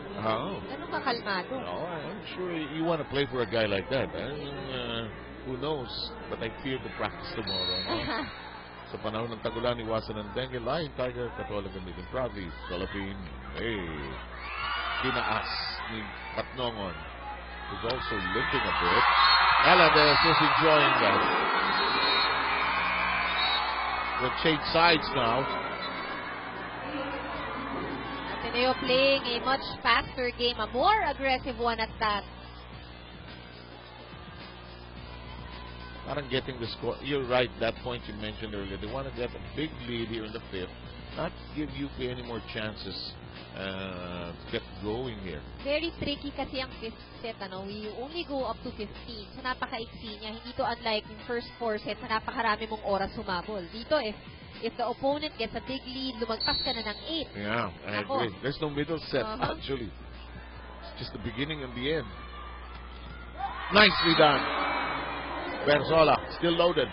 Ganun kakalmado. I'm sure you want to play for a guy like that. Who knows? But I fear the practice tomorrow. Sa panahon ng tagulan, iwasan ng dengue, Lion, Tiger, Katola, Gamitin Province, Philippine. Hey, kinaas ni Patnongon, who's also limping a bit. Aladez is enjoying that. We'll change sides now. Ateneo playing a much faster game, a more aggressive one at that. Parang getting the score. You're right, that point you mentioned earlier. They want to get a big lead here in the 5th. Not give UP any more chances to get going here. Very tricky kasi ang 5th set. We only go up to 15. So napaka-iksi niya. Hindi to unlike yung first 4 sets na napakarami mong oras sumabol. Dito, if the opponent gets a big lead, lumagpas ka na ng 8. Yeah, I agree. There's no middle set, actually. It's just the beginning and the end. Nicely done. Berzola, still loaded.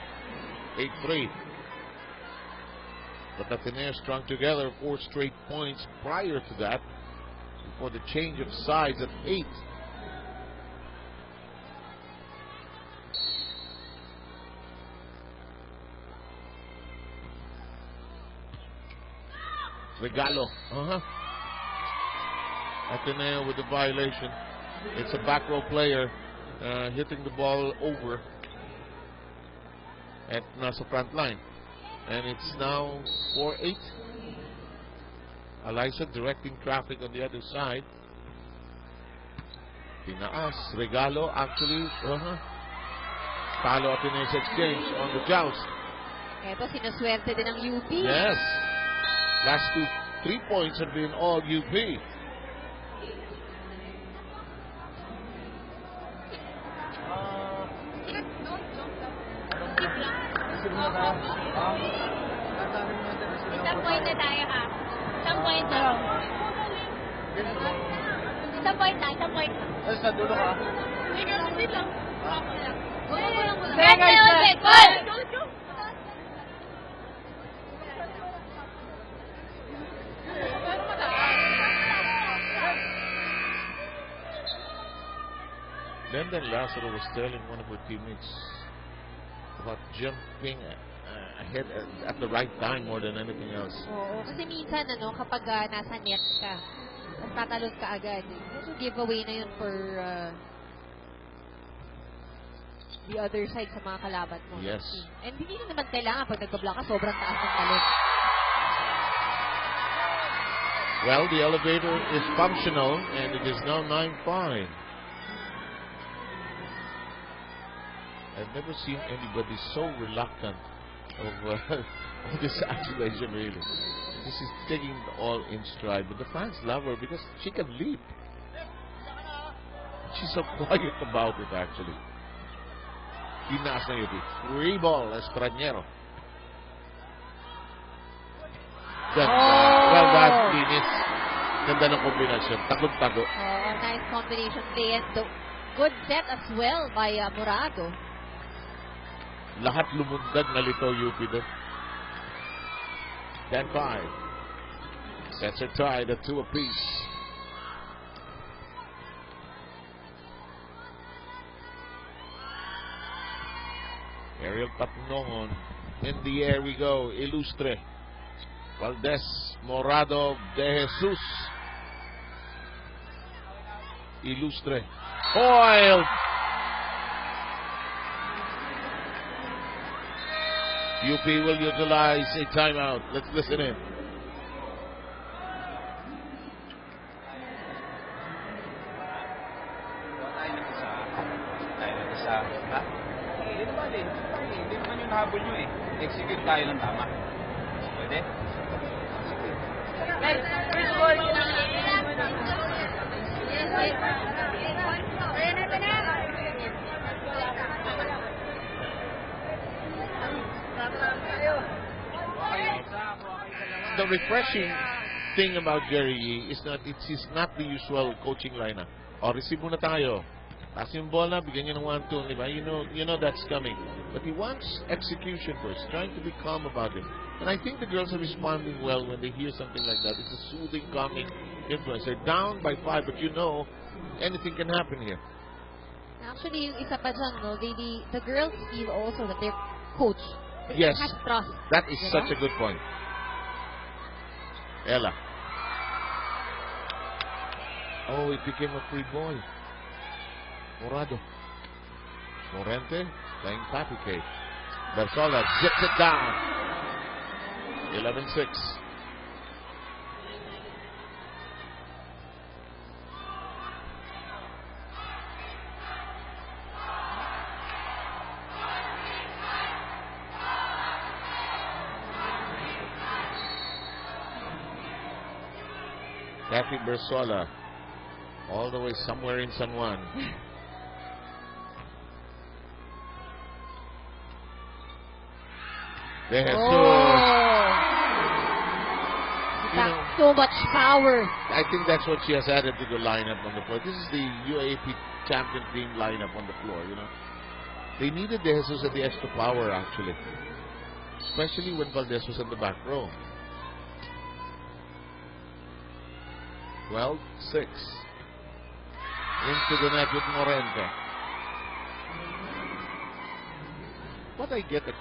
8-3. But Ateneo strung together 4 straight points prior to that, before the change of sides at 8. Regalo. Ateneo with the violation. It's a back row player hitting the ball over at nasa front line. And it's now 4-8. Eliza directing traffic on the other side. Tinaas. Regalo actually. Talo Ateneo's exchange on the joust. Ito, sinaswerte din ng UP. Yes. Last 3 points have been all UP. Isang point na tayo ha. Isang point na. Isang point na, isang point na. Sa dulo ka. Hindi lang. Then Lazaro was telling one of her teammates about jumping ahead at the right time more than anything else. Oo, kasi minsan kapag nasa net ka, tapos tatalon ka agad. So giveaway na yun for the other side sa mga kalaban mo. Yes. And hindi na naman kailangan pag nagka-block ka, sobrang taas ng talon. Well, the elevator is functional and it is now 9-5. I've never seen anybody so reluctant of this accusation, really. She's taking it all in stride, but the fans love her because she can leap. She's so quiet about it, actually. Tinaas na UP. Free ball, Estraniero. Well done, Linis. Ganda ng kombinasyon. Takot-tago. Nice combination play and good set as well by Morado. Lahat lumundag na lito UP doon. 10-5. Sets are tied at 2 apiece. Aerial Patnongon. In the air we go. Ilustre. Valdez. Morado. De Jesus. Ilustre. Foiled. UP will utilize a timeout. Let's listen in. Hindi naman yung habol nyo eh. Execute tayo ng tama. Pwede? The refreshing thing about Jerry Yee is that it's not the usual coaching lineup. O, receive muna tayo. Pass yung bola, bigyan niyo ng 1-2, di ba? You know that's coming. But he wants execution first, trying to be calm about it. And I think the girls are responding well when they hear something like that. It's a soothing, calming influence. They're down by 5, but you know anything can happen here. Actually, yung isa pa dyan, no, the girls feel also that their coach Yes, has trust. that is such a good point. Ella. Oh, it became a free ball. Morado. Morente playing patty cake. Bersola zips it down. 11-6. Kathy Bersola all the way somewhere in San Juan. De Jesus. So much power. I think that's what she has added to the lineup on the floor. This is the UAP champion team lineup on the floor, you know. They needed De Jesus at the extra power, actually. Especially when Valdez was in the back row. 12-6. Into the net with Morente. What I get a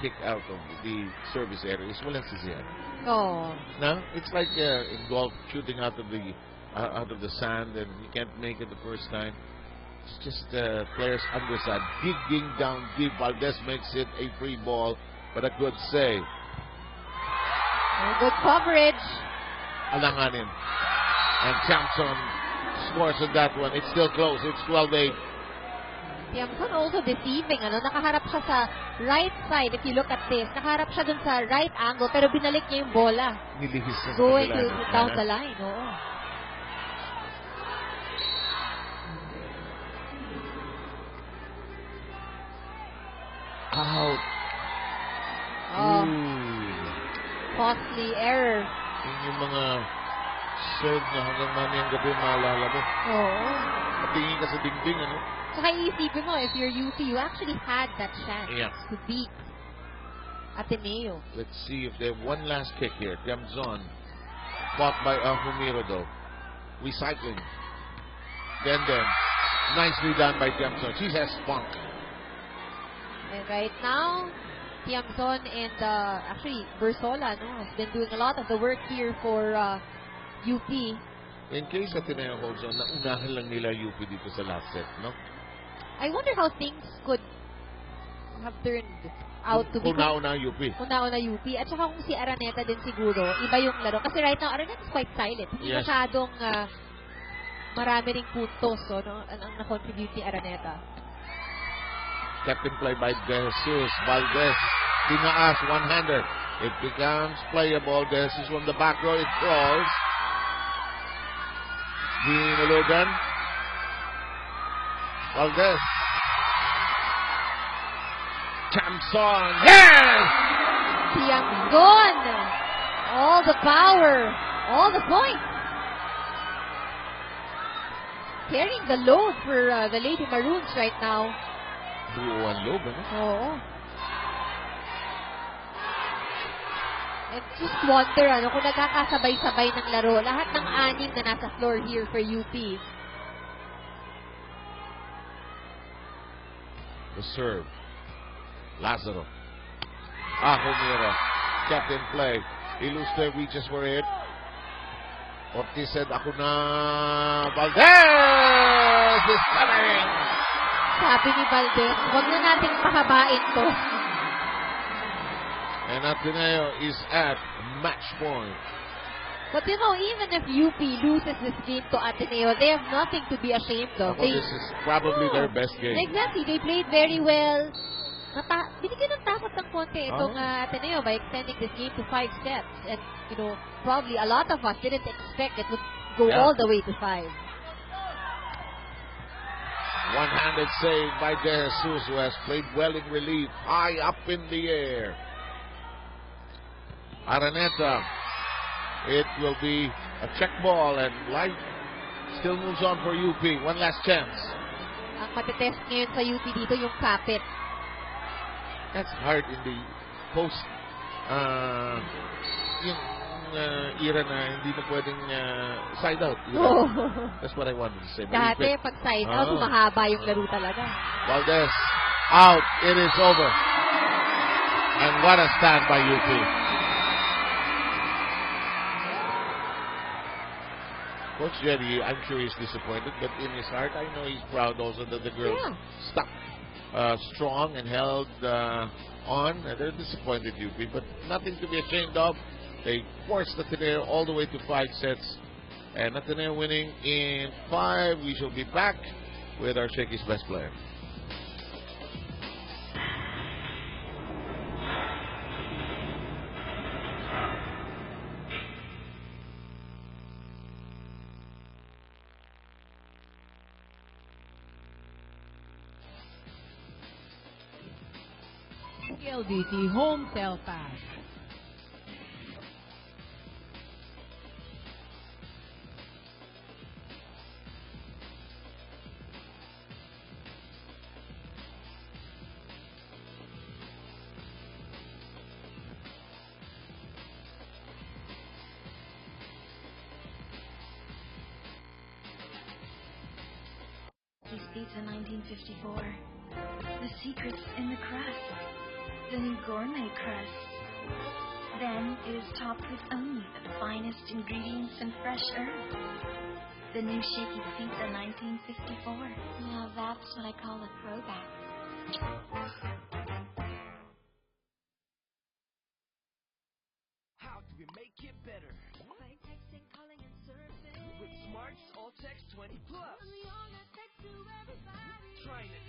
kick out of the service area is walang sisihan. Oh. No, it's like in golf, shooting out of the sand, and you can't make it the first time. It's just players underside, digging down deep. Valdez makes it a free ball, but a good save. Good coverage. Alanganin. And Thompson scores on that one. It's still close. It's 12-8. Tiamson also deceiving. Nakaharap siya sa right side. If you look at this, nakaharap siya dun sa right angle, pero binalik niya yung bola. Nilihis na going to down the line. Oo. Out. Oh. Costly error. Yun yung mga serve na hanggang mamayang gabi maalala mo. Oo. Patingin ka sa dingding, ano? Saka iisipin mo, if you're UP, you actually had that chance to beat Ateneo. Let's see if they have one last kick here. Tiamzon. Fought by Humiro, though. Recycling. Then. Nicely done by Tiamzon. She has spunk. And right now, Tiamzon and actually Bersola has been doing a lot of the work here for UP. In case Ateneo holds on, naunahan lang nila UP dito sa last set, no? I wonder how things could have turned out to be. Una-una UP. Una-una UP. At saka kung si Araneta din siguro, iba yung laro. Kasi right now, Araneta is quite silent. Hindi masyadong marami ring puntos ang na-contribute ni Araneta. Captain play by De Jesus. Valdez Tinaas, one-hander. It becomes playable. This is from the back row. It crawls. Ginulugan. Valdez. Chamson. Yes! Tianggon. All the power. All the points. Carrying the load for the Lady Maroons right now. Duo ang load, ano? Oo. And just wonder, kung nagkakasabay-sabay ng laro, lahat ng anim na nasa floor here for UP. The serve. Lazaro. Humira. Kept in play. Ilustre reaches for it. Ortiz said, ako na. Valdez is coming! Sabi ni Valdez, huwag na nating pahabain to. And Ateneo is at match point. But even if UP loses this game to Ateneo, they have nothing to be ashamed of. This is probably their best game. Exactly. They played very well. Binigyan ng takot ng konti itong Ateneo by extending this game to 5 sets. And, probably a lot of us didn't expect it would go all the way to 5. One-handed save by De Jesus, who has played well in relief, high up in the air. Araneta, it will be a check ball, and life still moves on for UP. One last chance. Ang matetest ngayon sa UP dito yung kapit. That's hard in the post era na hindi na pwedeng side out. That's what I wanted to say. Dati, pag side out, mahaba yung laro talaga. Valdez, out. It is over. And what a stand by UP. Coach Jerry, I'm sure he's disappointed, but in his heart, I know he's proud also that the girls stuck strong and held on. They're disappointed, UP, but nothing to be ashamed of. They forced Ateneo all the way to 5 sets, and Ateneo winning in 5. We shall be back with our Shakey's best player. LDT home cell pass. Pizza 1954. The secret's in the crust. The new gourmet crust. Then it is topped with only the finest ingredients and fresh herbs. The new Shakey Pizza 1954. Now that's what I call a throwback. How do we make it better? By texting, calling, and surfing. With Smart's All Text 20 Plus. Trying it.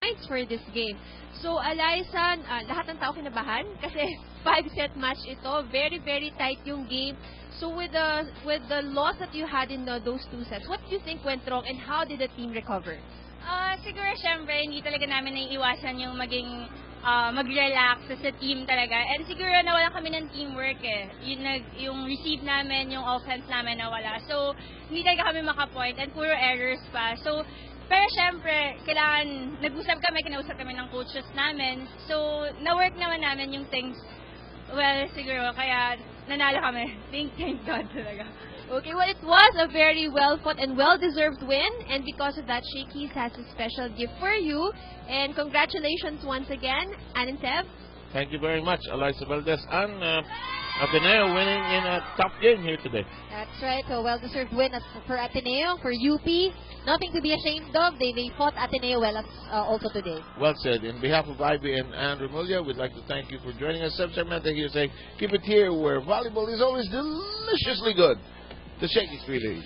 Points for this game. So, Eliza, lahat ng tao kinabahan kasi 5-set match ito. Very, very tight yung game. So, with the loss that you had in those 2 sets, what do you think went wrong and how did the team recover? Siguro, syempre, hindi talaga namin naiiwasan yung maging mag-relax sa team talaga. And siguro nawala kami ng teamwork eh. Yung receive namin, yung offense namin nawala. So, hindi talaga kami makapoint and puro errors pa. So, pero syempre, kailangan, nag-usap kami, kinausap kami ng coaches namin. So, na-work naman namin yung things, well, siguro, kaya nanalo kami. Thank God talaga. Okay, well, it was a very well-fought and well-deserved win. And because of that, Shakey's has a special gift for you. And congratulations once again, Ann and Seb. Thank you very much, Eliza Valdez. And Ateneo winning in a tough game here today. That's right. So, well-deserved win for Ateneo, for UP. Nothing to be ashamed of. They fought Ateneo well also today. Well said. In behalf of Ivy and Andrew Mulia, we'd like to thank you for joining us. Seb Sarmenta here saying, keep it here where volleyball is always deliciously good. The Shakey's Relay.